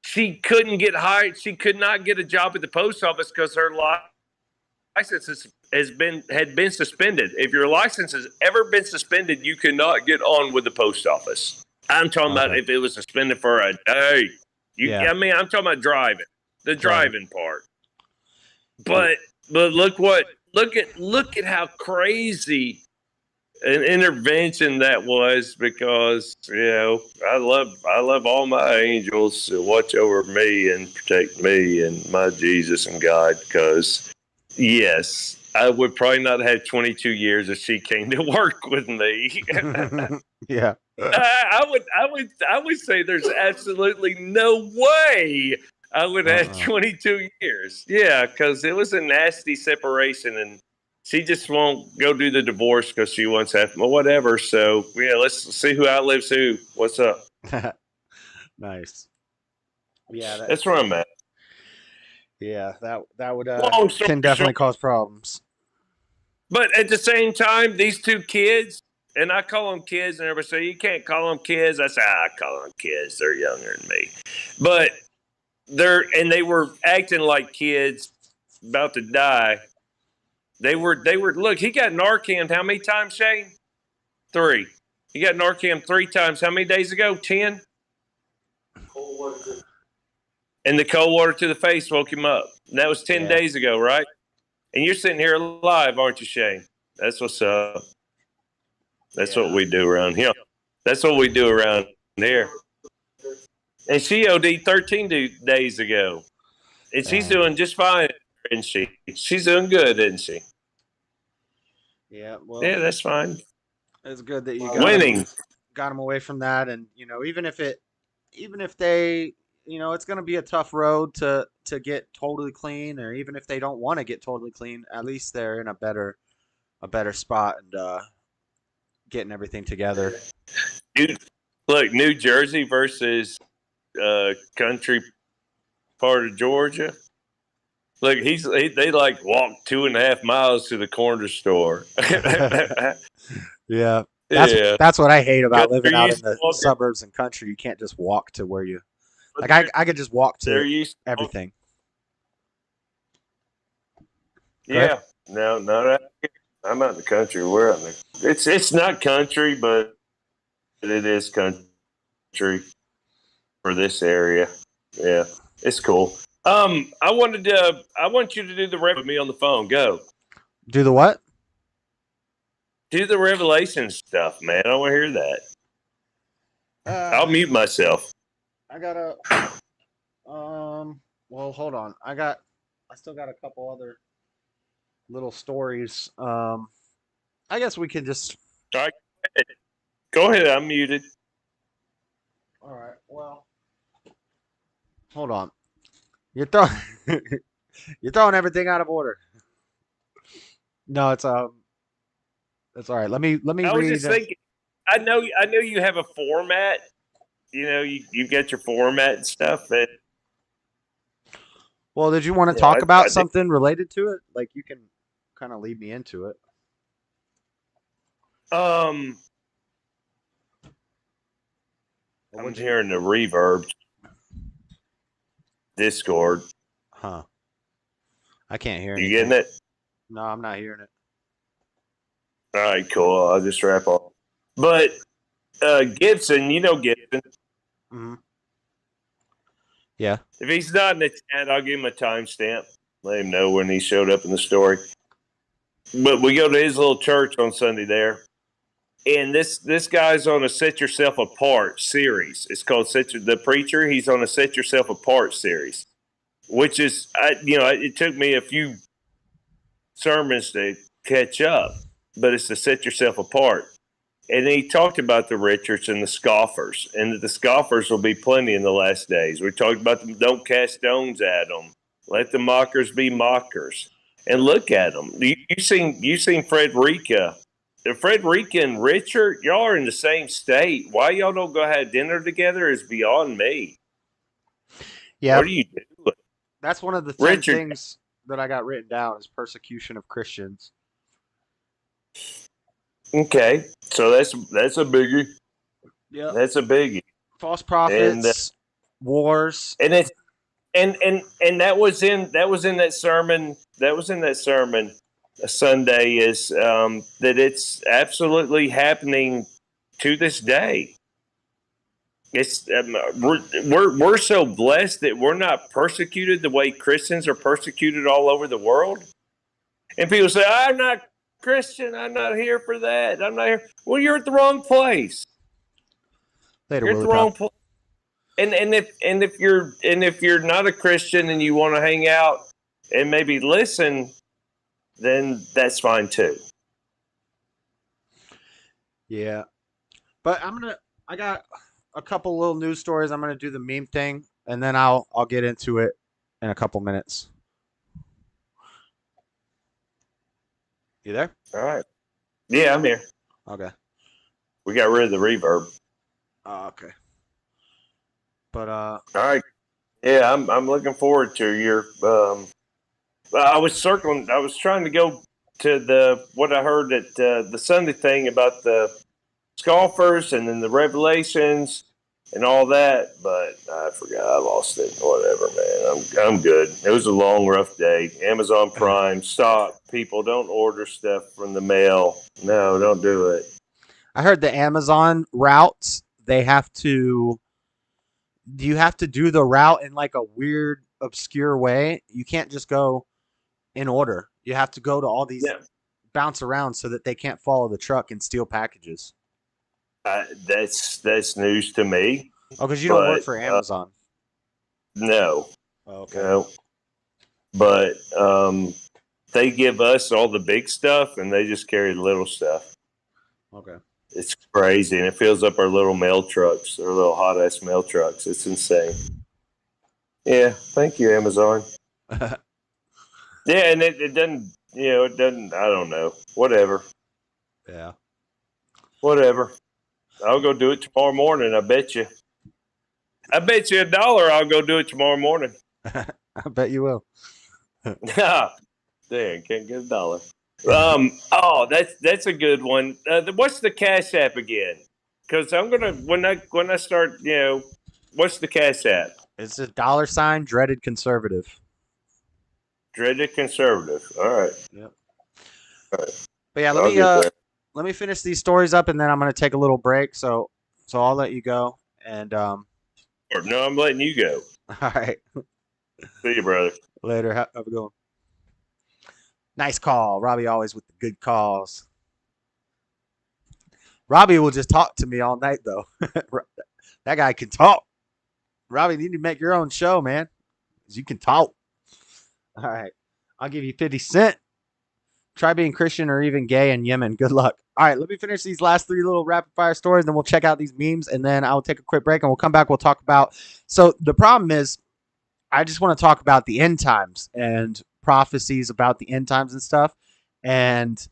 she couldn't get hired. She could not get a job at the post office because her license had been suspended. If your license has ever been suspended, you cannot get on with the post office. I'm talking about if it was suspended for a day. Yeah. I mean, I'm talking about driving, the Driving. driving part. But look at how crazy an intervention that was, because I love all my angels to watch over me and protect me and my Jesus and God, because yes, I would probably not have 22 years if she came to work with me. Yeah. I would say there's absolutely no way I would have 22 years. Yeah, because it was a nasty separation, and she just won't go do the divorce because she wants half whatever. So yeah, let's see who outlives who. What's up? Nice. Yeah, That's where I'm at. Yeah, that would Long story can definitely short, cause problems. but at the same time, these two kids, and I call them kids, and everybody say you can't call them kids. I say I call them kids. They're younger than me, but they were acting like kids about to die. They were look, he got Narcan how many times, Shane? 3. He got Narcan 3 times. How many days ago? 10? And the cold water to the face woke him up. And that was 10 days ago, right? And you're sitting here alive, aren't you, Shane? That's what's up. That's what we do around here. That's what we do around here. And she OD'd 13 days ago. And she's doing just fine, isn't she? She's doing good, isn't she? Yeah, well, yeah, that's fine. It's good that you got them away from that, and even if they, it's going to be a tough road to get totally clean, or even if they don't want to get totally clean, at least they're in a better spot and getting everything together. Dude, look, New Jersey versus country part of Georgia. Look, they like walk 2.5 miles to the corner store. Yeah. That's what I hate about living out in the suburbs and country. You can't just walk to where you I could just walk to everything. Yeah. No, I'm out in the country. We're out in the, it's not country, but it is country for this area. Yeah. It's cool. I want you to do the rev with me on the phone. Go. Do the what? Do the Revelation stuff, man. I want to hear that. I'll mute myself. I gotta. Well, hold on. I still got a couple other little stories. I guess we can just. All right. Go ahead. I'm muted. All right. Well, hold on. You're throwing. You're throwing everything out of order. No, it's all right. Let me I was read. just thinking. I know you have a format. You know, you've got your format and stuff. But Well, did you want to talk about something related to it? Like you can kind of lead me into it. I'm hearing the reverb. Discord. Huh. I can't hear You anything. getting it? No, I'm not hearing it. All right, cool. I'll just wrap up. But Gibson, you know Gibson. Mm-hmm. Yeah. If he's not in the chat, I'll give him a timestamp. Let him know when he showed up in the story. But we go to his little church on Sunday there. And this guy's on a Set Yourself Apart series. It's called The Preacher. He's on a Set Yourself Apart series, which is, it took me a few sermons to catch up, but it's to set yourself apart. And he talked about the Richards and the scoffers, and that the scoffers will be plenty in the last days. We talked about them. Don't cast stones at them. Let the mockers be mockers. And look at them. You seen Frederica. Frederica and Richard, y'all are in the same state. Why y'all don't go have dinner together is beyond me. Yeah. What are you doing? That's one of the 10 things that I got written down is persecution of Christians. Okay, so that's a biggie. Yeah, that's a biggie. False prophets, wars, and it's and that was in that sermon. That was in that sermon. Sunday is that it's absolutely happening to this day. It's we're so blessed that we're not persecuted the way Christians are persecuted all over the world. And people say, "I'm not Christian. I'm not here for that. I'm not here." Well, you're at the wrong place. Later, you're at the wrong place. And if you're not a Christian and you want to hang out and maybe listen, then that's fine too. Yeah, but I got a couple little news stories. I'm gonna do the meme thing, and then I'll get into it in a couple minutes. You there? All right. Yeah, I'm here. Okay. We got rid of the reverb. Oh, okay. But all right. Yeah, I'm looking forward to your I was trying to go to what I heard at the Sunday thing about the scoffers and then the revelations and all that, but I forgot. I lost it. Whatever, man. I'm good. It was a long, rough day. Amazon Prime, stop. People, don't order stuff from the mail. No, don't do it. I heard the Amazon routes, you have to do the route in like a weird, obscure way. You can't just go in order. You have to go to all these, bounce around so that they can't follow the truck and steal packages. That's news to me. Oh, because you don't work for Amazon. No. Okay. No. But they give us all the big stuff, and they just carry the little stuff. Okay. It's crazy, and it fills up our little mail trucks, our little hot ass mail trucks. It's insane. Yeah. Thank you, Amazon. Yeah, and it doesn't. It doesn't. I don't know. Whatever. Yeah. Whatever. I'll go do it tomorrow morning. I bet you. I bet you $1 I'll go do it tomorrow morning. I bet you will. Damn, can't get $1. Oh, that's a good one. What's the Cash App again? Because I'm gonna when I start, what's the Cash App? It's a $ Dreaded Conservative. Dreaded Conservative. All right. Yep. All right. But yeah, let me finish these stories up, and then I'm gonna take a little break. So I'll let you go. And no, I'm letting you go. All right. See you, brother. Later. Have a good one. Nice call, Robbie. Always with the good calls. Robbie will just talk to me all night, though. That guy can talk. Robbie, you need to make your own show, man. 'Cause you can talk. All right. I'll give you 50 cents. Try being Christian or even gay in Yemen. Good luck. All right. Let me finish these last 3 little rapid fire stories. Then we'll check out these memes. And then I'll take a quick break and we'll come back. We'll talk about. So the problem is I just want to talk about the end times and prophecies about the end times and stuff. And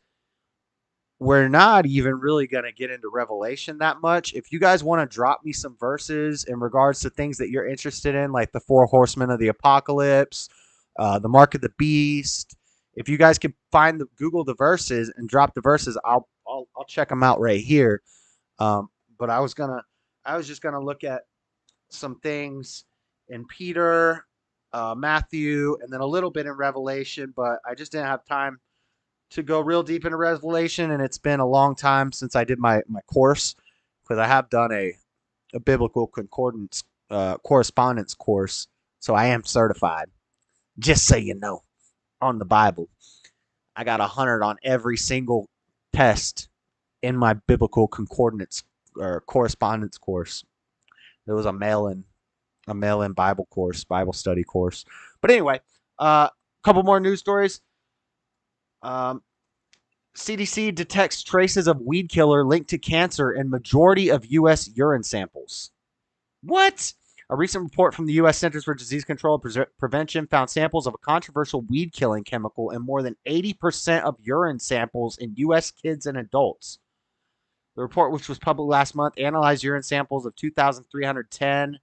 we're not even really going to get into Revelation that much. If you guys want to drop me some verses in regards to things that you're interested in, like the 4 horsemen of the apocalypse, the mark of the beast, if you guys can find Google the verses and drop the verses, I'll check them out right here. But I was just gonna look at some things in Peter, Matthew, and then a little bit in Revelation, but I just didn't have time to go real deep into Revelation, and it's been a long time since I did my course, because I have done a biblical concordance correspondence course, so I am certified. Just so you know, on the Bible, I got 100 on every single test in my biblical concordance or correspondence course. There was a mail-in Bible course, Bible study course. But anyway, a couple more news stories. CDC detects traces of weed killer linked to cancer in majority of U.S. urine samples. What? A recent report from the U.S. Centers for Disease Control and Prevention found samples of a controversial weed-killing chemical in more than 80% of urine samples in U.S. kids and adults. The report, which was published last month, analyzed urine samples of 2,310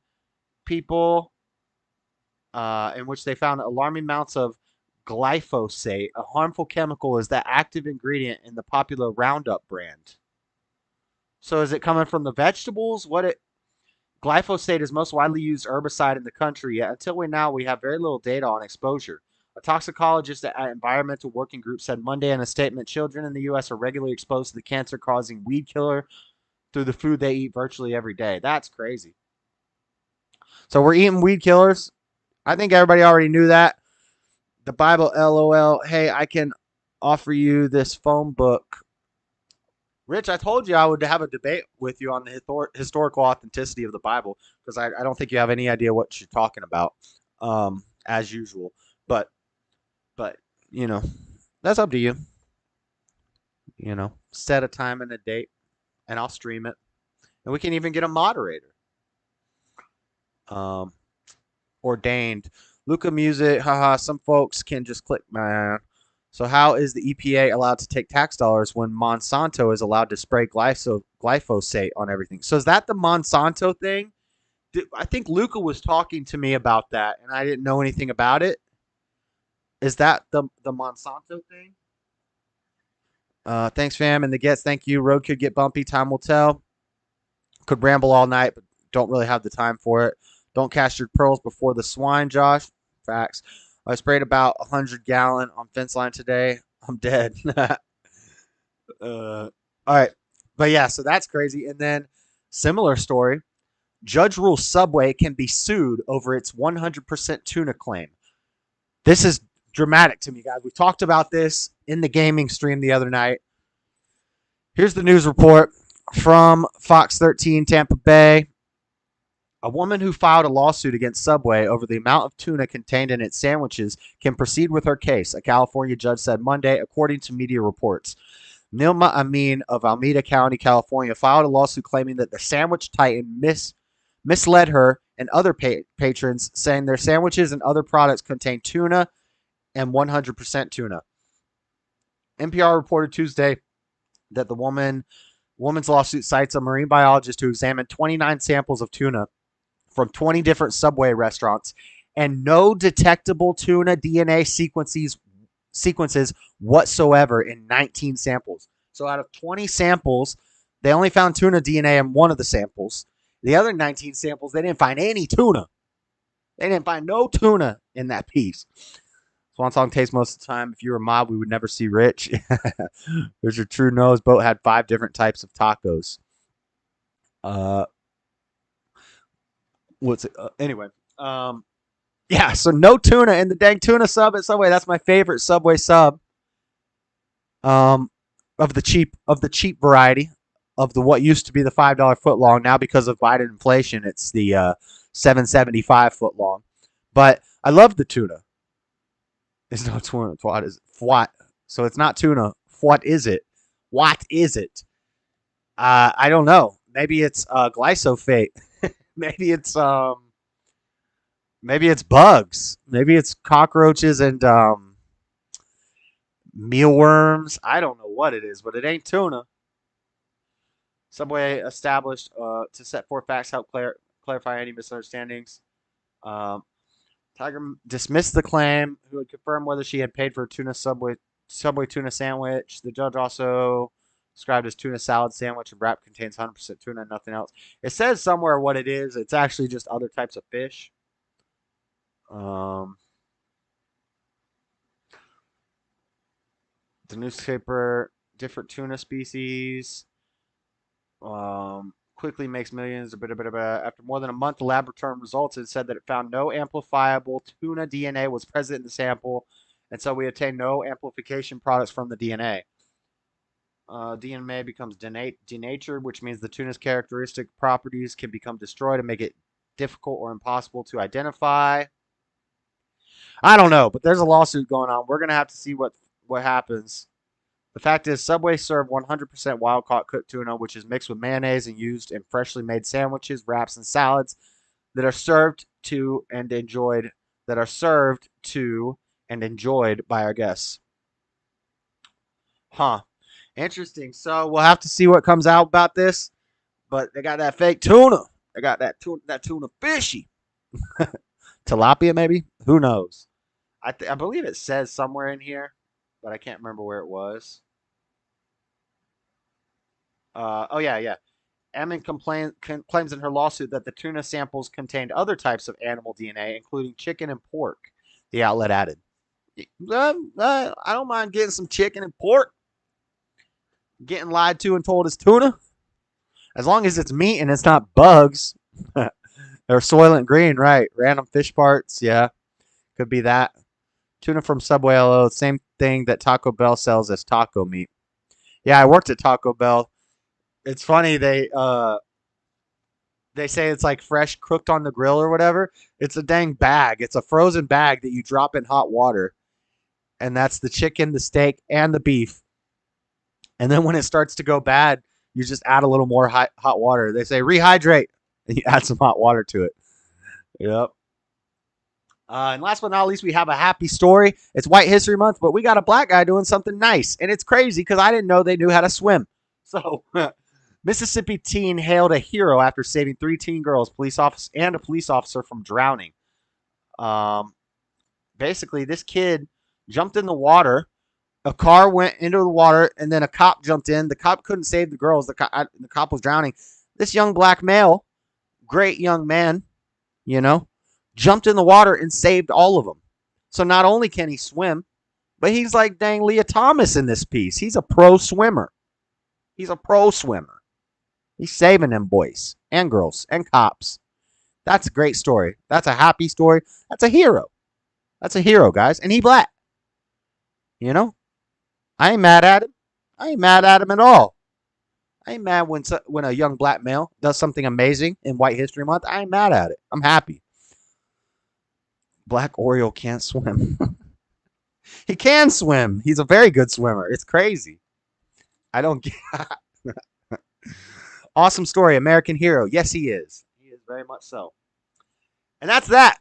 people, in which they found alarming amounts of glyphosate, a harmful chemical, is the active ingredient in the popular Roundup brand. So is it coming from the vegetables? Glyphosate is most widely used herbicide in the country, yet until we have very little data on exposure. A toxicologist at Environmental Working Group said Monday in a statement, children in the U.S. are regularly exposed to the cancer-causing weed killer through the food they eat virtually every day. That's crazy. So we're eating weed killers. I think everybody already knew that. The Bible, LOL. Hey, I can offer you this phone book. Rich, I told you I would have a debate with you on the historical authenticity of the Bible, because I don't think you have any idea what you're talking about, as usual. But you know, that's up to you. You know, set a time and a date, and I'll stream it, and we can even get a moderator. Ordained. Luca Music, haha, some folks can just click, man. So how is the EPA allowed to take tax dollars when Monsanto is allowed to spray glyphosate on everything? So is that the Monsanto thing? I think Luca was talking to me about that, and I didn't know anything about it. Is that the Monsanto thing? Thanks, fam. And the guests, thank you. Road could get bumpy. Time will tell. Could ramble all night, but don't really have the time for it. Don't cast your pearls before the swine, Josh. Facts. I sprayed about 100-gallon on fence line today. I'm dead. All right. But yeah, so that's crazy. And then similar story. Judge rules Subway can be sued over its 100% tuna claim. This is dramatic to me, guys. We talked about this in the gaming stream the other night. Here's the news report from Fox 13 Tampa Bay. A woman who filed a lawsuit against Subway over the amount of tuna contained in its sandwiches can proceed with her case, a California judge said Monday, according to media reports. Nilma Amin of Alameda County, California, filed a lawsuit claiming that the sandwich titan misled her and other patrons, saying their sandwiches and other products contain tuna and 100% tuna. NPR reported Tuesday that the woman's lawsuit cites a marine biologist who examined 29 samples of tuna from 20 different Subway restaurants and no detectable tuna DNA sequences whatsoever in 19 samples. So out of 20 samples, they only found tuna DNA in one of the samples. The other 19 samples, they didn't find any tuna. They didn't find no tuna in that piece. Swan Song tastes most of the time. If you were a mob, we would never see Rich. Richard True knows boat had 5 different types of tacos. Anyway. Yeah, so no tuna in the dang tuna sub at Subway. That's my favorite Subway sub. Of the cheap variety of the what used to be the $5 foot long. Now because of Biden inflation, it's the $7.75 foot long. But I love the tuna. It's no tuna. What is it? What? So it's not tuna. What is it? What is it? I don't know. Maybe it's glyphosate. Maybe it's Maybe it's bugs. Maybe it's cockroaches and mealworms. I don't know what it is, but it ain't tuna. Subway established to set forth facts, help clarify any misunderstandings. Um, Tiger dismissed the claim, who had confirmed whether she had paid for a Subway tuna sandwich. The judge also described as tuna salad sandwich and wrap contains 100% tuna and nothing else. It says somewhere what it is. It's actually just other types of fish. The newspaper, different tuna species. Quickly makes millions. After more than a month, the lab returned results and said that it found no amplifiable tuna DNA was present in the sample, and so we obtained no amplification products from the DNA. DNA becomes denatured, which means the tuna's characteristic properties can become destroyed and make it difficult or impossible to identify. I don't know, but there's a lawsuit going on. We're going to have to see what happens. The fact is, Subway served 100% wild-caught cooked tuna, which is mixed with mayonnaise and used in freshly made sandwiches, wraps, and salads that are served to and enjoyed by our guests. Huh. Interesting. So we'll have to see what comes out about this. But they got that fake tuna. They got that tuna fishy. Tilapia, maybe? Who knows? I believe it says somewhere in here, but I can't remember where it was. Yeah. Emin claims in her lawsuit that the tuna samples contained other types of animal DNA, including chicken and pork, the outlet added. I don't mind getting some chicken and pork. Getting lied to and told it's tuna. As long as it's meat and it's not bugs. Or Soylent Green, right. Random fish parts, yeah. Could be that. Tuna from Subway LO, same thing that Taco Bell sells as taco meat. Yeah, I worked at Taco Bell. It's funny, they say it's like fresh cooked on the grill or whatever. It's a dang bag. It's a frozen bag that you drop in hot water. And that's the chicken, the steak, and the beef. And then when it starts to go bad, you just add a little more hot water. They say rehydrate, and you add some hot water to it. Yep. And last but not least, we have a happy story. It's White History Month, but we got a black guy doing something nice. And it's crazy because I didn't know they knew how to swim. So, Mississippi teen hailed a hero after saving 3 teen girls, a police officer from drowning. Basically, this kid jumped in the water. A car went into the water, and then a cop jumped in. The cop couldn't save the girls. The cop was drowning. This young black male, great young man, jumped in the water and saved all of them. So not only can he swim, but he's like dang Leah Thomas in this piece. He's a pro swimmer. He's saving them boys and girls and cops. That's a great story. That's a happy story. That's a hero. That's a hero, guys. And he black. I ain't mad at him. I ain't mad at him at all. I ain't mad when a young black male does something amazing in White History Month. I ain't mad at it. I'm happy. Black Oreo can't swim. He can swim. He's a very good swimmer. It's crazy. I don't get. Awesome story. American hero. Yes, he is. He is very much so. And that's that.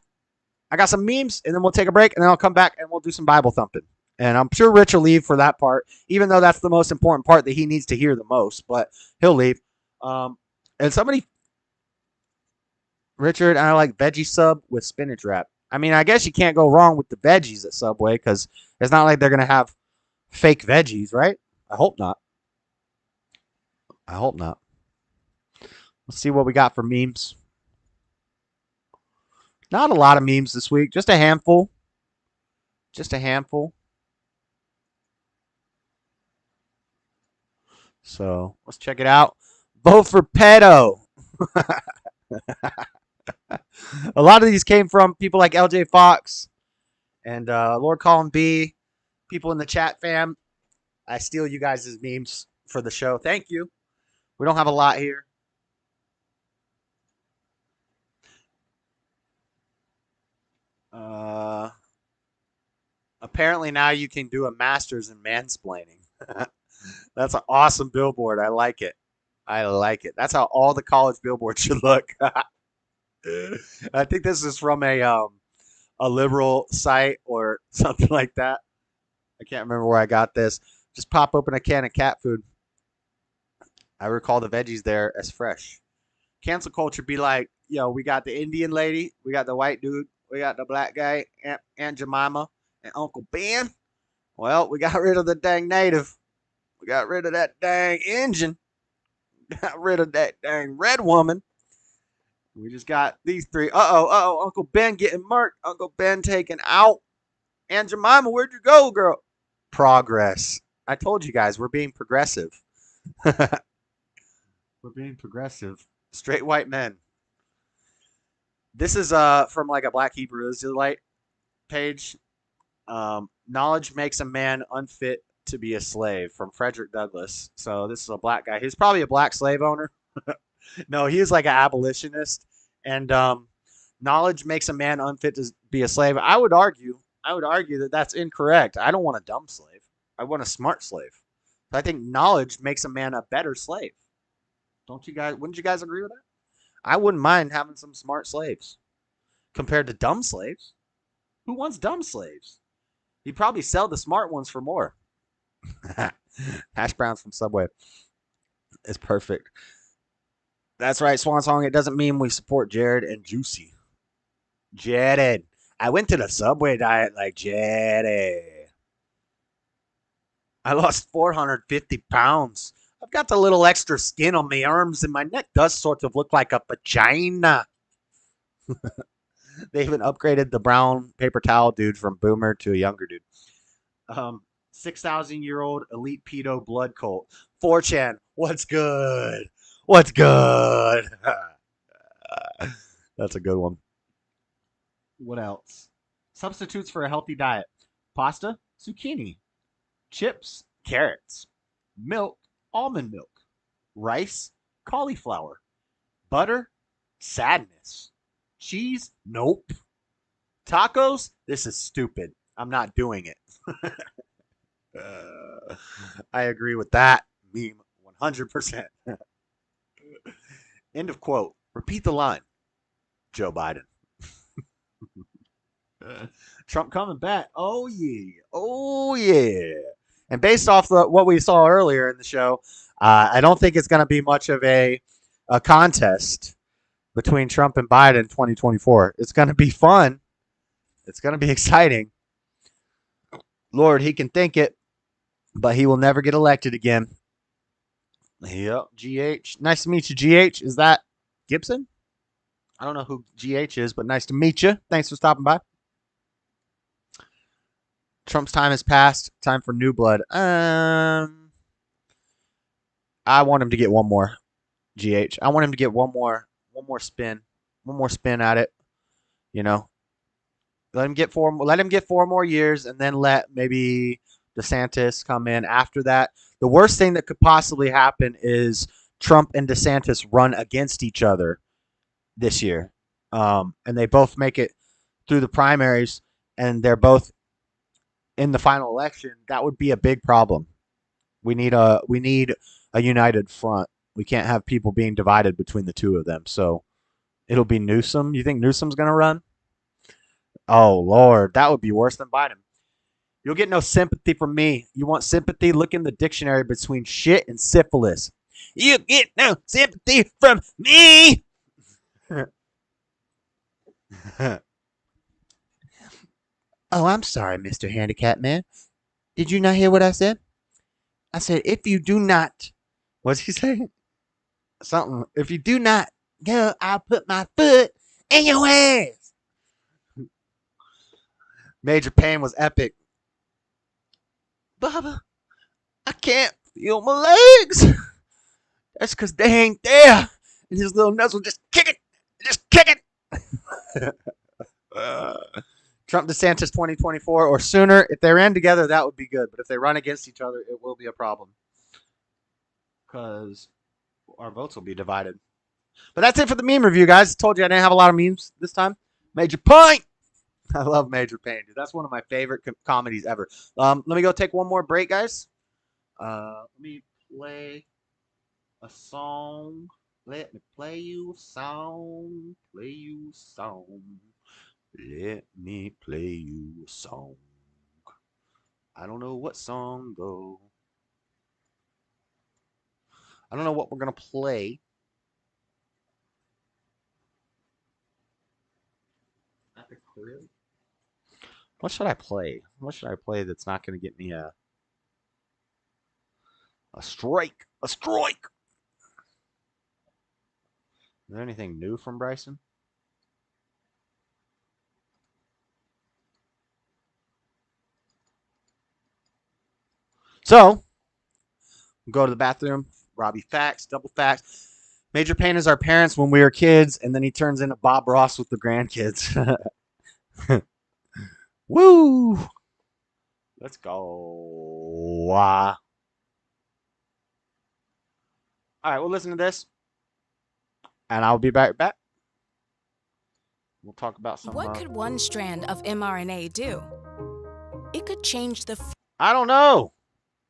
I got some memes, and then we'll take a break, and then I'll come back, and we'll do some Bible thumping. And I'm sure Rich will leave for that part, even though that's the most important part that he needs to hear the most. But he'll leave. And Richard, I like veggie sub with spinach wrap. I mean, I guess you can't go wrong with the veggies at Subway because it's not like they're going to have fake veggies, right? I hope not. Let's see what we got for memes. Not a lot of memes this week. Just a handful. So let's check it out. Vote for pedo. A lot of these came from people like LJ Fox and Lord Colin B. People in the chat fam. I steal you guys' memes for the show. Thank you. We don't have a lot here. Apparently now you can do a master's in mansplaining. That's an awesome billboard. I like it. That's how all the college billboards should look. I think this is from a liberal site or something like that. I can't remember where I got this. Just pop open a can of cat food. I recall the veggies there as fresh. Cancel culture be like, yo, we got the Indian lady, we got the white dude, we got the black guy, Aunt Jemima, and Uncle Ben. Well, we got rid of the dang native. We got rid of that dang Indian. Got rid of that dang red woman. We just got these three. Uh-oh. Uncle Ben getting murked. Uncle Ben taken out. Aunt Jemima, where'd you go, girl? Progress. I told you guys, we're being progressive. We're being progressive. Straight white men. This is from like a Black Hebrew Israelite page. Knowledge makes a man unfit to be a slave, from Frederick Douglass. So this is a black guy. He's probably a black slave owner. No, he is like an abolitionist. And knowledge makes a man unfit to be a slave. I would argue that that's incorrect. I don't want a dumb slave. I want a smart slave. So I think knowledge makes a man a better slave. Don't you guys? Wouldn't you guys agree with that? I wouldn't mind having some smart slaves compared to dumb slaves. Who wants dumb slaves? You'd probably sell the smart ones for more. Hash browns from Subway. It's perfect. That's right, Swan Song. It doesn't mean we support Jared and Juicy. Jared. I went to the Subway diet like Jared. I lost 450 pounds. I've got the little extra skin on my arms, and my neck does sort of look like a vagina. They even upgraded the brown paper towel dude from boomer to a younger dude. 6,000-year-old elite pedo blood cult. 4chan, what's good? What's good? That's a good one. What else? Substitutes for a healthy diet. Pasta, zucchini. Chips, carrots. Milk, almond milk. Rice, cauliflower. Butter, sadness. Cheese, nope. Tacos, this is stupid. I'm not doing it. I agree with that meme 100%. End of quote. Repeat the line. Joe Biden. Trump coming back. Oh, yeah. Oh, yeah. And based off what we saw earlier in the show, I don't think it's going to be much of a contest between Trump and Biden in 2024. It's going to be fun. It's going to be exciting. Lord, he can think it, but he will never get elected again. Yep, GH. Nice to meet you, GH. Is that Gibson? I don't know who GH is, but nice to meet you. Thanks for stopping by. Trump's time has passed. Time for new blood. I want him to get one more, GH. I want him to get one more spin at it. You know, let him get 4 more years, and then let maybe DeSantis come in after that. The worst thing that could possibly happen is Trump and DeSantis run against each other this year, and they both make it through the primaries, and they're both in the final election. That would be a big problem. We need a united front. We can't have people being divided between the two of them. So it'll be Newsom. You think Newsom's going to run? Oh, Lord. That would be worse than Biden. You'll get no sympathy from me. You want sympathy? Look in the dictionary between shit and syphilis. You get no sympathy from me. Oh, I'm sorry, Mr. Handicap Man. Did you not hear what I said? I said, if you do not, what's he saying? Something. If you do not go, I'll put my foot in your ass. Major Pain was epic. Bubba, I can't feel my legs. That's because they ain't there. And his little nuts will just kick it. Just kick it. Trump DeSantis 2024 or sooner. If they ran together, that would be good. But if they run against each other, it will be a problem. Because our votes will be divided. But that's it for the meme review, guys. I told you I didn't have a lot of memes this time. Major Point. I love Major Pain, dude. That's one of my favorite comedies ever. Let me go take one more break, guys. Let me play a song. Let me play you a song. Play you a song. Let me play you a song. I don't know what song though. I don't know what we're gonna play. At the crib. What should I play? What should I play that's not gonna get me a strike? A strike. Is there anything new from Bryson? So, go to the bathroom. Robbie facts, double facts. Major pain is our parents when we were kids, and then he turns into Bob Ross with the grandkids. Woo! Let's go. All right, we'll listen to this, and I'll be back. We'll talk about some. What could one strand of mRNA do? It could change the. I don't know.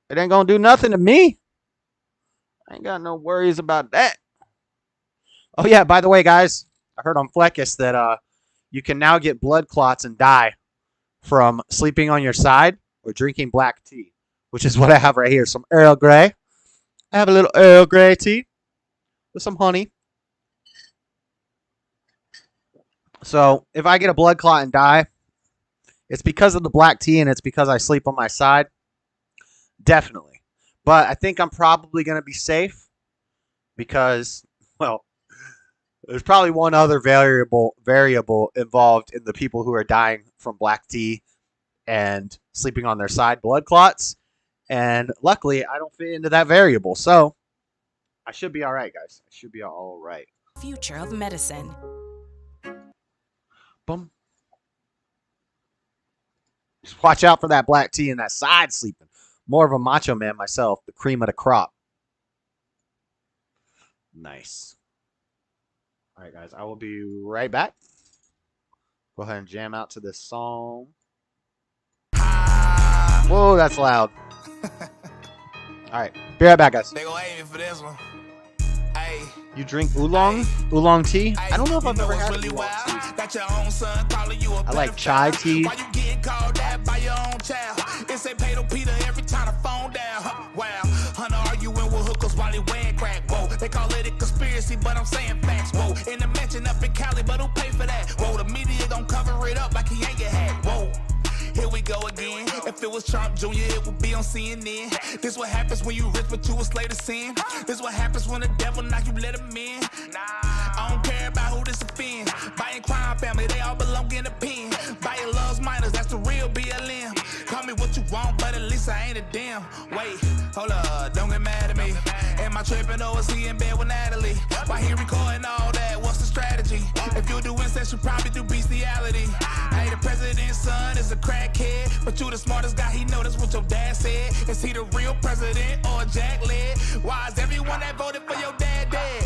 It ain't gonna do nothing to me. I ain't got no worries about that. Oh yeah, by the way, guys, I heard on Fleckus that you can now get blood clots and die from sleeping on your side or drinking black tea, which is what I have right here. Some Earl Grey. I have a little Earl Grey tea with some honey. So if I get a blood clot and die, it's because of the black tea and it's because I sleep on my side. Definitely. But I think I'm probably going to be safe because, well, there's probably one other variable involved in the people who are dying from black tea and sleeping on their side, blood clots. And luckily, I don't fit into that variable. So I should be all right, guys. I should be all right. Future of medicine. Boom. Just watch out for that black tea and that side sleeping. More of a macho man myself, the cream of the crop. Nice. All right, guys, I will be right back. Go ahead and jam out to this song. Whoa, that's loud. All right, be right back, guys. They gonna hate me for this one. Hey. You drink oolong? Oolong tea? I don't know if I've ever had really oolong tea. Got your own son calling you a I like chai tea. Why you getting called that by your own child? It's a Pedro Peter every time the phone down. Wow, Hunter arguing with hookers while they wearing crack. Whoa, they call it a conspiracy, but I'm saying facts. Whoa, in the mansion up in Cali, but who pay for that? Whoa, the media gon' cover it up like he ain't get hacked. Whoa. Here we go again. If it was Trump Jr., it would be on CNN. This what happens when you rich but you a slave to sin. This what happens when the devil knock you let him in. I don't care about who this offends. Buying crime family, they all belong in a pen. Buying loves minors, that's the real BLM. Call me what you want, but at least I ain't a damn. Wait, hold up, don't get mad at me. Am I tripping or is he in bed with Natalie? Why he recording all that? What's the strategy? If you do incest, you probably do bestiality. Hey, the president's son is a crackhead, but you the smartest guy, he know that's what your dad said. Is he the real president or Jack led? Why is everyone that voted for your dad dead?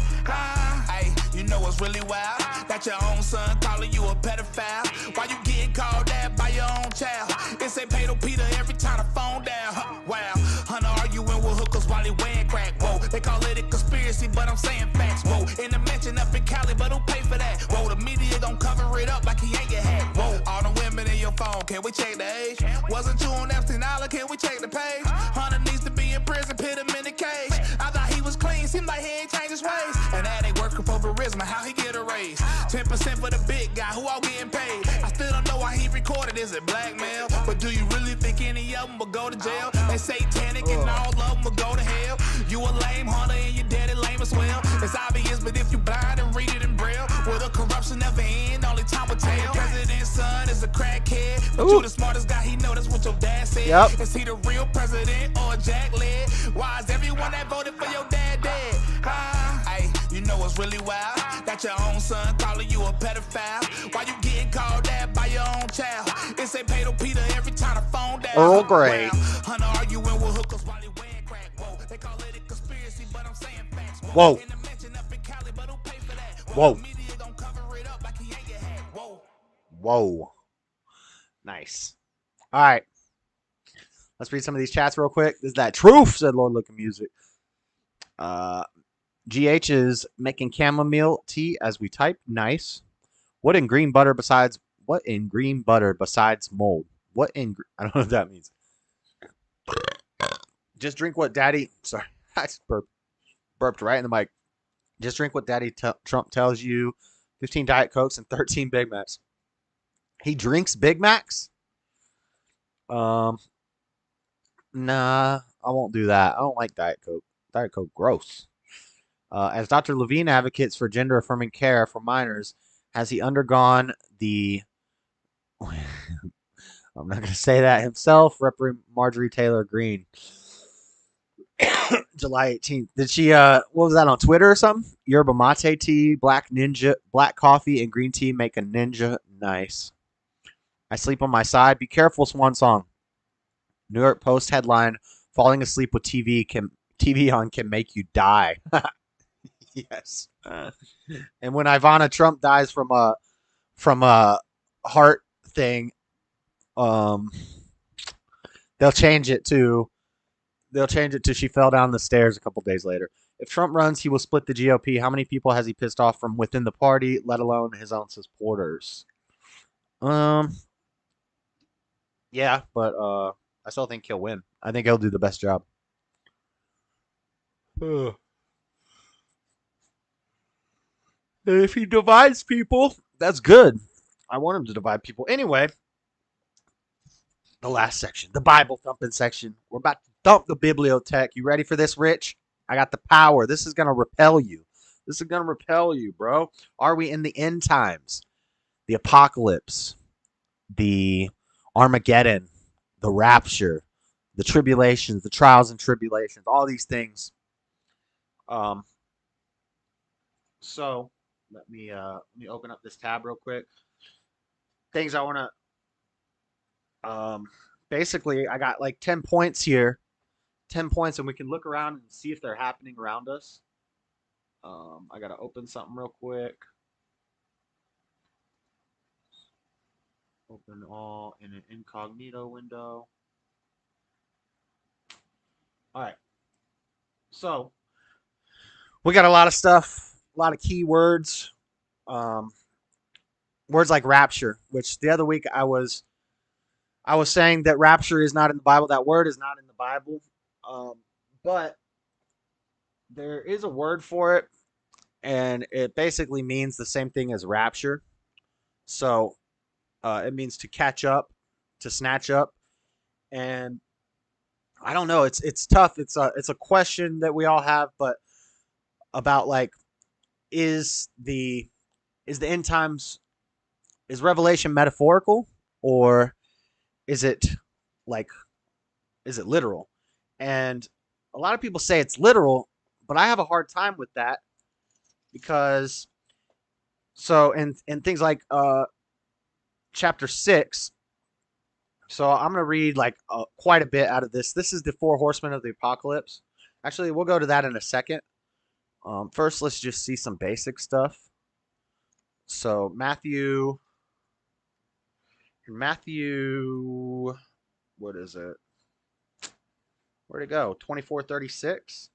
Hey, you know what's really wild? That your own son calling you a pedophile. Why you getting called that by your own child? It's a Pedro Peter every time the phone down. Wow, Hunter arguing with hookers while he wearing crack. Whoa, they call it a conspiracy, but I'm saying facts. Whoa, in the mansion up in Cali, but who pay for that? Whoa, the media gon' cover it up like he ain't get hacked. Whoa, all the women in your phone, can we check the age? Wasn't you on Epstein Island, can we check the page? Hunter needs to be in prison, put him in the cage. I thought he was clean, seemed like he ain't changed his ways. And that ain't working for charisma, how he get a raise? 10% for the big guy, who all getting paid? I still don't know why he recorded, is it blackmail? But do you really think any of them will go to jail? They satanic and all of them will go to hell. You a lame Hunter and your daddy lame as well. It's obvious, but if you blind and read it in braille, will the corruption never end? Only time will tell. President's son is a crackhead, but you the smartest guy, he know that's what your dad said. Yep. Is he the real president or Jack led? Why is everyone that voted for your dad dead? Hey, you know what's really wild? That your own son calling you a pedophile. Why you getting called that by your own child? It's a Pedro Peter every time the phone down. Earl Grey. Hunter arguing with hookers while he wearing crack. Whoa, they call it a conspiracy, but I'm saying facts. Whoa. In the mansion up in Cali, but who pay for that? Whoa. The media gon' cover it up like he ain't get hacked. Whoa. Whoa. Nice. All right. Let's read some of these chats real quick. This is that truth, said Lord Looking Music. GH is making chamomile tea as we type. Nice. What in green butter besides mold? I don't know what that means. Just drink what daddy. Sorry, I just burped right in the mic. Just drink what daddy Trump tells you. 15 Diet Cokes and 13 Big Macs. He drinks Big Macs? Nah, I won't do that. I don't like Diet Coke. Diet Coke, gross. As Dr. Levine advocates for gender affirming care for minors, has he undergone the I'm not going to say that himself, Reverend Marjorie Taylor Greene. July 18th. Did she what was that on Twitter or something? Yerba mate tea, black coffee, and green tea make a ninja. Nice. I sleep on my side. Be careful, Swan Song. New York Post headline: falling asleep with TV on can make you die. Yes. And when Ivana Trump dies from a heart thing, they'll change it to she fell down the stairs a couple days later. If Trump runs, he will split the GOP. How many people has he pissed off from within the party, let alone his own supporters? Yeah, but I still think he'll win. I think he'll do the best job. If he divides people, that's good. I want him to divide people. Anyway, the last section, the Bible thumping section. We're about to thump the bibliotech. You ready for this, Rich? I got the power. This is going to repel you. This is going to repel you, bro. Are we in the end times? The apocalypse, the Armageddon, the rapture, the tribulations, the trials and tribulations, all these things. So let me open up this tab real quick. Things I want to basically I got like 10 points here. 10 points, and we can look around and see if they're happening around us. I got to open something real quick. Open all in an incognito window. All right. So we got a lot of stuff, a lot of keywords. Words like rapture, which the other week I was saying that rapture is not in the Bible. That word is not in the Bible. But there is a word for it, and it basically means the same thing as rapture. So it means to catch up, to snatch up, and I don't know. It's tough. It's a question that we all have, but about like is the end times, is Revelation metaphorical, or is it literal? And a lot of people say it's literal, but I have a hard time with that because and things like chapter 6. So I'm going to read like quite a bit out of this. This is the 4 horsemen of the apocalypse. Actually, we'll go to that in a second. First, let's just see some basic stuff. So Matthew, what is it? Where'd it go? 24:36.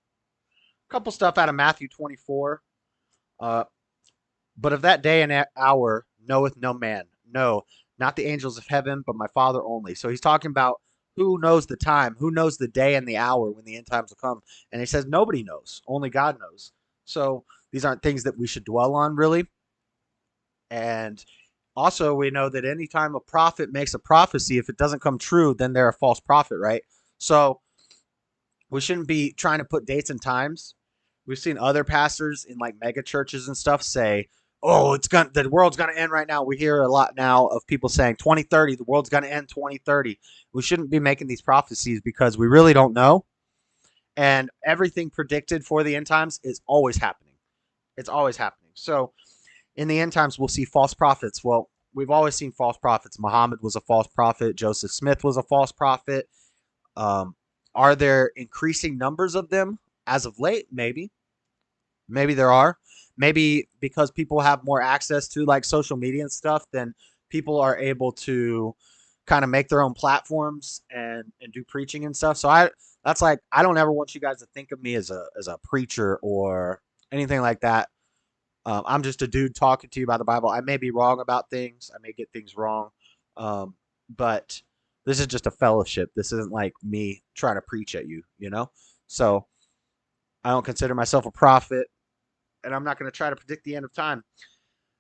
A couple stuff out of Matthew 24. But of that day and hour knoweth no man. No, not the angels of heaven, but my Father only. So he's talking about who knows the time, who knows the day and the hour when the end times will come. And he says nobody knows, only God knows. So these aren't things that we should dwell on, really. And also, we know that anytime a prophet makes a prophecy, if it doesn't come true, then they're a false prophet, right? So we shouldn't be trying to put dates and times. We've seen other pastors in like mega churches and stuff say, "Oh, the world's gonna end right now." We hear a lot now of people saying 2030, the world's gonna end 2030. We shouldn't be making these prophecies because we really don't know. And everything predicted for the end times is always happening. It's always happening. So in the end times, we'll see false prophets. Well, we've always seen false prophets. Muhammad was a false prophet. Joseph Smith was a false prophet. Are there increasing numbers of them as of late? Maybe. Maybe there are. Maybe because people have more access to like social media and stuff, then people are able to kind of make their own platforms and do preaching and stuff. So I don't ever want you guys to think of me as a preacher or anything like that. I'm just a dude talking to you about the Bible. I may be wrong about things. I may get things wrong. But this is just a fellowship. This isn't like me trying to preach at you, you know? So I don't consider myself a prophet, and I'm not going to try to predict the end of time.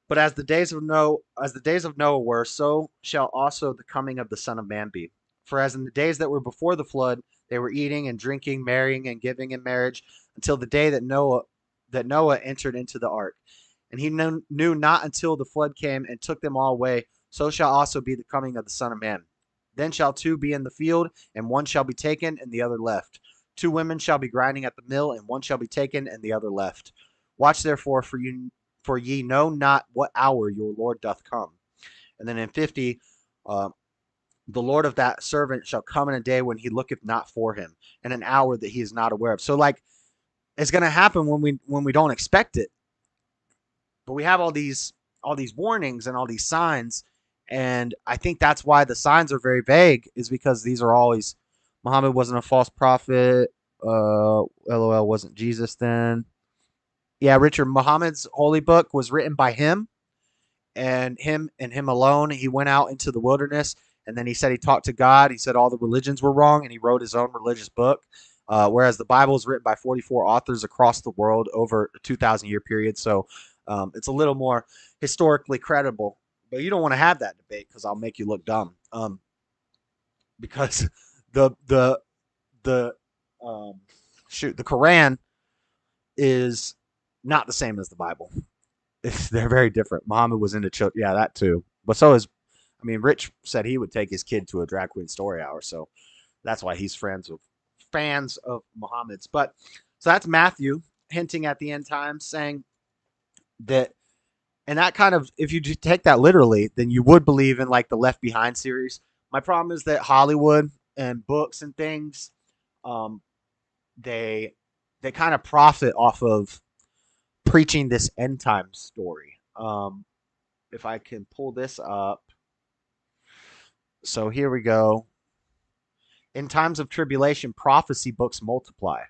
But as the days of Noah were, so shall also the coming of the Son of Man be. For as in the days that were before the flood, they were eating and drinking, marrying and giving in marriage, until the day that Noah entered into the ark. And he knew not until the flood came and took them all away. So shall also be the coming of the Son of Man. Then shall two be in the field, and one shall be taken, and the other left. Two women shall be grinding at the mill, and one shall be taken, and the other left. Watch therefore, for ye know not what hour your Lord doth come. And then in 50, the Lord of that servant shall come in a day when he looketh not for him, and an hour that he is not aware of. So like, it's going to happen when we don't expect it. But we have all these warnings and all these signs, and I think that's why the signs are very vague, is because these are always Muhammad wasn't a false prophet. LOL wasn't Jesus then. Yeah, Richard, Muhammad's holy book was written by him and him alone. He went out into the wilderness, and then he said he talked to God. He said all the religions were wrong, and he wrote his own religious book. Whereas the Bible is written by 44 authors across the world over a 2,000-year period. So it's a little more historically credible. But you don't want to have that debate because I'll make you look dumb. Because the Quran is not the same as the Bible. They're very different. Muhammad was into children. Yeah, that too. But so is, Rich said he would take his kid to a drag queen story hour. So that's why he's fans of Muhammad's. But so that's Matthew hinting at the end times, saying that, and that kind of, if you take that literally, then you would believe in like the Left Behind series. My problem is that Hollywood and books and things, they kind of profit off of preaching this end time story. If I can pull this up. So here we go. In times of tribulation, prophecy books multiply.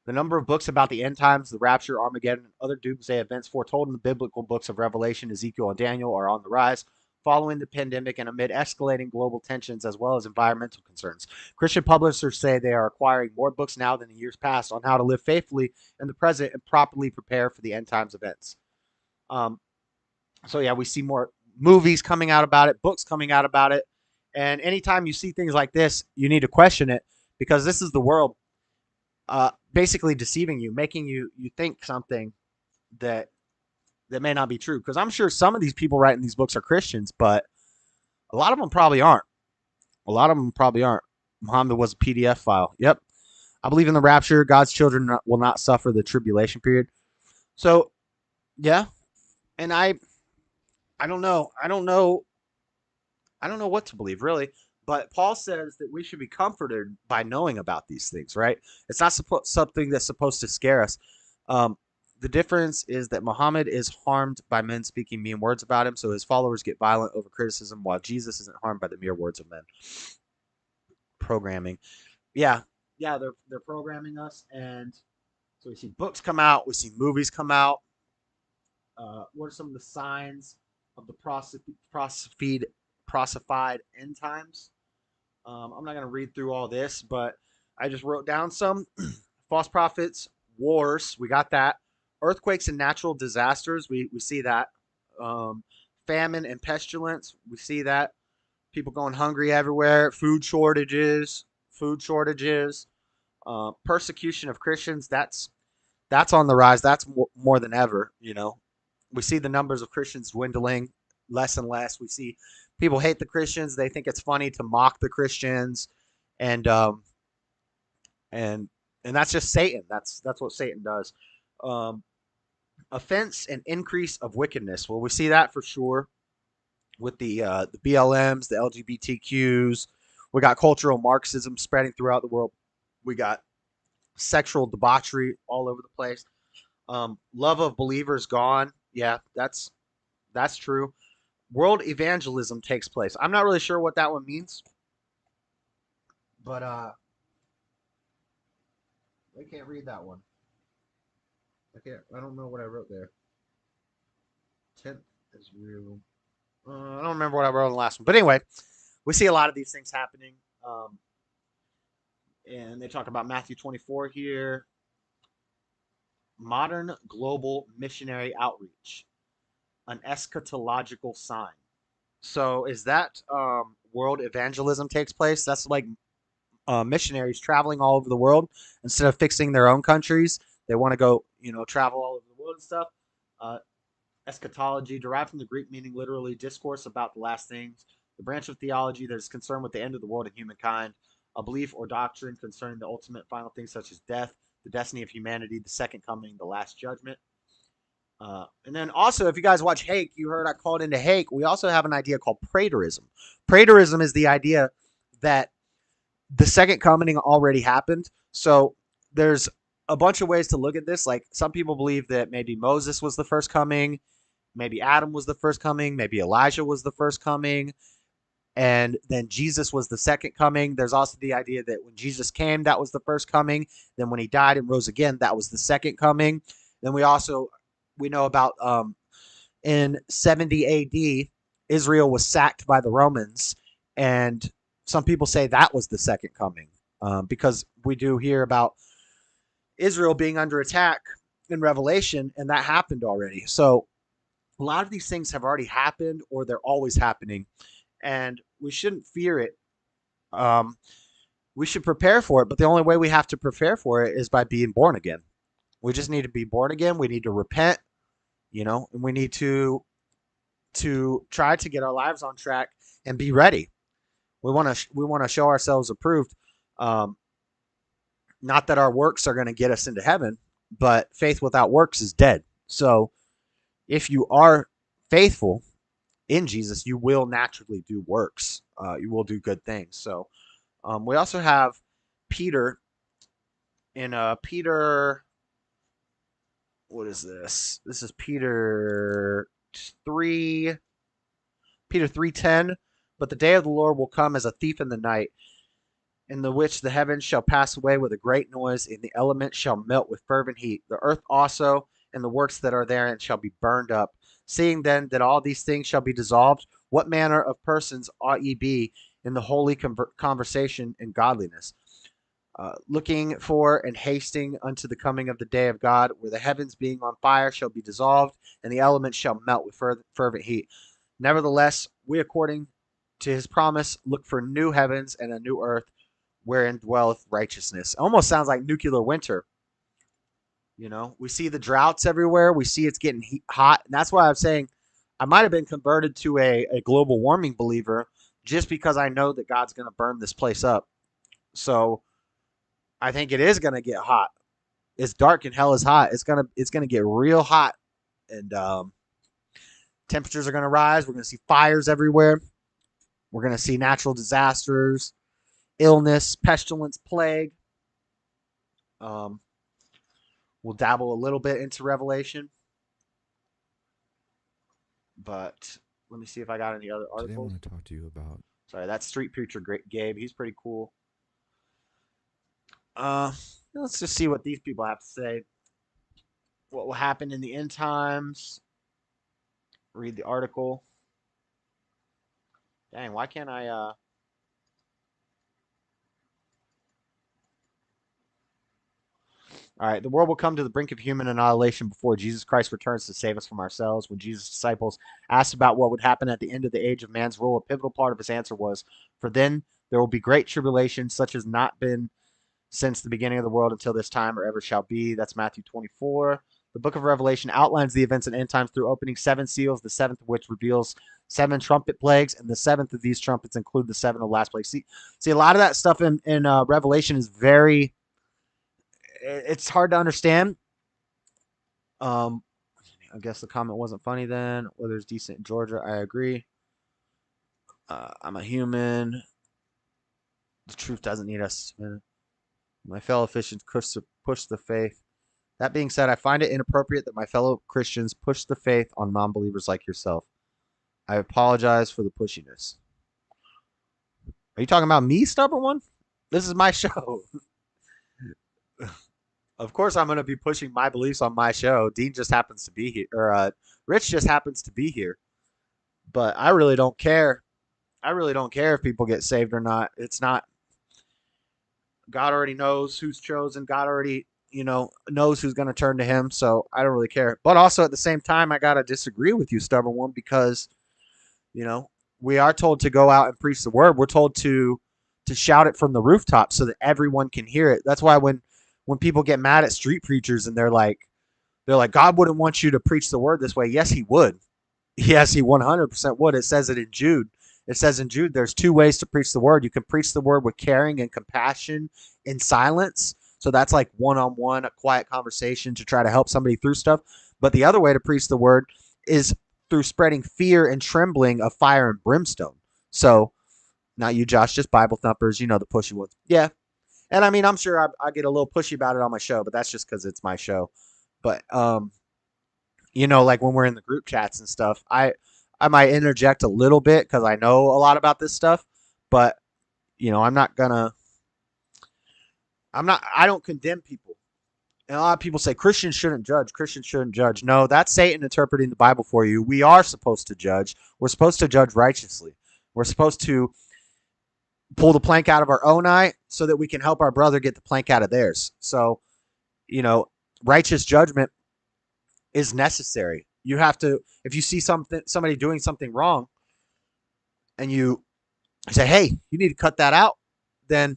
The number of books about the end times, the rapture, Armageddon, and other doomsday events foretold in the biblical books of Revelation, Ezekiel, and Daniel are on the rise following the pandemic and amid escalating global tensions as well as environmental concerns. Christian publishers say they are acquiring more books now than in years past on how to live faithfully in the present and properly prepare for the end times events. So yeah, we see more movies coming out about it, books coming out about it. And anytime you see things like this, you need to question it, because this is the world basically deceiving you, making you think something that may not be true. Because I'm sure some of these people writing these books are Christians, but a lot of them probably aren't. Muhammad was a PDF file. Yep. I believe in the rapture. God's children will not suffer the tribulation period. So, yeah. And I don't know. I don't know what to believe, really. But Paul says that we should be comforted by knowing about these things, right? It's not something that's supposed to scare us. The difference is that Muhammad is harmed by men speaking mean words about him, so his followers get violent over criticism, while Jesus isn't harmed by the mere words of men. Programming. Yeah, they're programming us, and so we see books come out, we see movies come out. What are some of the signs of the prossified end times? I'm not going to read through all this, but I just wrote down some. False prophets, wars, we got that. Earthquakes and natural disasters, we see that. Famine and pestilence, we see that. People going hungry everywhere. Food shortages. Persecution of Christians, that's on the rise. That's more than ever, We see the numbers of Christians dwindling less and less. We see people hate the Christians. They think it's funny to mock the Christians, and that's just Satan. That's what Satan does. Offense and increase of wickedness. Well, we see that for sure with the BLMs, the LGBTQs. We got cultural Marxism spreading throughout the world. We got sexual debauchery all over the place. Love of believers gone. Yeah, that's true. World evangelism takes place. I'm not really sure what that one means, but I can't read that one. I don't know what I wrote there. 10th is real. I don't remember what I wrote in the last one. But anyway, we see a lot of these things happening. And they talk about Matthew 24 here. Modern global missionary outreach, an eschatological sign. So is that world evangelism takes place? That's like missionaries traveling all over the world instead of fixing their own countries. They want to go, travel all over the world and stuff. Uh, Eschatology, derived from the Greek meaning literally discourse about the last things, the branch of theology that is concerned with the end of the world and humankind, a belief or doctrine concerning the ultimate final things such as death, the destiny of humanity, the second coming, the last judgment. And then also, if you guys watch Hake, you heard I called into Hake. We also have an idea called preterism. Preterism is the idea that the second coming already happened. So there's a bunch of ways to look at this. Like some people believe that maybe Moses was the first coming, maybe Adam was the first coming, maybe Elijah was the first coming, and then Jesus was the second coming. There's also the idea that when Jesus came, that was the first coming. Then when he died and rose again, that was the second coming. Then we know about in 70 AD, Israel was sacked by the Romans, and some people say that was the second coming because we do hear about Israel being under attack in Revelation, and that happened already. So a lot of these things have already happened, or they're always happening, and we shouldn't fear it. We should prepare for it, but the only way we have to prepare for it is by being born again. We just need to be born again. We need to repent, and we need to try to get our lives on track and be ready. We want to show ourselves approved. Not that our works are going to get us into heaven, but faith without works is dead. So if you are faithful in Jesus, you will naturally do works. You will do good things. So we also have Peter in Peter. What is this? This is Peter 3. Peter 3:10. But the day of the Lord will come as a thief in the night, in the which the heavens shall pass away with a great noise, and the elements shall melt with fervent heat. The earth also and the works that are therein shall be burned up. Seeing then that all these things shall be dissolved, what manner of persons ought ye be in the holy conversation and godliness? Looking for and hasting unto the coming of the day of God, where the heavens being on fire shall be dissolved, and the elements shall melt with fervent heat. Nevertheless, we according to his promise look for new heavens and a new earth, wherein dwelleth righteousness. Almost sounds like nuclear winter. We see the droughts everywhere. We see it's getting hot. And that's why I'm saying I might have been converted to a global warming believer just because I know that God's going to burn this place up. So I think it is going to get hot. It's dark and hell is hot. It's going to get real hot. And temperatures are going to rise. We're going to see fires everywhere. We're going to see natural disasters, illness, pestilence, plague. We'll dabble a little bit into Revelation. But let me see if I got any other articles. Today I want to talk to you about... Sorry, that's Street Preacher Gabe. He's pretty cool. Let's just see what these people have to say. What will happen in the end times. Read the article. Dang, why can't I... All right, the world will come to the brink of human annihilation before Jesus Christ returns to save us from ourselves. When Jesus' disciples asked about what would happen at the end of the age of man's rule, a pivotal part of his answer was, "For then there will be great tribulation, such as not been since the beginning of the world until this time or ever shall be." That's Matthew 24. The book of Revelation outlines the events in end times through opening 7 seals, the 7th of which reveals 7 trumpet plagues, and the 7th of these trumpets include the 7 of the last plague. See, a lot of that stuff in Revelation is very... It's hard to understand. I guess the comment wasn't funny then. Weather's decent in Georgia. I agree. I'm a human. The truth doesn't need us. My fellow Christians push the faith. That being said, I find it inappropriate that my fellow Christians push the faith on non-believers like yourself. I apologize for the pushiness. Are you talking about me, stubborn one? This is my show. Of course, I'm going to be pushing my beliefs on my show. Dean just happens to be here, or Rich just happens to be here. But I really don't care. I really don't care if people get saved or not. It's not. God already knows who's chosen. God already, knows who's going to turn to him. So I don't really care. But also at the same time, I got to disagree with you, stubborn one, because, we are told to go out and preach the word. We're told to shout it from the rooftop so that everyone can hear it. That's why when people get mad at street preachers and they're like, God wouldn't want you to preach the word this way. Yes, he would. Yes, he 100% would. It says it in Jude. It says in Jude, there's two ways to preach the word. You can preach the word with caring and compassion in silence. So that's like one-on-one, a quiet conversation to try to help somebody through stuff. But the other way to preach the word is through spreading fear and trembling of fire and brimstone. So not you, Josh, just Bible thumpers, the pushy ones. Yeah. And I mean, I'm sure I get a little pushy about it on my show, but that's just because it's my show. But, like when we're in the group chats and stuff, I might interject a little bit because I know a lot about this stuff, but I don't condemn people. And a lot of people say Christians shouldn't judge. Christians shouldn't judge. No, that's Satan interpreting the Bible for you. We are supposed to judge. We're supposed to judge righteously. We're supposed to pull the plank out of our own eye so that we can help our brother get the plank out of theirs. So, righteous judgment is necessary. You have to, if you see somebody doing something wrong and you say, hey, you need to cut that out, then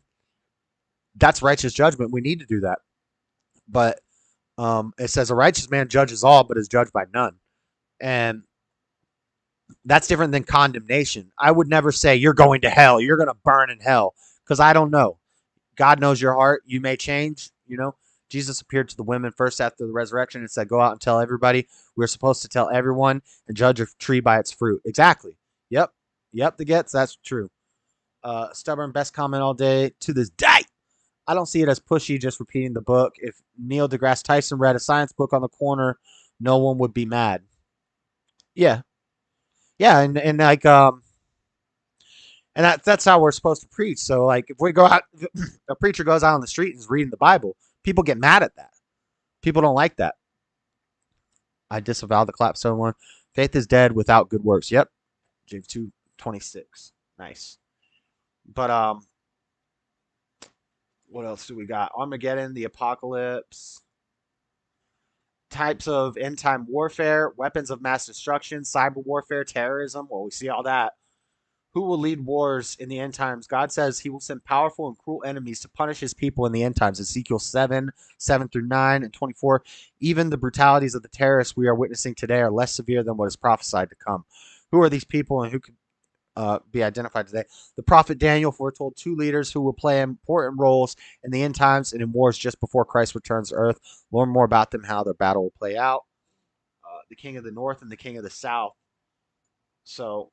that's righteous judgment. We need to do that. But it says a righteous man judges all, but is judged by none. And that's different than condemnation. I would never say you're going to hell. You're going to burn in hell, because I don't know. God knows your heart. You may change. Jesus appeared to the women first after the resurrection and said, go out and tell everybody. We're supposed to tell everyone and judge a tree by its fruit. Exactly. Yep. The gets. That's true. Stubborn, best comment all day to this day. I don't see it as pushy, just repeating the book. If Neil deGrasse Tyson read a science book on the corner, no one would be mad. Yeah. Yeah, and that's how we're supposed to preach. So like if we go out, a preacher goes out on the street and is reading the Bible, people get mad at that. People don't like that. I disavow the clapstone one. Faith is dead without good works. Yep. James 2:26. Nice. But what else do we got? Armageddon, the apocalypse. Types of end time warfare, weapons of mass destruction, cyber warfare, terrorism. Well, we see all that. Who will lead wars in the end times? God says he will send powerful and cruel enemies to punish his people in the end times. Ezekiel 7:7-9 and 24. Even the brutalities of the terrorists we are witnessing today are less severe than what is prophesied to come. Who are these people and who could be identified today? The prophet Daniel foretold two leaders who will play important roles in the end times and in wars just before Christ returns to earth. Learn more about them, how their battle will play out. The king of the north and the king of the south. So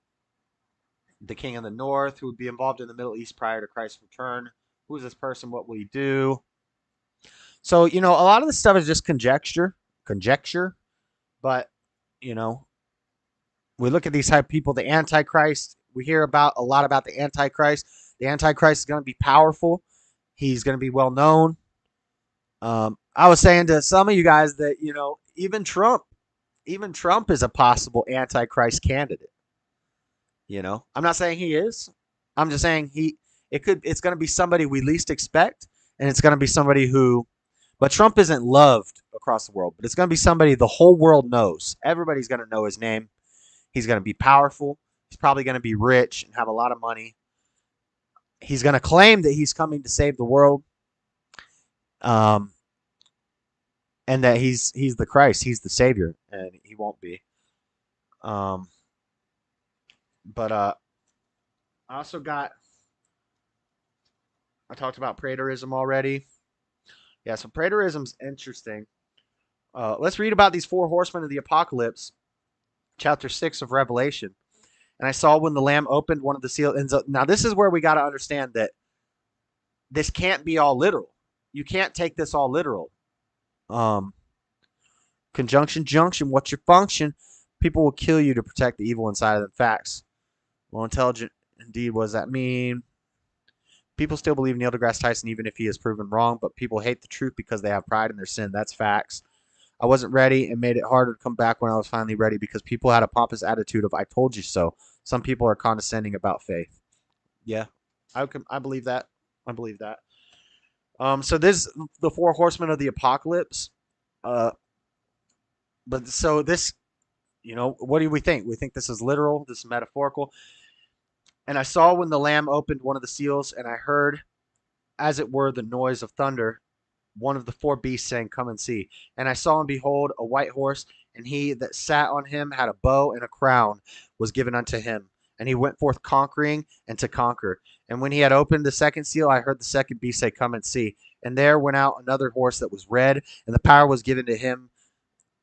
the king of the north, who would be involved in the Middle East prior to Christ's return. Who is this person? What will he do? So, a lot of this stuff is just conjecture. But, we look at these type of people, the Antichrist. We hear a lot about the Antichrist. The Antichrist is going to be powerful. He's going to be well known. I was saying to some of you guys that, even Trump is a possible Antichrist candidate. I'm not saying he is. I'm just saying it's going to be somebody we least expect, and it's going to be somebody but Trump isn't loved across the world, but it's going to be somebody the whole world knows. Everybody's going to know his name. He's going to be powerful. He's probably going to be rich and have a lot of money. He's going to claim that he's coming to save the world. And that he's the Christ, he's the Savior, and he won't be. But I also I talked about preterism already. Yeah, so preterism's interesting. Let's read about these four horsemen of the apocalypse, chapter 6 of Revelation. And I saw when the Lamb opened one of the seals. Now, this is where we got to understand that this can't be all literal. You can't take this all literal. Conjunction, junction, what's your function? People will kill you to protect the evil inside of them. Facts. Well, intelligent, indeed, what does that mean? People still believe Neil deGrasse Tyson even if he is proven wrong, but people hate the truth because they have pride in their sin. That's facts. I wasn't ready and made it harder to come back when I was finally ready because people had a pompous attitude of "I told you so." Some people are condescending about faith. Yeah, I believe that. I believe that. So this the four horsemen of the apocalypse. Uh, but so this, what do we think? We think this is literal. This is metaphorical. And I saw when the Lamb opened one of the seals, and I heard, as it were, the noise of thunder. One of the four beasts saying, "Come and see." And I saw and behold a white horse, and he that sat on him had a bow, and a crown was given unto him. And he went forth conquering and to conquer. And when he had opened the second seal, I heard the second beast say, "Come and see." And there went out another horse that was red, and the power was given to him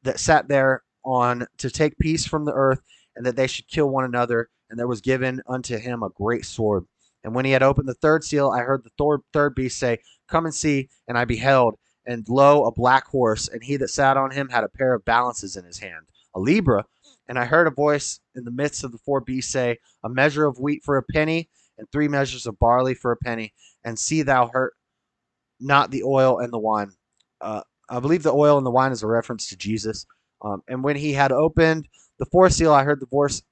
that sat there on to take peace from the earth, and that they should kill one another. And there was given unto him a great sword. And when he had opened the third seal, I heard the third beast say, "Come and see." And I beheld, and lo, a black horse, and he that sat on him had a pair of balances in his hand, a libra. And I heard a voice in the midst of the four beasts say, "A measure of wheat for a penny, and 3 measures of barley for a penny. And see thou hurt not the oil and the wine." I believe the oil and the wine is a reference to Jesus. And when he had opened the fourth seal, I heard the voice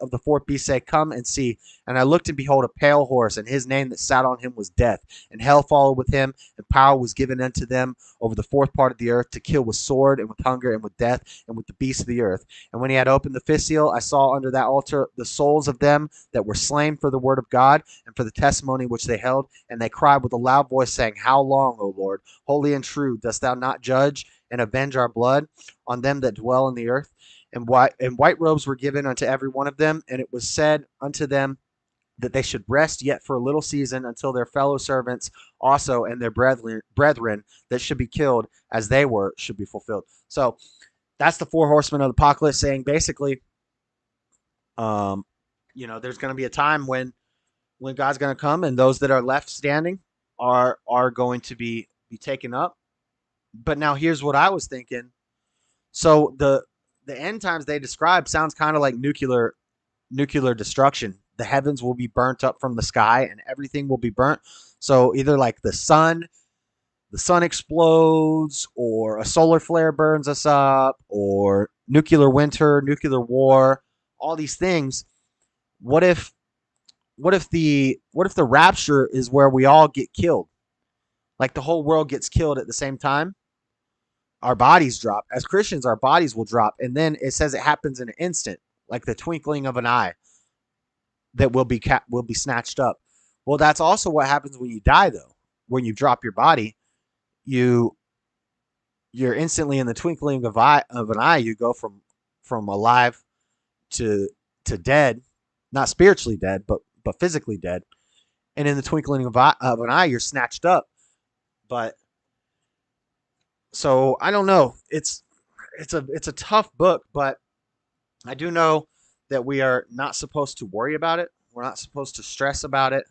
of the fourth beast say, "Come and see." And I looked, and behold, a pale horse, and his name that sat on him was Death. And hell followed with him, and power was given unto them over the fourth part of the earth to kill with sword, and with hunger, and with death, and with the beasts of the earth. And when he had opened the fifth seal, I saw under that altar the souls of them that were slain for the word of God and for the testimony which they held. And they cried with a loud voice, saying, "How long, O Lord, holy and true, dost thou not judge and avenge our blood on them that dwell in the earth?" And white robes were given unto every one of them, and it was said unto them that they should rest yet for a little season until their fellow servants also and their brethren that should be killed as they were should be fulfilled. So that's the four horsemen of the apocalypse saying basically, there's going to be a time when God's going to come and those that are left standing are going to be taken up. But now here's what I was thinking. So the end times they describe sounds kind of like nuclear destruction. The heavens will be burnt up from the sky and everything will be burnt. So either like the sun explodes, or a solar flare burns us up, or nuclear winter, nuclear war, all these things. What if the rapture is where we all get killed? Like the whole world gets killed at the same time. Our bodies drop. As Christians, our bodies will drop. And then it says it happens in an instant, like the twinkling of an eye, that will be snatched up. Well, that's also what happens when you die, though. When you drop your body, you're instantly in the twinkling of an eye. You go from alive to dead, not spiritually dead, but physically dead. And in the twinkling of an eye, you're snatched up. But so I don't know. It's a tough book, but I do know that we are not supposed to worry about it. We're not supposed to stress about it.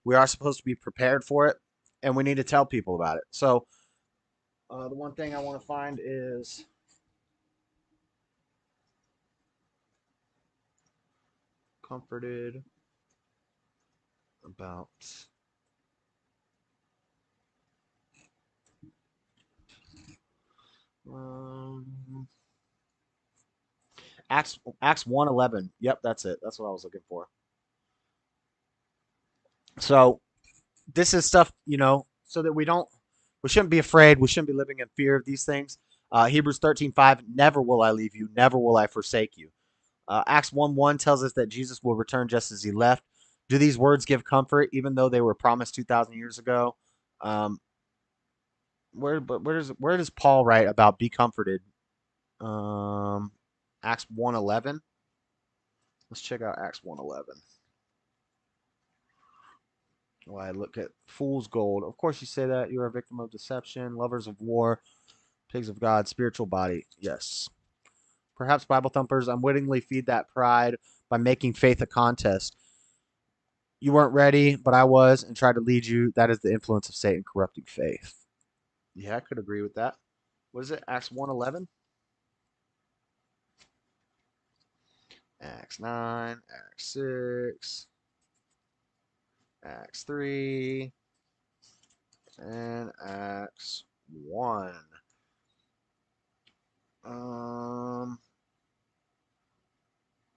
We are supposed to be prepared for it, and we need to tell people about it. So the one thing I want to find is comforted about Acts 1:11. Yep, that's it. That's what I was looking for. So this is stuff, so that we shouldn't be afraid. We shouldn't be living in fear of these things. Hebrews 13:5, never will I leave you, never will I forsake you. Acts 1:1 tells us that Jesus will return just as he left. Do these words give comfort, even though they were promised 2,000 years ago? Where does Paul write about be comforted? Acts 1:11. Let's check out Acts 1:11. Well, I look at fool's gold. Of course, you say that you are a victim of deception, lovers of war, pigs of God, spiritual body. Yes. Perhaps Bible thumpers unwittingly feed that pride by making faith a contest. You weren't ready, but I was, and tried to lead you. That is the influence of Satan corrupting faith. Yeah, I could agree with that. What is it? Acts 1:11? Acts 9, Acts 6. Acts 3, and Acts 1.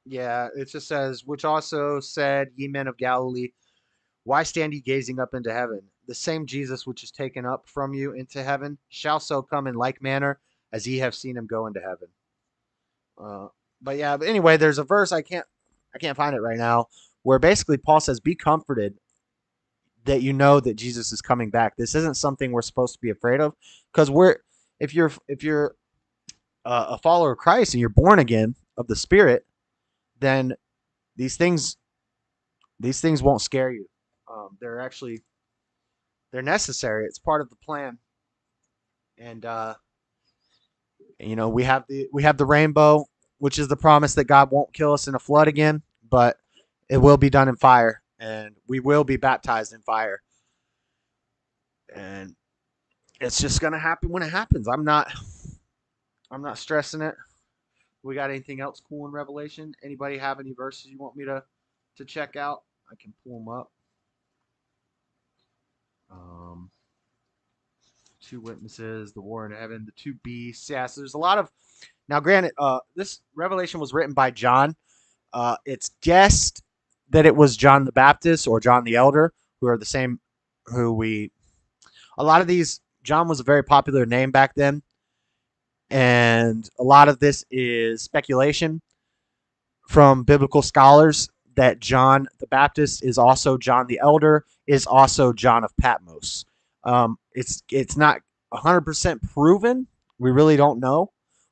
Yeah, it just says, which also said, ye men of Galilee, why stand ye gazing up into heaven? The same Jesus which is taken up from you into heaven shall so come in like manner as ye have seen him go into heaven. But anyway, there's a verse I can't find it right now, where basically Paul says, be comforted that you know that Jesus is coming back. This isn't something we're supposed to be afraid of, because if you're a follower of Christ and you're born again of the Spirit, then these things won't scare you. They're necessary. It's part of the plan. And we have the rainbow, which is the promise that God won't kill us in a flood again, but it will be done in fire, and we will be baptized in fire. And it's just gonna happen when it happens. I'm not stressing it. We got anything else cool in Revelation? Anybody have any verses you want me to check out? I can pull them up. Two witnesses, the war in heaven, the two beasts. Yeah, so there's a lot of. Now, granted, this Revelation was written by John. It's guessed that it was John the Baptist or John the Elder, who are the same. A lot of these, John was a very popular name back then, and a lot of this is speculation from biblical scholars that John the Baptist is also John the Elder, is also John of Patmos. It's not 100% proven. We really don't know.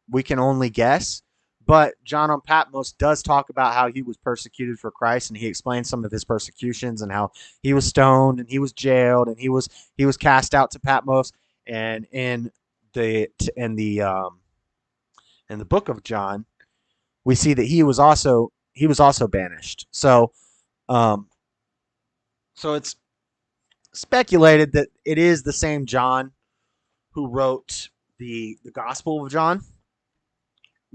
We can only guess. But John on Patmos does talk about how he was persecuted for Christ, and he explains some of his persecutions and how he was stoned and he was jailed and he was cast out to Patmos. And in the book of John, we see that he was also banished. So it's speculated that it is the same John who wrote the Gospel of John.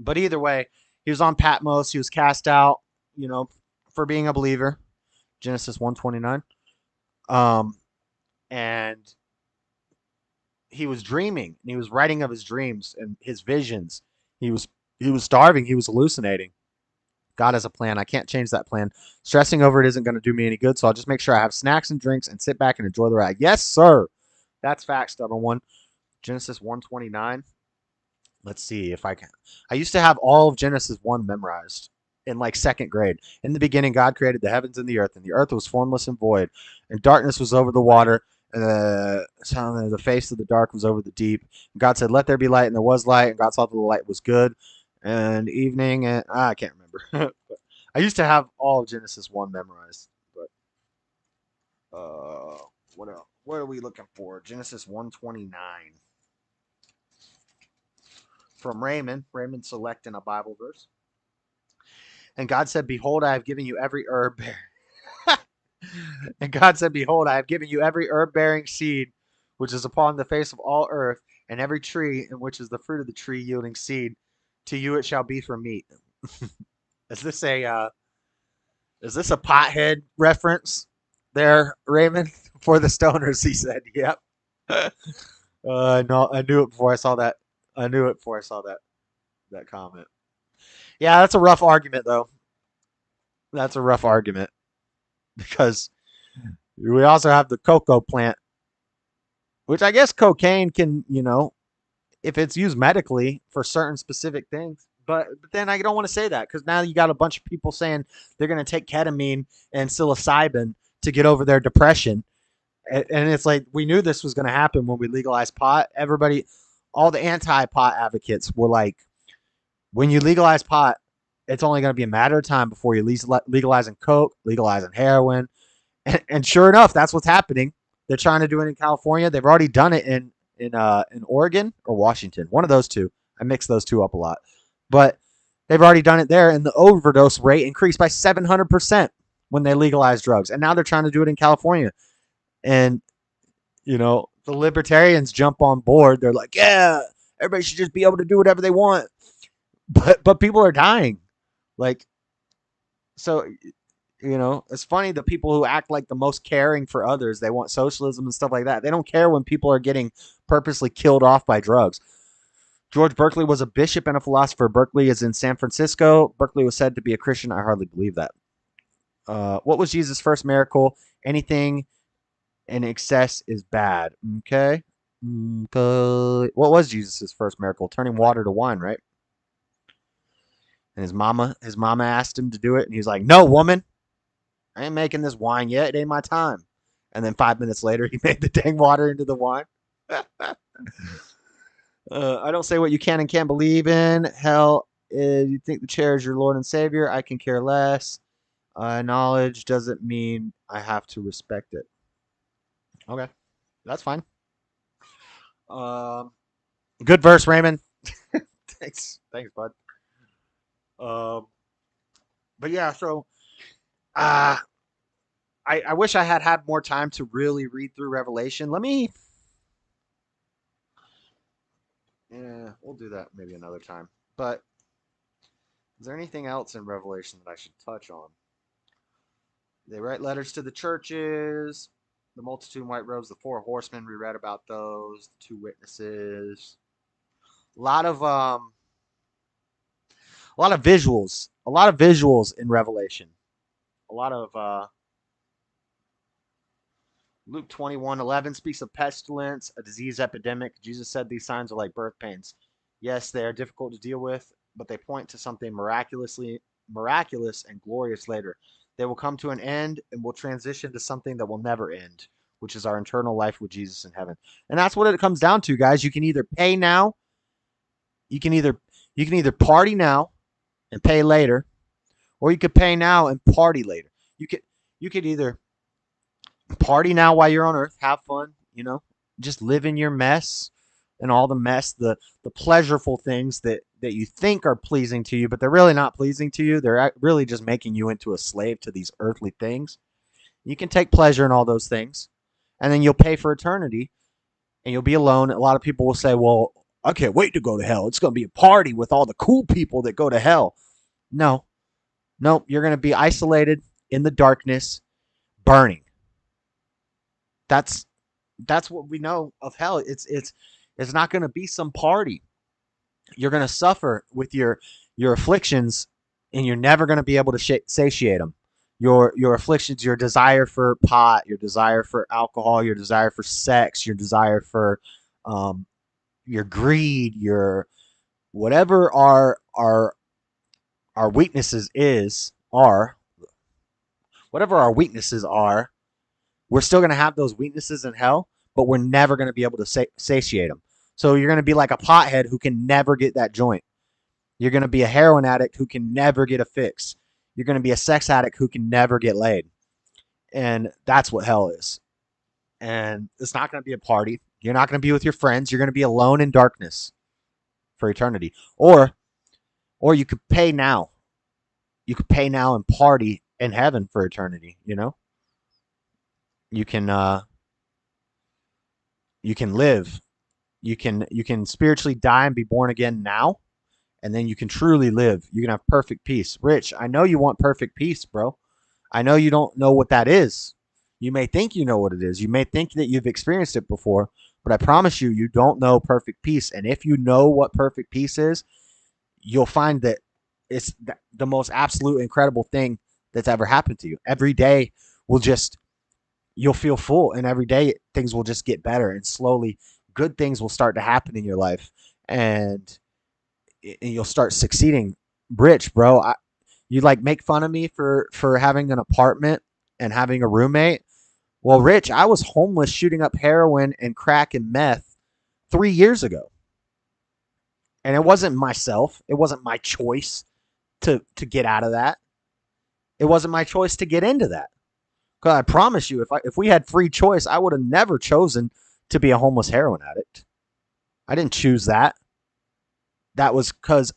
But either way, he was on Patmos. He was cast out, for being a believer. Genesis 1:29. And he was dreaming, and he was writing of his dreams and his visions. He was starving. He was hallucinating. God has a plan. I can't change that plan. Stressing over it isn't going to do me any good, so I'll just make sure I have snacks and drinks and sit back and enjoy the ride. Yes, sir. That's facts, number one. Genesis 1:29. Let's see if I can. I used to have all of Genesis 1 memorized in like second grade. In the beginning, God created the heavens and the earth was formless and void, and darkness was over the water, and the face of the dark was over the deep. And God said, let there be light, and there was light, and God saw that the light was good. And evening, and I can't remember. But I used to have all of Genesis 1 memorized. But what else? What are we looking for? Genesis 1:29. From Raymond selecting a Bible verse. And God said, behold, I have given you every herb. And God said, behold, I have given you every herb-bearing seed, which is upon the face of all earth, and every tree in which is the fruit of the tree yielding seed. To you it shall be for meat. Is this a pothead reference there, Raymond? For the stoners, he said. Yep. No, I knew it before I saw that. That comment. Yeah, that's a rough argument, though. That's a rough argument. Because we also have the cocoa plant, which I guess cocaine can, if it's used medically for certain specific things. But then I don't want to say that, because now you got a bunch of people saying they're going to take ketamine and psilocybin to get over their depression. And it's like, we knew this was going to happen when we legalized pot. Everybody, all the anti-pot advocates were like, when you legalize pot, it's only going to be a matter of time before you're legalizing coke, legalizing heroin. And sure enough, that's what's happening. They're trying to do it in California. They've already done it in Oregon or Washington. One of those two. I mix those two up a lot. But they've already done it there, and the overdose rate increased by 700% when they legalized drugs. And now they're trying to do it in California. And, the libertarians jump on board. They're like, yeah, everybody should just be able to do whatever they want. But people are dying. Like, so You know, it's funny the people who act like the most caring for others, they want socialism and stuff like that. They don't care when people are getting purposely killed off by drugs. George Berkeley was a bishop and a philosopher. Berkeley is in San Francisco. Berkeley was said to be a Christian. I hardly believe that. What was Jesus' first miracle? Anything in excess is bad. Okay. What was Jesus' first miracle? Turning water to wine, right? And his mama asked him to do it, and he's like, "No, woman, I ain't making this wine yet. It ain't my time." And then 5 minutes later, he made the dang water into the wine. I don't say what you can and can't believe in. Hell, you think the chair is your Lord and Savior. I can care less. Knowledge doesn't mean I have to respect it. Okay, that's fine. Good verse, Raymond. Thanks, bud. But yeah, so I wish I had more time to really read through Revelation. Yeah, we'll do that maybe another time. But is there anything else in Revelation that I should touch on? They write letters to the churches, the multitude in white robes, the four horsemen. We read about those, the two witnesses. A lot of visuals in Revelation. A lot of Luke 21:11 speaks of pestilence, a disease epidemic. Jesus said these signs are like birth pains. Yes, they are difficult to deal with, but they point to something miraculous and glorious later. They will come to an end and will transition to something that will never end, which is our eternal life with Jesus in heaven. And that's what it comes down to, guys. You can either pay now, you can either party now and pay later, or you could pay now and party later. You could either party now while you're on earth, have fun, just live in your mess and all the mess, the pleasureful things that you think are pleasing to you, but they're really not pleasing to you. They're really just making you into a slave to these earthly things. You can take pleasure in all those things, and then you'll pay for eternity, and you'll be alone. A lot of people will say, well, I can't wait to go to hell. It's going to be a party with all the cool people that go to hell. No, you're going to be isolated in the darkness, burning. That's what we know of hell. It's not going to be some party. You're going to suffer with your afflictions, and you're never going to be able to satiate them. Your afflictions, your desire for pot, your desire for alcohol, your desire for sex, your desire for your greed, your whatever our weaknesses are, whatever our weaknesses are, we're still going to have those weaknesses in hell, but we're never going to be able to satiate them. So you're going to be like a pothead who can never get that joint. You're going to be a heroin addict who can never get a fix. You're going to be a sex addict who can never get laid. And that's what hell is. And it's not going to be a party. You're not going to be with your friends. You're going to be alone in darkness for eternity. Or you could pay now. You could pay now and party in heaven for eternity, You can live. You can spiritually die and be born again now, and then you can truly live. You can have perfect peace. Rich, I know you want perfect peace, bro. I know you don't know what that is. You may think you know what it is. You may think that you've experienced it before, but I promise you, you don't know perfect peace. And if you know what perfect peace is, you'll find that it's the most absolute incredible thing that's ever happened to you. Every day you'll feel full, and every day things will just get better, and slowly good things will start to happen in your life, and you'll start succeeding. Rich, bro, you like make fun of me for having an apartment and having a roommate. Well, Rich, I was homeless shooting up heroin and crack and meth 3 years ago. And it wasn't myself. It wasn't my choice to get out of that. It wasn't my choice to get into that. Because I promise you, if we had free choice, I would have never chosen to be a homeless heroin addict. I didn't choose that. That was because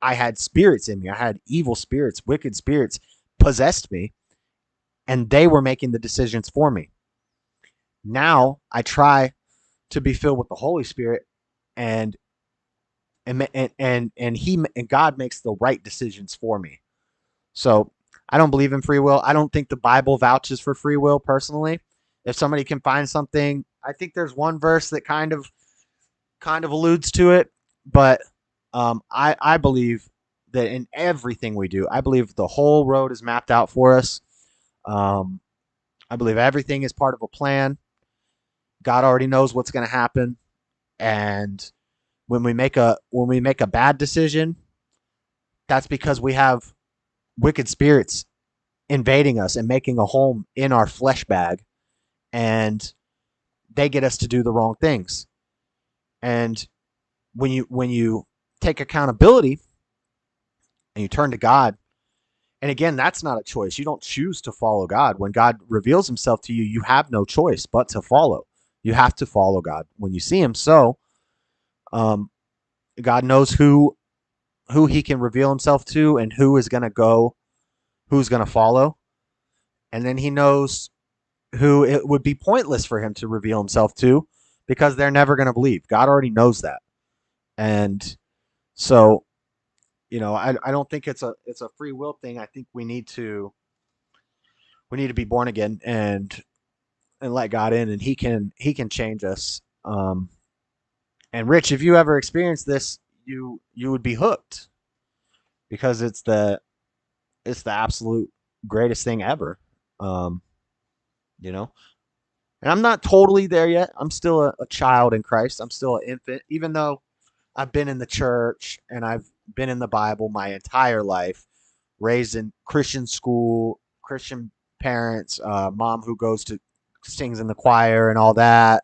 I had spirits in me. I had evil spirits, wicked spirits possessed me, and they were making the decisions for me. Now I try to be filled with the Holy Spirit, and God makes the right decisions for me. So I don't believe in free will. I don't think the Bible vouches for free will personally. If somebody can find something, I think there's one verse that kind of alludes to it, but I believe that in everything we do, I believe the whole road is mapped out for us. I believe everything is part of a plan. God already knows what's going to happen, and when we make a bad decision, that's because we have wicked spirits invading us and making a home in our flesh bag, and they get us to do the wrong things. And when you take accountability and you turn to God, and again, that's not a choice. You don't choose to follow God. When God reveals himself to you, you have no choice but to follow. You have to follow God when you see him. So um, God knows who he can reveal himself to and who is going to go, who's going to follow. And then he knows who it would be pointless for him to reveal himself to because they're never going to believe. God already knows that. And so, I don't think it's a free will thing. I think we need to be born again and let God in, and he can change us. And Rich, if you ever experienced this, you would be hooked because it's the absolute greatest thing ever. Um, you know, and I'm not totally there yet. I'm still a child in Christ. I'm still an infant, even though I've been in the church and I've been in the Bible my entire life, raised in Christian school, Christian parents, mom who goes to sings in the choir and all that.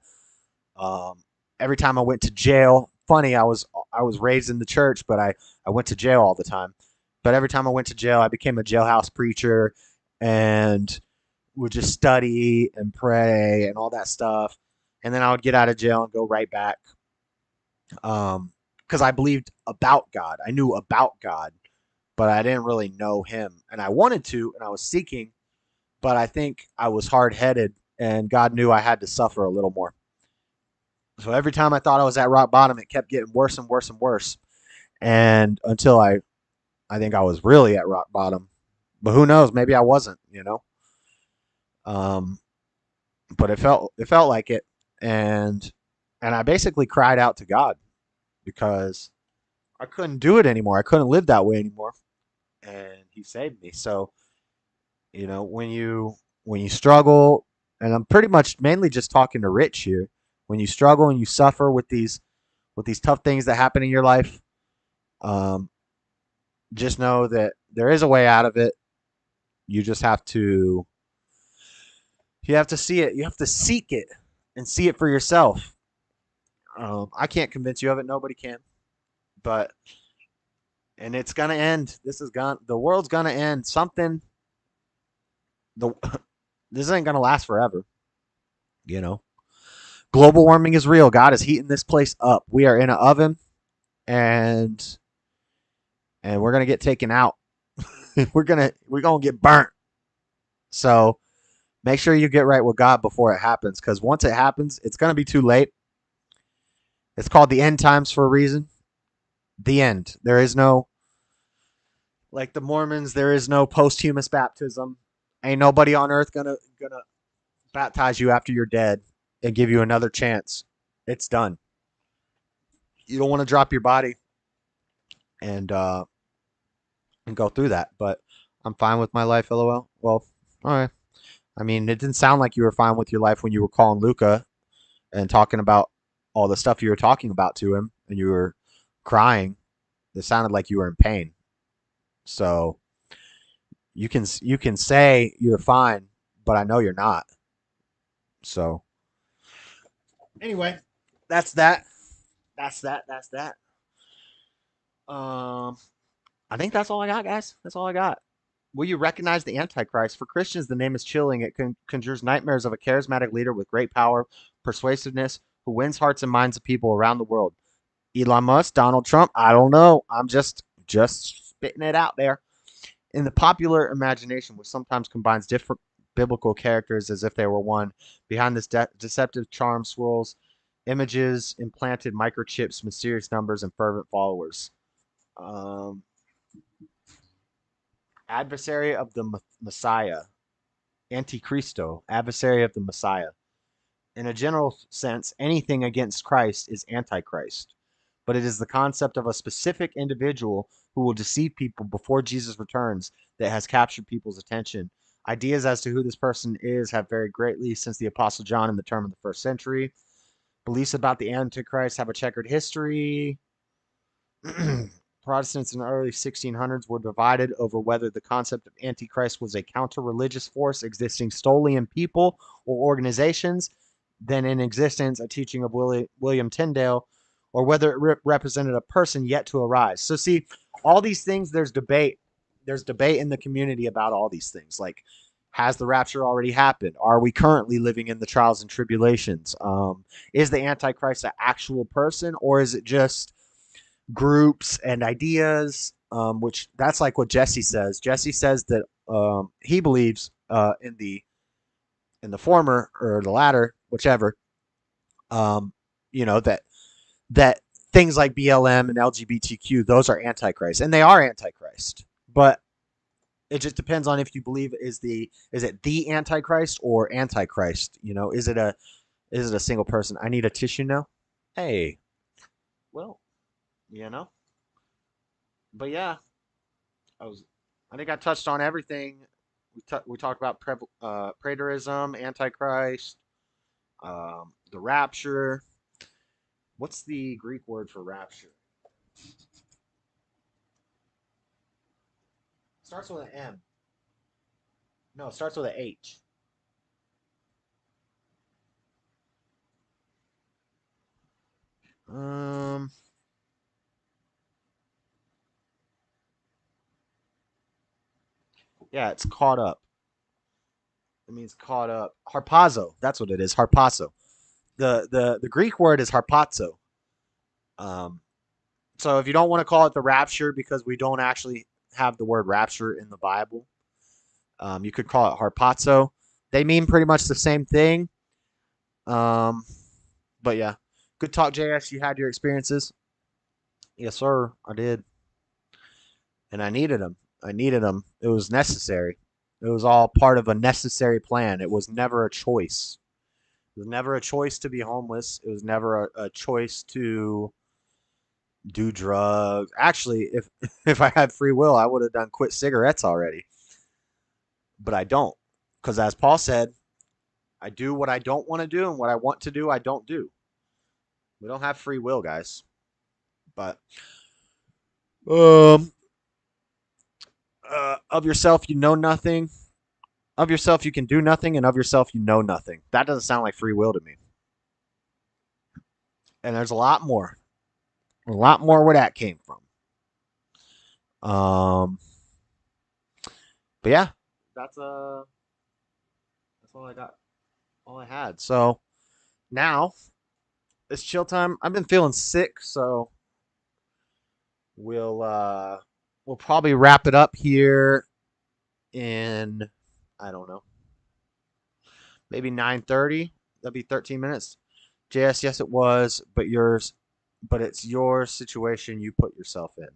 Um, every time I went to jail, funny, I was raised in the church, but I went to jail all the time. But every time I went to jail, I became a jailhouse preacher and would just study and pray and all that stuff. And then I would get out of jail and go right back. Because I believed about God. I knew about God, but I didn't really know him. And I wanted to, and I was seeking, but I think I was hard headed, and God knew I had to suffer a little more. So every time I thought I was at rock bottom, it kept getting worse and worse and worse. And until I think I was really at rock bottom. But who knows? Maybe I wasn't. Um, but it felt like it, and I basically cried out to God because I couldn't do it anymore. I couldn't live that way anymore, and He saved me. So when you struggle, and I'm pretty much mainly just talking to Rich here. When you struggle and you suffer with these tough things that happen in your life, um, just know that there is a way out of it. You just have to see it. You have to seek it and see it for yourself. I can't convince you of it. Nobody can. But and it's gonna end. The world's gonna end. The this ain't gonna last forever. You know. Global warming is real. God is heating this place up. We are in an oven, and we're gonna get taken out. we're gonna get burnt. So make sure you get right with God before it happens, because once it happens, it's gonna be too late. It's called the end times for a reason. The end. There is no, like the Mormons, there is no posthumous baptism. Ain't nobody on earth gonna baptize you after you're dead and give you another chance. It's done. You don't want to drop your body and go through that. But I'm fine with my life, lol. Well, all right. I mean, it didn't sound like you were fine with your life when you were calling Luca and talking about all the stuff you were talking about to him, and you were crying. It sounded like you were in pain. So you can say you're fine, but I know you're not. So anyway, that's that. That's that. That's that. Um, I think that's all I got, guys. That's all I got. Will you recognize the Antichrist? For Christians, the name is chilling. It conjures nightmares of a charismatic leader with great power, persuasiveness, who wins hearts and minds of people around the world. Elon Musk, Donald Trump, I don't know. I'm just spitting it out there. In the popular imagination, which sometimes combines different biblical characters as if they were one, behind this deceptive charm swirls images, implanted microchips, mysterious numbers, and fervent followers. Um, Adversary of the Messiah. Antichristo, adversary of the Messiah. In a general sense, anything against Christ is antichrist, but it is the concept of a specific individual who will deceive people before Jesus returns that has captured people's attention. Ideas as to who this person is have varied greatly since the Apostle John in the term of the first century. Beliefs about the Antichrist have a checkered history. Protestants in the early 1600s were divided over whether the concept of Antichrist was a counter-religious force existing solely in people or organizations, then in existence a teaching of William Tyndale, or whether it represented a person yet to arise. So see, all these things, there's debate. There's debate in the community about all these things. Like, has the rapture already happened? Are we currently living in the trials and tribulations? Is the Antichrist an actual person, or is it just groups and ideas? Which that's like what Jesse says. Jesse says that he believes in the former or the latter, whichever. That things like BLM and LGBTQ, those are antichrist, and they are antichrist. But it just depends on if you believe is it the antichrist or antichrist. Is it a single person? I need a tissue now. Hey, well, but yeah, I think I touched on everything. We talked about preterism, antichrist, the rapture. What's the Greek word for rapture? Starts with an M. No, it starts with an H. Yeah, it's caught up. It means caught up. Harpazo. That's what it is. Harpazo. The Greek word is harpazo. So if you don't want to call it the rapture because we don't actually have the word rapture in the Bible, you could call it harpazo. They mean pretty much the same thing. But yeah, good talk, JS. You had your experiences. Yes, sir. I did, and I needed them. It was necessary. It was all part of a necessary plan. It was never a choice. It was never a choice to be homeless. It was never a choice to do drugs. Actually, if I had free will, I would have done quit cigarettes already. But I don't, because as Paul said, I do what I don't want to do, and what I want to do, I don't do. We don't have free will, guys. But of yourself, you know nothing. Of yourself, you can do nothing, and of yourself, you know nothing. That doesn't sound like free will to me. And there's a lot more where that came from. But yeah, that's all I got. All I had. So now it's chill time. I've been feeling sick, so we'll probably wrap it up here in, I don't know, maybe 9:30. That'll be 13 minutes. JS, yes, it was, but it's your situation you put yourself in.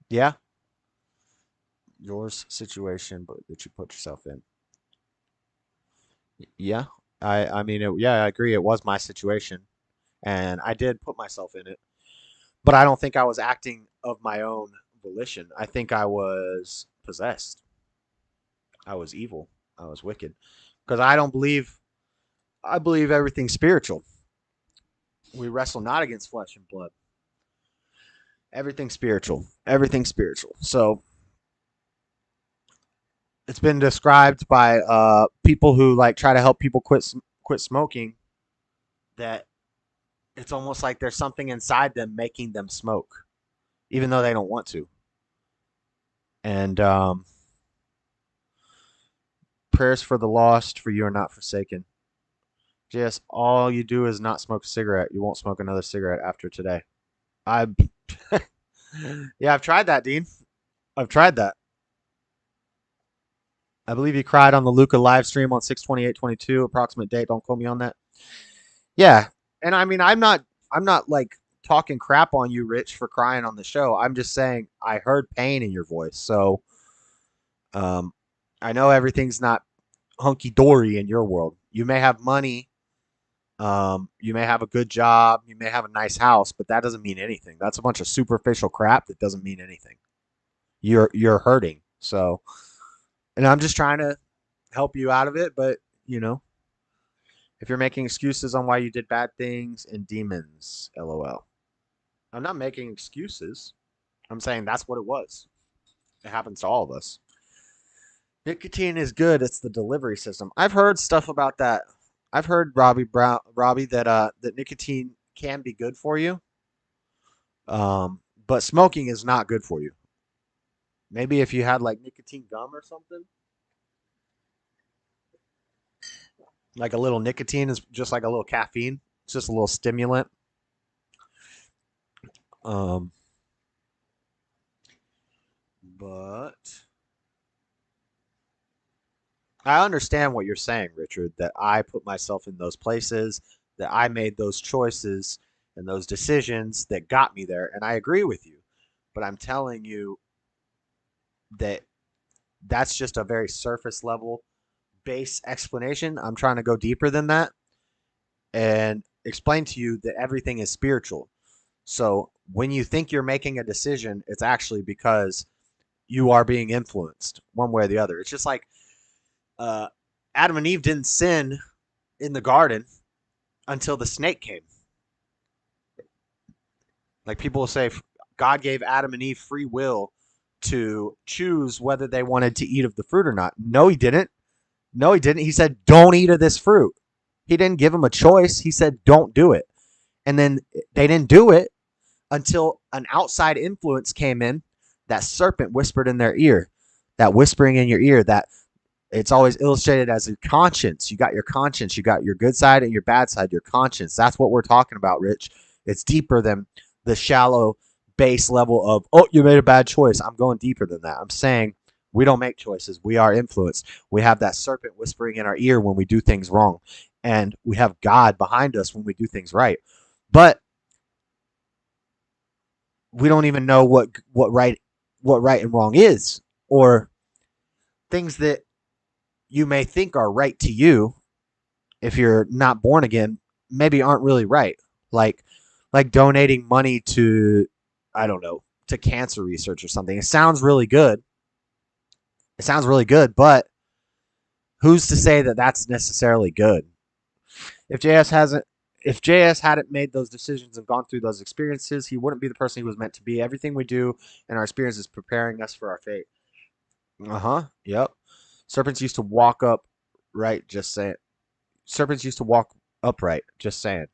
Yeah? Yours situation, but that you put yourself in. Yeah. I mean, I agree. It was my situation, and I did put myself in it, but I don't think I was acting of my own volition. I think I was possessed. I was evil. I was wicked, because I believe everything's spiritual. We wrestle not against flesh and blood. Everything's spiritual. Everything's spiritual. So it's been described by people who like try to help people quit smoking, that it's almost like there's something inside them making them smoke, even though they don't want to. And prayers for the lost, for you are not forsaken. Just all you do is not smoke a cigarette. You won't smoke another cigarette after today. Yeah, I've tried that, Dean. I've tried that. I believe you cried on the Luca live stream on 6/28/22. Approximate date. Don't quote me on that. Yeah, and I mean, I'm not like talking crap on you, Rich, for crying on the show. I'm just saying I heard pain in your voice. So I know everything's not hunky dory in your world. You may have money. You may have a good job. You may have a nice house, but that doesn't mean anything. That's a bunch of superficial crap that doesn't mean anything. You're hurting. So, and I'm just trying to help you out of it, but you know, if you're making excuses on why you did bad things and demons, lol. I'm not making excuses. I'm saying that's what it was. It happens to all of us. Nicotine is good. It's the delivery system. I've heard stuff about that. I've heard Robbie that nicotine can be good for you. But smoking is not good for you. Maybe if you had like nicotine gum or something. Like a little nicotine is just like a little caffeine. It's just a little stimulant. But I understand what you're saying, Richard, that I put myself in those places, that I made those choices and those decisions that got me there. And I agree with you. But I'm telling you that that's just a very surface level base explanation. I'm trying to go deeper than that and explain to you that everything is spiritual. So when you think you're making a decision, it's actually because you are being influenced one way or the other. It's just like Adam and Eve didn't sin in the garden until the snake came. Like people will say, God gave Adam and Eve free will to choose whether they wanted to eat of the fruit or not. No, he didn't. No, he didn't. He said, don't eat of this fruit. He didn't give them a choice. He said, don't do it. And then they didn't do it until an outside influence came in. That serpent whispered in their ear. That whispering in your ear, that it's always illustrated as your conscience. You got your conscience. You got your good side and your bad side, your conscience. That's what we're talking about, Rich. It's deeper than the shallow base level of, oh, you made a bad choice. I'm going deeper than that. I'm saying we don't make choices. We are influenced. We have that serpent whispering in our ear when we do things wrong. And we have God behind us when we do things right. But we don't even know what right and wrong is, or things that you may think are right to you if you're not born again maybe aren't really right. Like donating money to, I don't know, to cancer research or something. It sounds really good. But who's to say that that's necessarily good? If JS hadn't made those decisions and gone through those experiences, he wouldn't be the person he was meant to be. Everything we do in our experience is preparing us for our fate. Yep. Serpents used to walk up right, just saying. Serpents used to walk upright, just saying.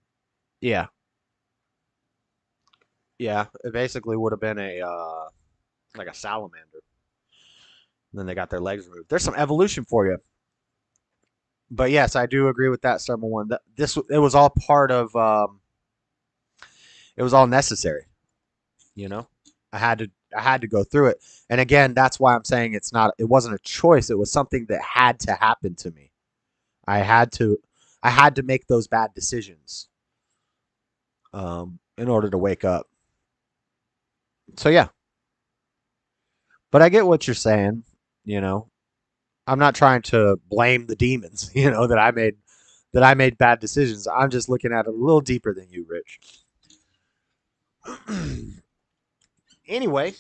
Yeah. Yeah, it basically would have been like a salamander. And then they got their legs removed. There's some evolution for you. But yes, I do agree with that, Summer One. It was all part of. It was all necessary. You know, I had to go through it, and again, that's why I'm saying it's not. It wasn't a choice. It was something that had to happen to me. I had to make those bad decisions. In order to wake up. So yeah. But I get what you're saying. You know, I'm not trying to blame the demons. You know, that I made bad decisions. I'm just looking at it a little deeper than you, Rich. Anyway,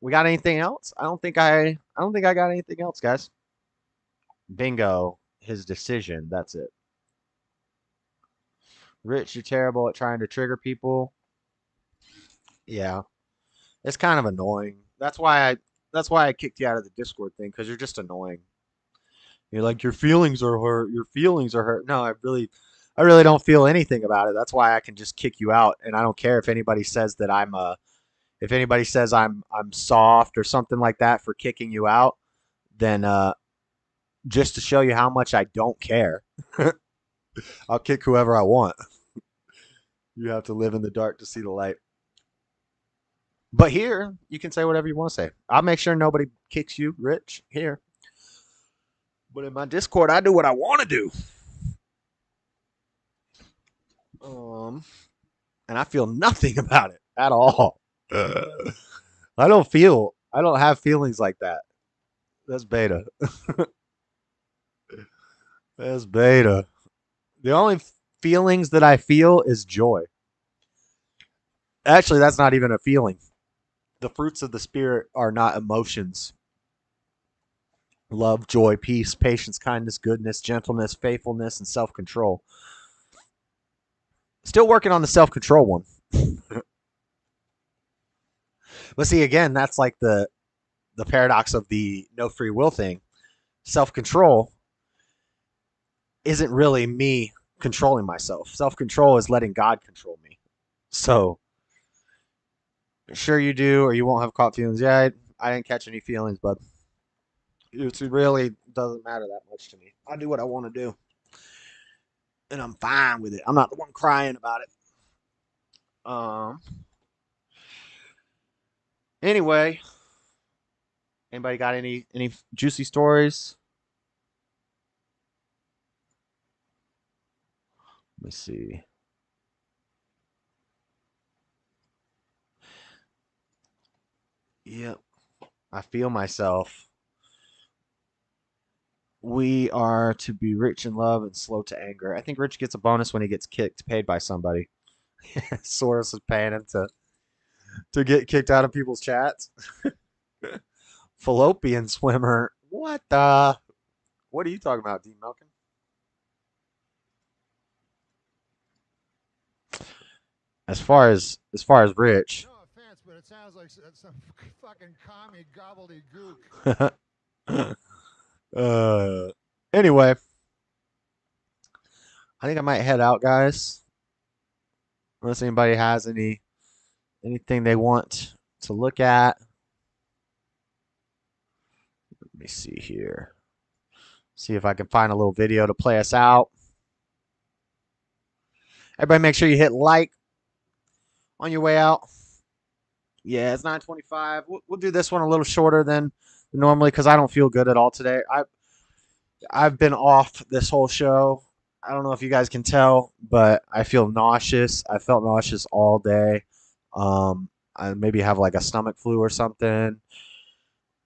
we got anything else? I don't think I got anything else, guys. Bingo, his decision. That's it. Rich, you're terrible at trying to trigger people. Yeah, it's kind of annoying. That's why I kicked you out of the Discord thing, because you're just annoying. You're like, your feelings are hurt. Your feelings are hurt. No, I really don't feel anything about it. That's why I can just kick you out, and I don't care if anybody says that I'm soft or something like that for kicking you out. Then just to show you how much I don't care, I'll kick whoever I want. You have to live in the dark to see the light. But here, you can say whatever you want to say. I'll make sure nobody kicks you, Rich, here. But in my Discord, I do what I want to do. And I feel nothing about it at all. I don't have feelings like that. That's beta. That's beta. The only feelings that I feel is joy. Actually, that's not even a feeling. The fruits of the Spirit are not emotions. Love, joy, peace, patience, kindness, goodness, gentleness, faithfulness, and self-control. Still working on the self-control one. But see, again, that's like the paradox of the no free will thing. Self-control isn't really me controlling myself. Self-control is letting God control me. So, sure you do, or you won't have caught feelings. Yeah, I didn't catch any feelings, but it really doesn't matter that much to me. I do what I want to do. And I'm fine with it. I'm not the one crying about it. Anyway, anybody got any juicy stories? Let me see. Yep. I feel myself. We are to be rich in love and slow to anger. I think Rich gets a bonus when he gets paid by somebody. Soros is paying him to get kicked out of people's chats. Fallopian swimmer. What are you talking about, D Melkin? As far as Rich. No offense, but it sounds like some fucking commie gobbledygook. Anyway, I think I might head out, guys. Unless anybody has anything they want to look at. Let me see here. See if I can find a little video to play us out. Everybody make sure you hit like on your way out. Yeah, it's 9:25. We'll do this one a little shorter than normally because I don't feel good at all today. I've been off this whole show. I don't know if you guys can tell, but I feel nauseous. I felt nauseous all day. I maybe have like a stomach flu or something.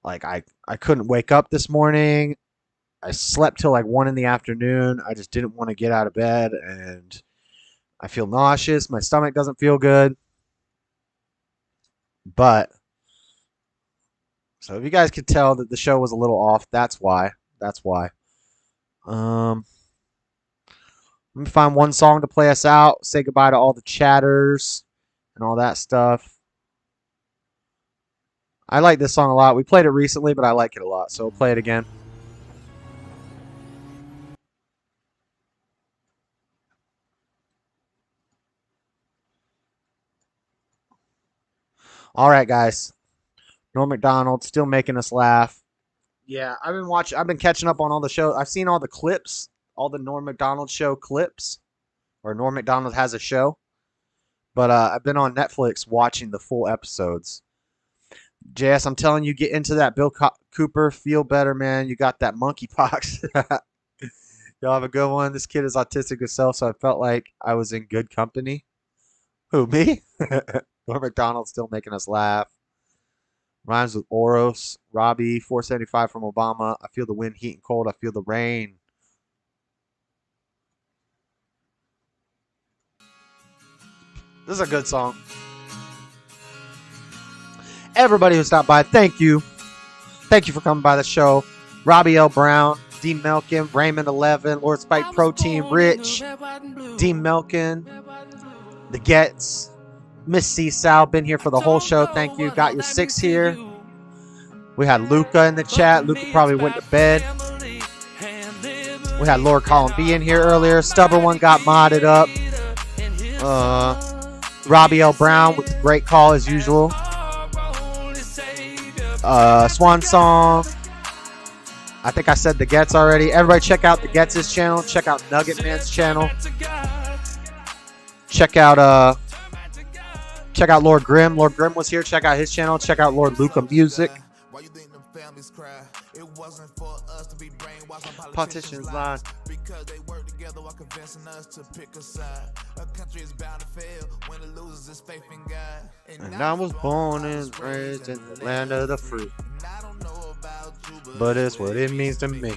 Like I couldn't wake up this morning. I slept till like 1 in the afternoon. I just didn't want to get out of bed, and I feel nauseous. My stomach doesn't feel good. But so if you guys could tell that the show was a little off, that's why. That's why. Let me find one song to play us out. Say goodbye to all the chatters and all that stuff. I like this song a lot. We played it recently, but I like it a lot, so we'll play it again. All right, guys. Norm Macdonald still making us laugh. Yeah, I've been catching up on all the shows. I've seen all the clips, all the Norm Macdonald show clips, or Norm Macdonald has a show. But I've been on Netflix watching the full episodes. JS, I'm telling you, get into that Bill Cooper. Feel better, man. You got that monkeypox. Y'all have a good one. This kid is autistic himself, so I felt like I was in good company. Who, me? Norm Macdonald still making us laugh. Rhymes with Oros. Robbie, 475 from Obama. I feel the wind, heat, and cold. I feel the rain. This is a good song. Everybody who stopped by, thank you. Thank you for coming by the show. Robbie L. Brown, D. Melkin, Raymond 11, Lord Spike Protein, Rich, D. Melkin, The Gets, Miss C. Sal, been here for the whole show. Thank you. Got your 6 here. We had Luca in the chat. Luca probably went to bed. We had Lord Colin B in here earlier. Stubborn One got modded up. Robbie L. Brown with a great call as usual. Swan Song. I think I said The Gets already. Everybody check out The Gets' channel. Check out Nugget Man's channel. Check out Lord Grimm. Lord Grimm was here. Check out his channel. Check out Lord Luca Music. Politicians line. Because they work together while convincing us to pick a side. A country is bound to fail when it loses its faith in God. And I was born and raised in the land of the free. And I don't know about but it's what it means to me.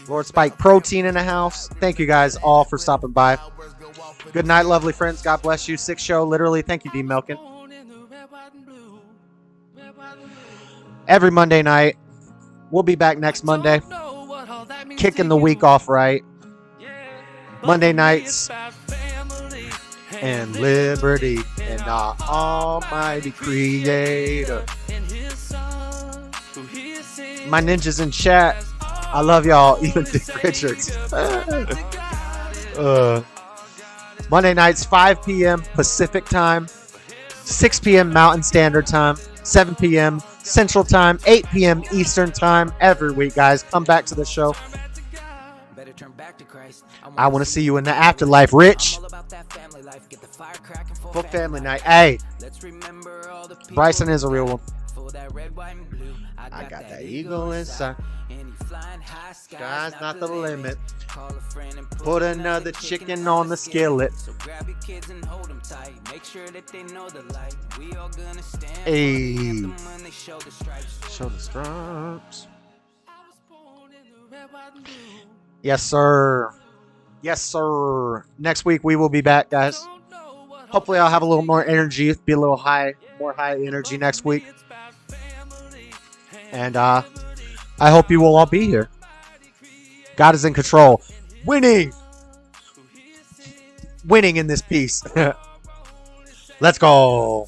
Lord Spike Protein in the house. Thank you guys all for stopping by. Good night, lovely friends. God bless you. Sick show, literally. Thank you, D Milkin. Every Monday night. We'll be back next Monday. Kicking the week off right. Monday nights. And liberty and our almighty creator. My ninjas in chat. I love y'all, even Dick Richards. Monday nights, 5 p.m. Pacific time, 6 p.m. Mountain Standard Time, 7 p.m. Central Time, 8 p.m. Eastern Time every week, guys. Come back to the show. I want to see you in the afterlife, Rich. Full family night. Hey, Bryson is a real one. I got that eagle inside. Sky's not the limit. Put another chicken on the skillet. Hey. Show the stripes. Yes, sir. Yes, sir. Next week we will be back, guys. Hopefully I'll have a little more energy. Be a little more high energy next week. And I hope you will all be here. God is in control. Winning in this piece. Let's go.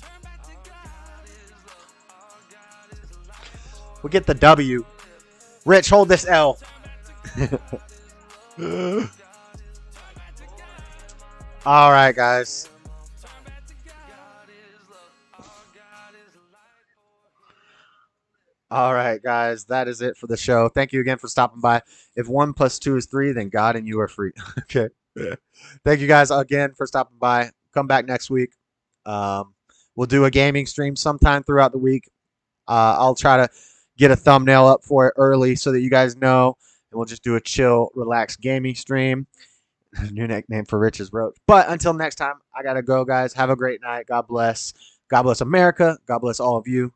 We get the W. Rich, hold this L. All right, guys. All right, guys. That is it for the show. Thank you again for stopping by. If 1 + 2 is 3, then God and you are free. Okay. Thank you guys again for stopping by. Come back next week. We'll do a gaming stream sometime throughout the week. I'll try to get a thumbnail up for it early so that you guys know. And we'll just do a chill, relaxed gaming stream. New nickname for Rich is Roach. But until next time, I got to go, guys. Have a great night. God bless. God bless America. God bless all of you.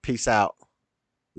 Peace out.